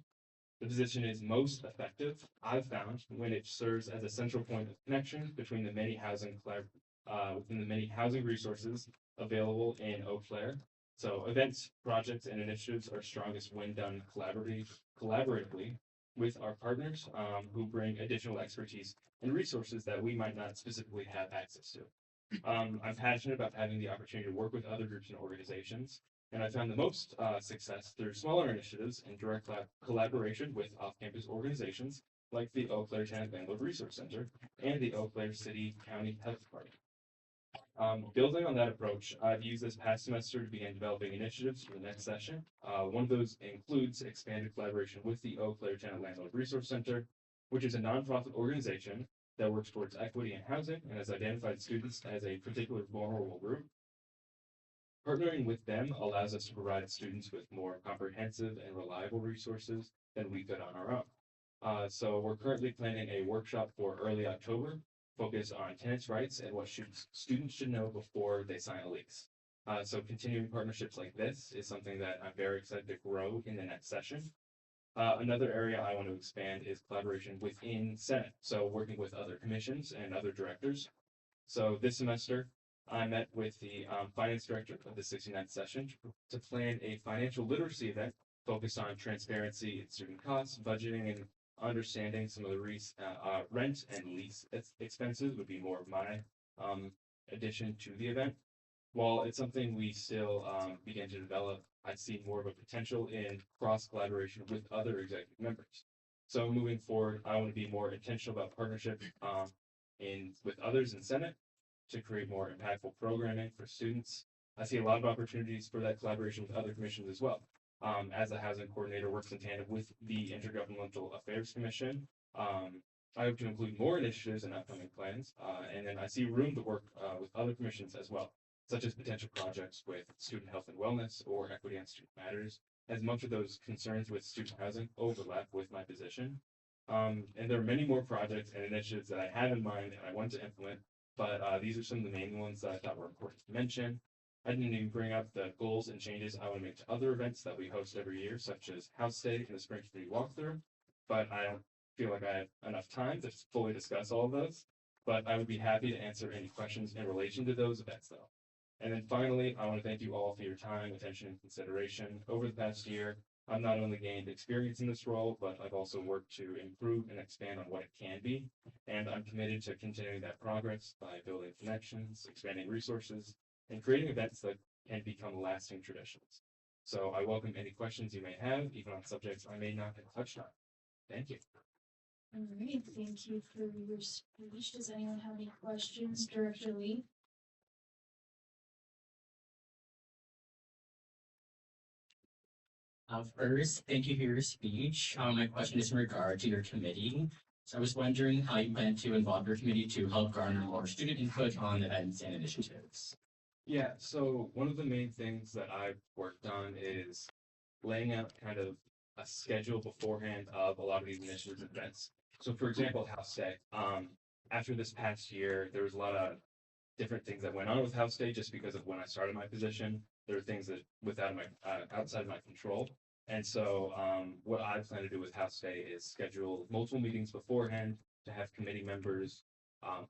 The position is most effective, I've found, when it serves as a central point of connection between the many within the many housing resources available in Eau Claire. So events, projects, and initiatives are strongest when done collaboratively with our partners who bring additional expertise and resources that we might not specifically have access to. I'm passionate about having the opportunity to work with other groups and organizations, and I found the most success through smaller initiatives and direct collaboration with off-campus organizations like the Eau Claire Tenant Landlord Resource Center and the Eau Claire City County Health Department. Building on that approach, I've used this past semester to begin developing initiatives for the next session. One of those includes expanded collaboration with the Eau Claire Tenant Landlord Resource Center, which is a nonprofit organization that works towards equity in housing and has identified students as a particular vulnerable group. Partnering with them allows us to provide students with more comprehensive and reliable resources than we could on our own. So we're currently planning a workshop for early October, focused on tenants' rights and what students should know before they sign a lease. So continuing partnerships like this is something that I'm very excited to grow in the next session. Another area I want to expand is collaboration within Senate, so working with other commissions and other directors. So this semester, I met with the finance director of the 69th session to plan a financial literacy event focused on transparency in student costs, budgeting, and understanding some of the rent and lease expenses would be more of my addition to the event. While it's something we still begin to develop, I see more of a potential in cross collaboration with other executive members. So moving forward, I want to be more intentional about partnership with others in Senate to create more impactful programming for students I see a lot of opportunities for that collaboration with other commissions as well. As the housing coordinator works in tandem with the Intergovernmental Affairs Commission, I hope to include more initiatives in upcoming plans, and then I see room to work with other commissions as well, such as potential projects with student health and wellness or equity and student matters, as much of those concerns with student housing overlap with my position. And there are many more projects and initiatives that I have in mind and I want to implement, but these are some of the main ones that I thought were important to mention. I didn't even bring up the goals and changes I want to make to other events that we host every year, such as House Day and the Spring Community Walkthrough, but I don't feel like I have enough time to fully discuss all of those. But I would be happy to answer any questions in relation to those events, though. And then finally, I want to thank you all for your time, attention, and consideration. Over the past year, I've not only gained experience in this role, but I've also worked to improve and expand on what it can be. And I'm committed to continuing that progress by building connections, expanding resources, and creating events that can become lasting traditions. So I welcome any questions you may have, even on subjects I may not have touched on. Thank you. All right, thank you for your speech. Does anyone have any questions, Director Lee? First, thank you for your speech. My question is in regard to your committee. So I was wondering how you plan to involve your committee to help garner more student input on events and initiatives. Yeah, so one of the main things that I've worked on is laying out kind of a schedule beforehand of a lot of these initiatives and events. So for example, House Day, after this past year, there was a lot of different things that went on with House Day just because of when I started my position. There were things that outside of my control. And so what I plan to do with House Day is schedule multiple meetings beforehand to have committee members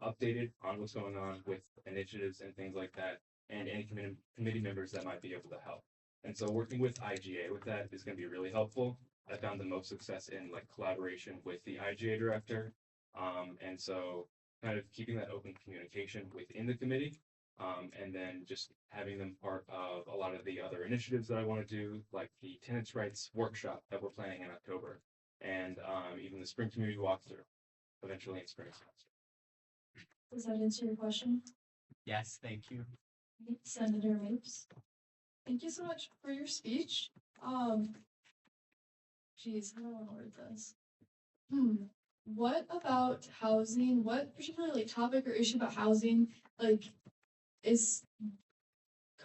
updated on what's going on with initiatives and things like that, and any committee members that might be able to help. And so working with IGA with that is going to be really helpful. I found the most success in like collaboration with the IGA director. And so kind of keeping that open communication within the committee, and then just having them part of a lot of the other initiatives that I want to do, like the tenants' rights workshop that we're planning in October, and even the spring community walkthrough, eventually in spring semester. Does that answer your question? Yes, thank you. Senator Mapes? Thank you so much for your speech. Geez, I don't want to word this. What about housing? What particularly topic or issue about housing like is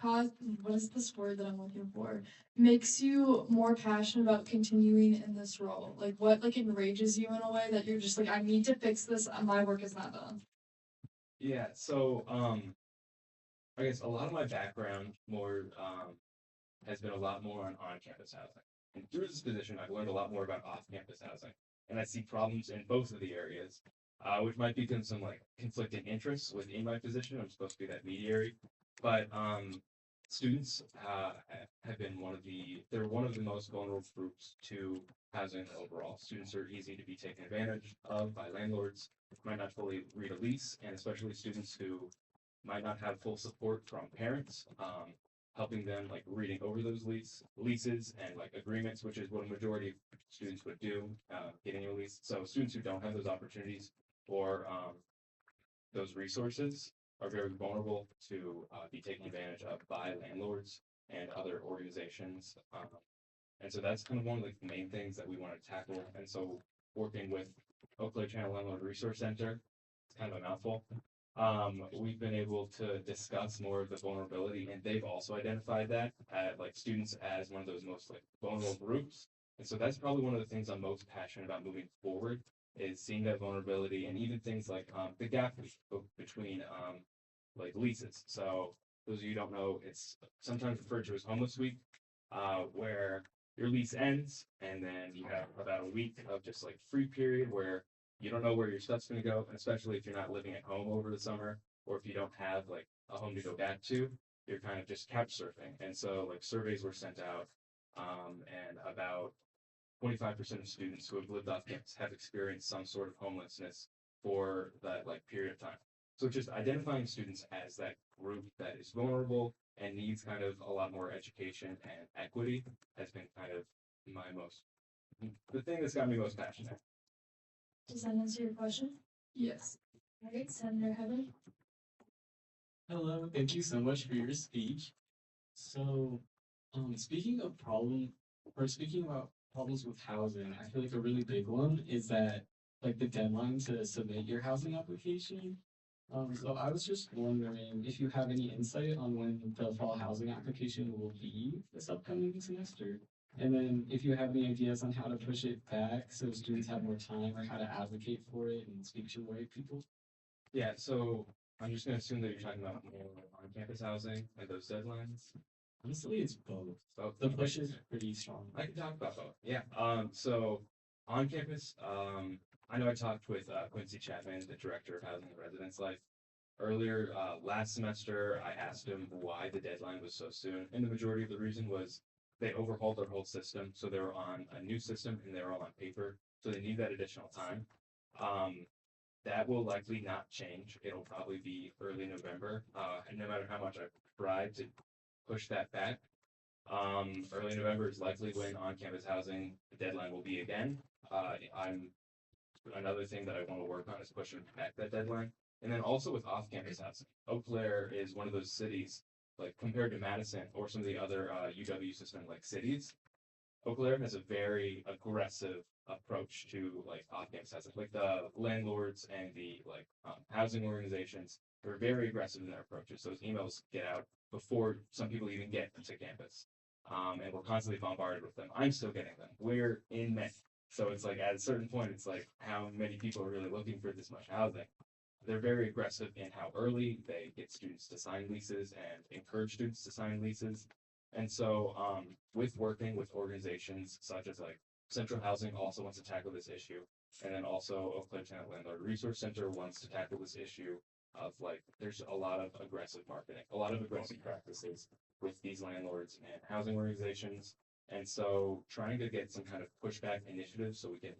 what is this word that I'm looking for? Makes you more passionate about continuing in this role? Like what like enrages you in a way that you're just like, I need to fix this, my work is not done. Yeah, so I guess a lot of my background has been a lot more on on-campus housing. And through this position, I've learned a lot more about off-campus housing. And I see problems in both of the areas, which might become some like conflicting interests within my position. I'm supposed to be that mediary, but students have been they're one of the most vulnerable groups to housing overall. Students are easy to be taken advantage of by landlords who might not fully read a lease, and especially students who might not have full support from parents, helping them like reading over those leases and like agreements, which is what a majority of students would do, getting a lease. So students who don't have those opportunities or those resources are very vulnerable to be taken advantage of by landlords and other organizations. And so that's kind of one of the main things that we want to tackle. And so working with Eau Claire Channel Landlord Resource Center, it's kind of a mouthful. We've been able to discuss more of the vulnerability, and they've also identified that like students as one of those most like vulnerable groups. And so that's probably one of the things I'm most passionate about moving forward, is seeing that vulnerability, and even things like the gap between like leases. So those of you who don't know, it's sometimes referred to as homeless week, where your lease ends and then you have about a week of just like free period where you don't know where your stuff's going to go, and especially if you're not living at home over the summer, or if you don't have like a home to go back to, you're kind of just couch surfing. And so like surveys were sent out, and about 25% of students who have lived off campus have experienced some sort of homelessness for that like period of time. So just identifying students as that group that is vulnerable and needs kind of a lot more education and equity has been kind of the thing that's got me most passionate. Does that answer your question? Yes. All right, Senator Heather? Hello, thank you so much for your speech. So, speaking of speaking about problems with housing, I feel like a really big one is that like the deadline to submit your housing application. So I was just wondering if you have any insight on when the fall housing application will be this upcoming semester. And then if you have any ideas on how to push it back so students have more time or how to advocate for it and speak to the right people. Yeah, so I'm just gonna assume that you're talking about more on-campus housing and those deadlines. Honestly, it's both. Both. The push is pretty strong. I can talk about both. Yeah. So on campus, I know I talked with Quincy Chapman, the director of housing and residence life, earlier last semester. I asked him why the deadline was so soon, and the majority of the reason was they overhauled their whole system, so they were on a new system and they were all on paper, so they need that additional time. That will likely not change. It'll probably be early November, and no matter how much I tried to push that back. Early November is likely when on-campus housing the deadline will be again. I'm Another thing that I want to work on is pushing back that deadline. And then also with off-campus housing, Eau Claire is one of those cities, like compared to Madison or some of the other UW system like cities, Eau Claire has a very aggressive approach to like off-campus housing. Like the landlords and the housing organizations are very aggressive in their approaches. Those emails get out before some people even get to campus. And we're constantly bombarded with them. I'm still getting them. We're in May. So it's like at a certain point, it's like how many people are really looking for this much housing. They're very aggressive in how early they get students to sign leases and encourage students to sign leases. And so, with working with organizations such as like Central Housing also wants to tackle this issue, and then also Eau Claire Tenant Landlord Resource Center wants to tackle this issue of like there's a lot of aggressive marketing, a lot of aggressive practices with these landlords and housing organizations. And so, trying to get some kind of pushback initiative so we can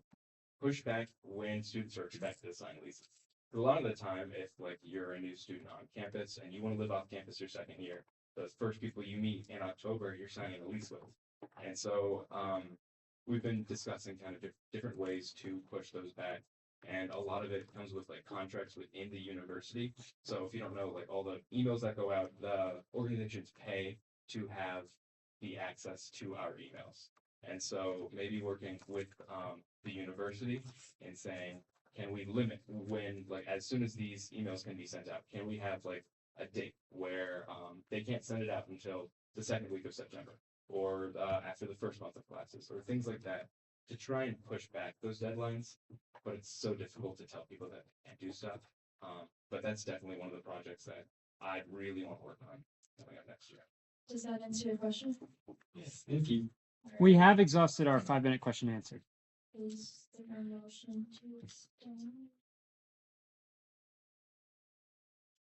push back when students are expected to sign leases. A lot of the time, if like you're a new student on campus and you want to live off campus your second year, the first people you meet in October, you're signing a lease with. And so we've been discussing kind of different ways to push those back. And a lot of it comes with like contracts within the university. So if you don't know, like all the emails that go out, the organizations pay to have the access to our emails. And so maybe working with the university and saying, can we limit when, like, as soon as these emails can be sent out, can we have like a date where they can't send it out until the second week of September or after the first month of classes or things like that to try and push back those deadlines. But it's so difficult to tell people that they can't do stuff. But that's definitely one of the projects that I really want to work on coming up next year. Does that answer your question? Yes, thank you. We have exhausted our 5-minute question answer. Is there a motion to extend?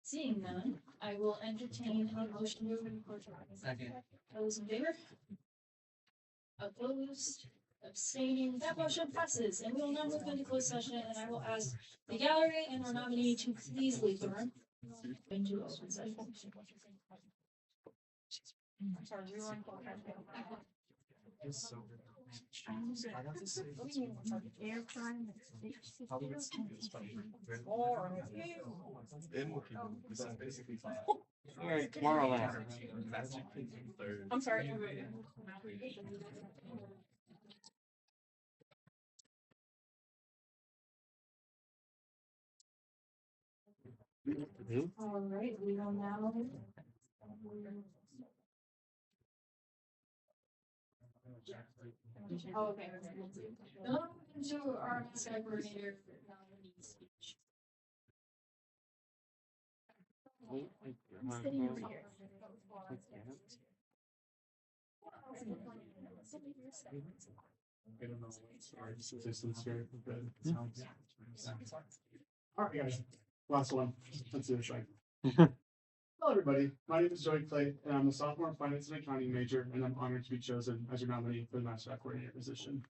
Seeing none, I will entertain a motion to report. Second. Those in favor? Opposed? Abstaining? That motion passes, and we will now move into closed session, and I will ask the gallery and our nominee to please leave the room. Into open session. I'm sorry, we were on call. Air crime. All right, Tomorrowland. I'm sorry. All right, we will now. Oh, okay. Now into our mascot coordinator nominee speech. I'm sitting over here. All right, guys, last one. Let's do this right. Hello, everybody. My name is Joey Clay, and I'm a sophomore in finance and accounting major, and I'm honored to be chosen as your nominee for the mascot coordinator position.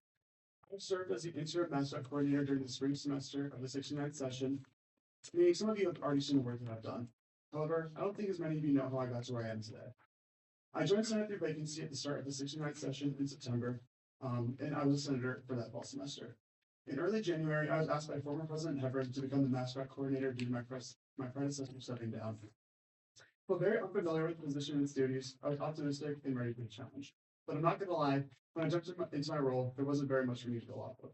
I've served as the interim mascot coordinator during the spring semester of the 69th session, meaning some of you have already seen the work that I've done. However, I don't think as many of you know how I got to where I am today. I joined Senate through vacancy at the start of the 69th session in September, and I was a senator for that fall semester. In early January, I was asked by former President Hebron to become the mascot coordinator due to my predecessor stepping down. While very unfamiliar with the position and its duties, I was optimistic and ready for the challenge. But I'm not gonna lie, when I jumped into my role, there wasn't very much for me to go off of.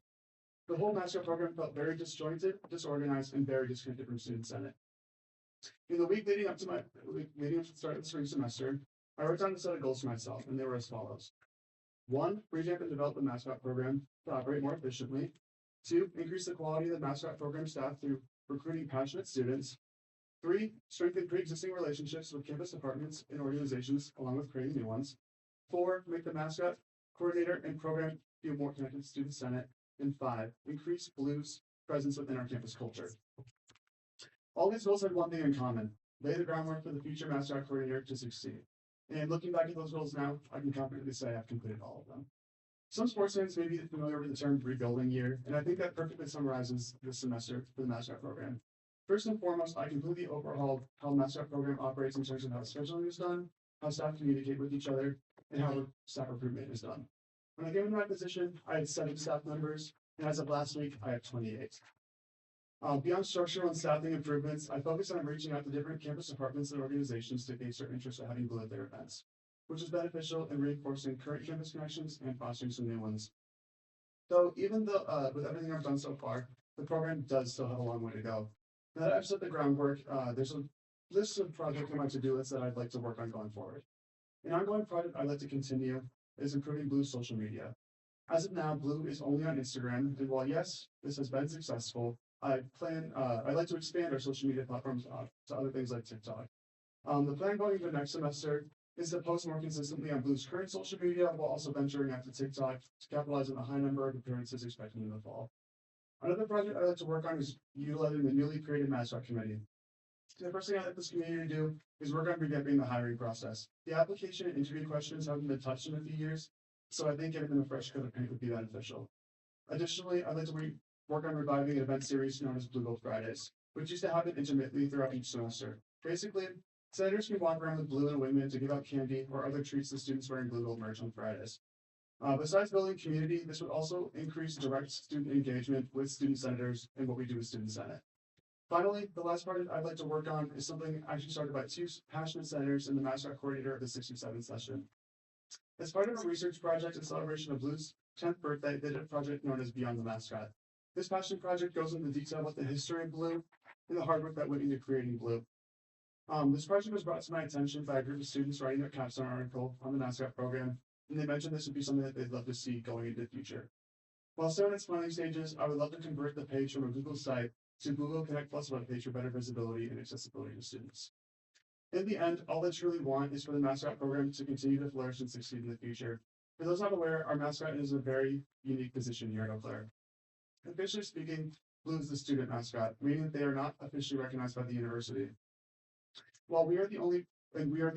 The whole mascot program felt very disjointed, disorganized, and very disconnected from Student Senate. In the week leading up to the start of the spring semester, I wrote down a set of goals for myself, and they were as follows. 1, revamp and develop the mascot program to operate more efficiently. 2, increase the quality of the mascot program staff through recruiting passionate students. 3, strengthen pre-existing relationships with campus departments and organizations, along with creating new ones. 4, make the mascot coordinator and program feel more connected to Student Senate. And 5, increase Blue's presence within our campus culture. All these goals had one thing in common: lay the groundwork for the future mascot coordinator to succeed. And looking back at those goals now, I can confidently say I've completed all of them. Some sports fans may be familiar with the term rebuilding year, and I think that perfectly summarizes this semester for the mascot program. First and foremost, I completely overhauled how the mascot program operates in terms of how scheduling is done, how staff communicate with each other, and how staff recruitment is done. When I came into my position, I had 7 staff members, and as of last week, I have 28. Beyond structural and staffing improvements, I focused on reaching out to different campus departments and organizations to gauge their interest in having Blue at their events, which is beneficial in reinforcing current campus connections and fostering some new ones. Though, even though with everything I've done so far, the program does still have a long way to go. Now that I've set the groundwork, there's a list of projects on my to-do list that I'd like to work on going forward. An ongoing project I'd like to continue is improving Blue's social media. As of now, Blue is only on Instagram, and while yes, this has been successful, I'd like to expand our social media platforms to other things like TikTok. The plan going into next semester is to post more consistently on Blue's current social media while also venturing out to TikTok to capitalize on the high number of appearances expected in the fall. Another project I'd like to work on is utilizing the newly created mascot committee. The first thing I'd like this committee to do is work on revamping the hiring process. The application and interview questions haven't been touched in a few years, so I think giving them a fresh coat of paint would be beneficial. Additionally, I'd like to work on reviving an event series known as Blue Gold Fridays, which used to happen intermittently throughout each semester. Basically, senators can walk around with blue and women to give out candy or other treats to students wearing Blue Gold merch on Fridays. Besides building community, this would also increase direct student engagement with student senators and what we do with Student Senate. Finally, the last project I'd like to work on is something actually started by 2 passionate senators and the mascot coordinator of the 67th session. As part of a research project in celebration of Blue's 10th birthday, they did a project known as Beyond the Mascot. This passion project goes into detail about the history of Blue and the hard work that went into creating Blue. This project was brought to my attention by a group of students writing their capstone article on the mascot program, and they mentioned this would be something that they'd love to see going into the future. While still in its planning stages, I would love to convert the page from a Google site to Google Connect Plus webpage for better visibility and accessibility to students. In the end, all I truly want is for the mascot program to continue to flourish and succeed in the future. For those not aware, our mascot is in a very unique position here at Eau Claire. Officially speaking, Blue is the student mascot, meaning that they are not officially recognized by the university. While we are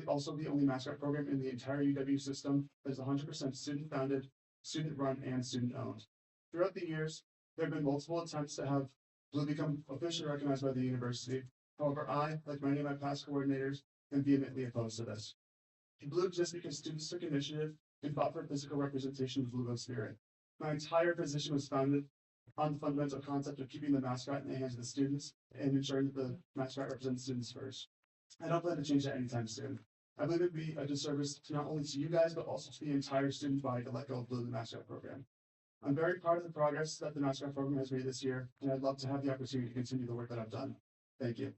also the only mascot program in the entire UW system that is 100% student-founded, student-run, and student-owned. Throughout the years, there have been multiple attempts to have Blue become officially recognized by the university. However, I, like many of my past coordinators, am vehemently opposed to this. Blue exists because students took initiative and fought for physical representation of Blue Gold spirit. My entire position was founded on the fundamental concept of keeping the mascot in the hands of the students and ensuring that the mascot represents students first. I don't plan to change that anytime soon. I believe it would be a disservice to not only to you guys, but also to the entire student body to let go of Blue in the mascot program. I'm very proud of the progress that the mascot program has made this year, and I'd love to have the opportunity to continue the work that I've done. Thank you.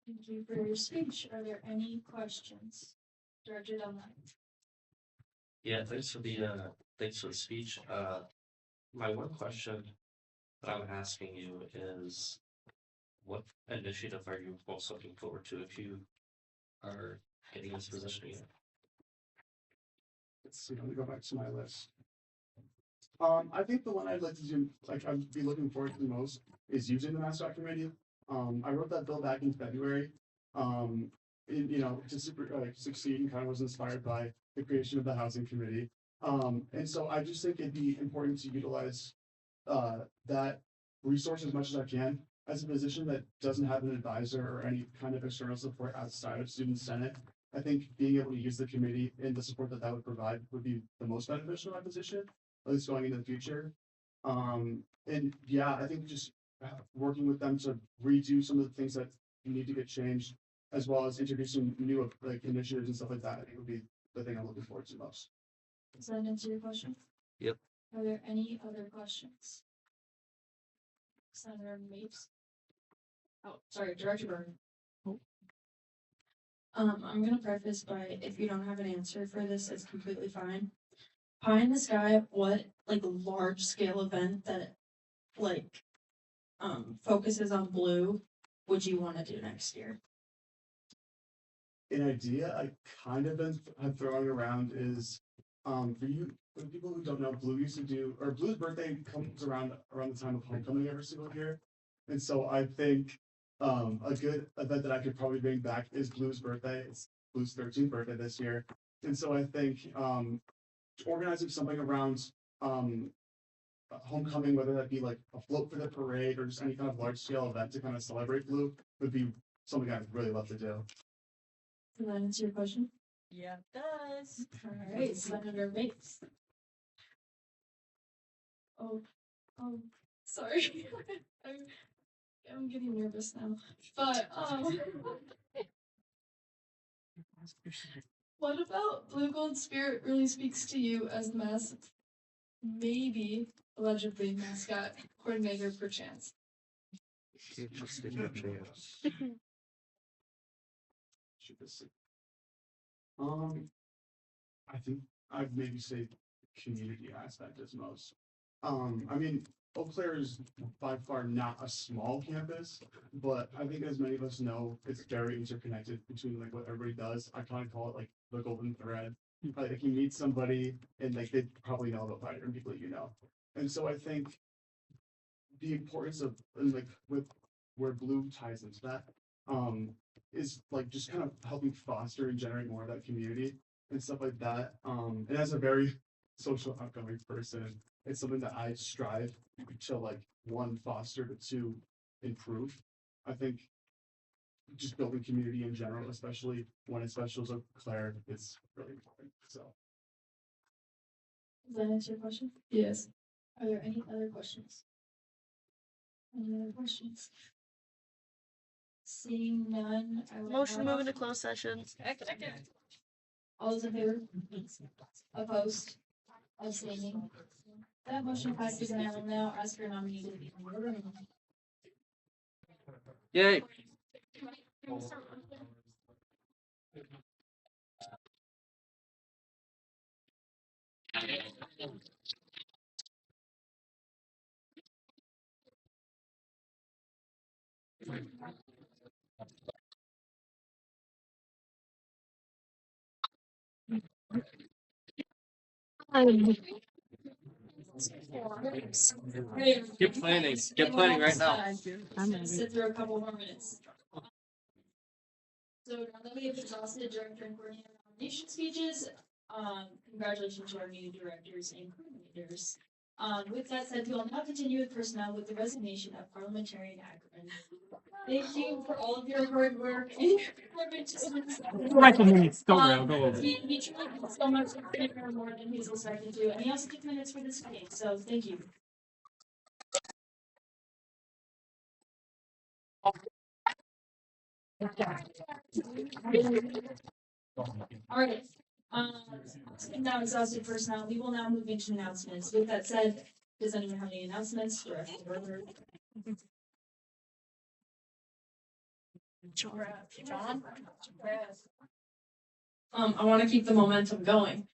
Thank you for your speech. Are there any questions directed on that? Yeah, thanks for the speech. My one question that I'm asking you is, what initiative are you most looking forward to if you are getting this position again? Let's see, let me go back to my list. I think the one I'd like to do, like I'd be looking forward to the most, is using the mascot committee. I wrote that bill back in February. To succeed and kind of was inspired by the creation of the housing committee. And so I just think it'd be important to utilize that resource as much as I can. As a position that doesn't have an advisor or any kind of external support outside of Student Senate, I think being able to use the committee and the support that would provide would be the most beneficial in my position, at least going into the future. And yeah, I think just working with them to redo some of the things that need to get changed, as well as introducing new like initiatives and stuff like that. I think would be the thing I'm looking forward to most. Does that answer your question? Yep. Are there any other questions? Senator Mapes? Oh, sorry, Director Byrne. I'm gonna preface by, if you don't have an answer for this, it's completely fine. Pie in the sky, what like large scale event that like focuses on blue would you want to do next year? An idea I kind of been throwing around is for people who don't know, Blue used to do, or Blue's birthday comes around the time of homecoming every single year. And so I think a good event that I could probably bring back is Blue's birthday. It's Blue's 13th birthday this year. And so I think organizing something around homecoming, whether that be like a float for the parade or just any kind of large scale event to kind of celebrate Blue, would be something I'd really love to do. Does that answer your question? Yeah, it does. All right, Senator Bates. Oh, sorry. I'm getting nervous now. But what about Blue Gold Spirit really speaks to you as the maybe allegedly mascot coordinator perchance? Just take a chance. I think I'd maybe say community aspect as most. I mean, Eau Claire is by far not a small campus, but I think as many of us know, it's very interconnected between like what everybody does. I kind of call it like the golden thread. Like you meet somebody and like they probably know about 5 different people you know. And so I think the importance of and like with where Blue ties into that, is like just kind of helping foster and generate more of that community and stuff like that. And as a very social outgoing person, it's something that I strive to like one foster, but two improve. I think just building community in general, especially when it's special as Eau Claire, is really important. So Does that answer your question? Yes. Are there any other questions? Any other questions? Seeing none, I will Motion to now- move into closed session. All those in favor? Opposed? Abstaining? That motion passes, and I will now ask for a nominee to be in the room. Yay. Get planning. Get planning right now. Sit through a couple more minutes. So now that we have exhausted director and coordinator nomination speeches, congratulations to our new directors and coordinators. With that said, we will now continue with personnel with the resignation of parliamentarian Ackerman. Thank you for all of your hard work and your commitment to citizens. Right, the minutes. Go real, go over. He truly did so much more than he's expected to, and he also took minutes for this meeting, so thank you. Alright, now exhausted personnel, we will now move into announcements. With that said, does anyone have any announcements for John? I want to keep the momentum going.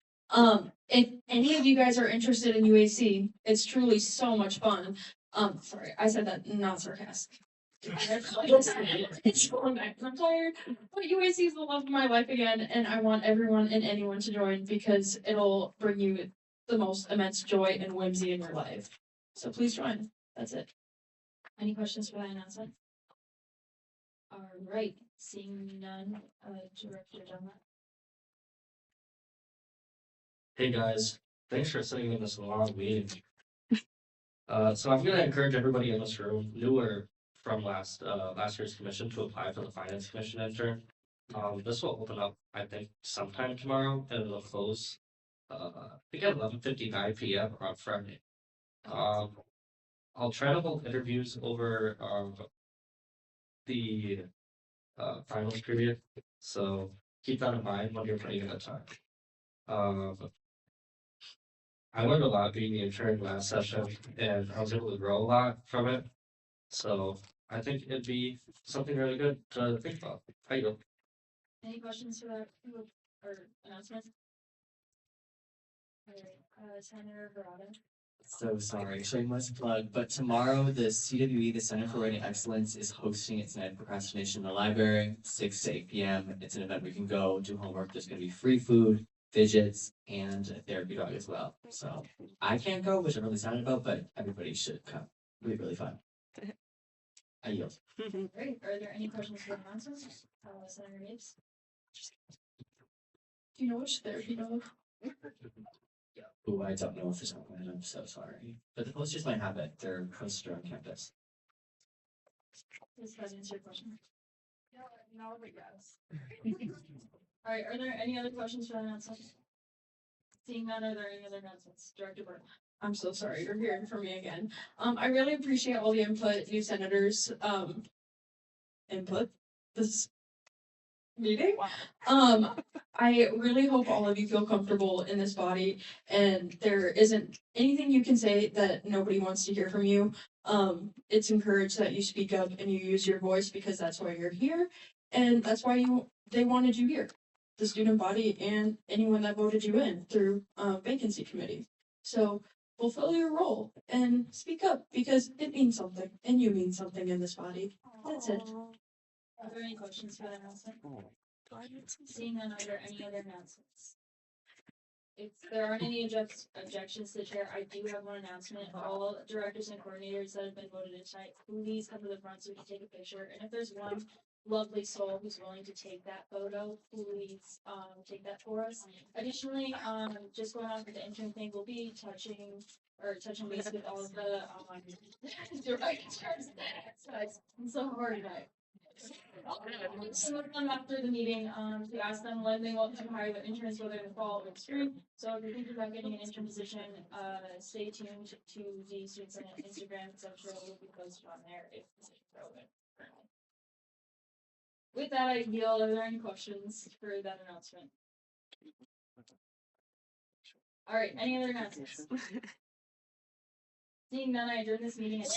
If any of you guys are interested in UAC, it's truly so much fun. Sorry, I said that not sarcastic. It's going back. I'm tired. But UAC is the love of my life again, and I want everyone and anyone to join because it'll bring you the most immense joy and whimsy in your life. So please join. That's it. Any questions for that announcement? All right. Seeing none, Director Dunlap. Hey guys, thanks for sitting in this long meeting. So I'm gonna encourage everybody in this room, newer from last year's commission, to apply for the finance commission intern. This will open up, I think, sometime tomorrow, and it'll close, I think at 11:59 p.m. on Friday. I'll try to hold interviews over the finals period. So keep that in mind when you're putting in the time. Um, I learned a lot being the intern last session, and I was able to grow a lot from it. So I think it'd be something really good to think about. How you go? Any questions for that or announcement? Senator Verada. So sorry, shameless plug, but tomorrow the CWE, the Center for Writing Excellence, is hosting its night of procrastination in the library, 6 to 8 p.m. It's an event we can go do homework. There's going to be free food, fidgets, and a therapy dog as well. So I can't go, which I'm really excited about, but everybody should come. It'll be really fun. I yield. Great. Are there any questions for the announcements? Senator Mapes? Do you know which therapy dog? Ooh, I don't know if it's on my head. I'm so sorry. But the posters might have it. They're posted on campus. Does that answer your question? Yeah, no, but yes. All right, are there any other questions for the announcement? Seeing none, are there any other announcements? Director Burke. I'm so sorry you're hearing from me again. I really appreciate all the input, new senators, input this meeting. I really hope all of you feel comfortable in this body and there isn't anything you can say that nobody wants to hear from you. It's encouraged that you speak up and you use your voice because that's why you're here and that's why they wanted you here. The student body and anyone that voted you in through vacancy committee. So fulfill your role and speak up because it means something and you mean something in this body. That's it. Are there any questions for the announcement? Seeing none, are there any other announcements? If there aren't any objections to the chair, I do have one announcement. All directors and coordinators that have been voted in tonight, please come to the front so we can take a picture. And if there's one lovely soul who's willing to take that photo, please take that for us. Additionally, just going on for the intern thing, we'll be touching base with all of the directors. It's so hard tonight. Sometime after the meeting, to ask them when they want to hire the interns, whether in the fall or spring. So if you're thinking about getting an intern position, stay tuned to the Student Senate Instagram, because I'm sure it will be posted on there if positions are open. With that, I yield. Are there any questions for that announcement? All right, any other announcements? Seeing none, I adjourn this meeting at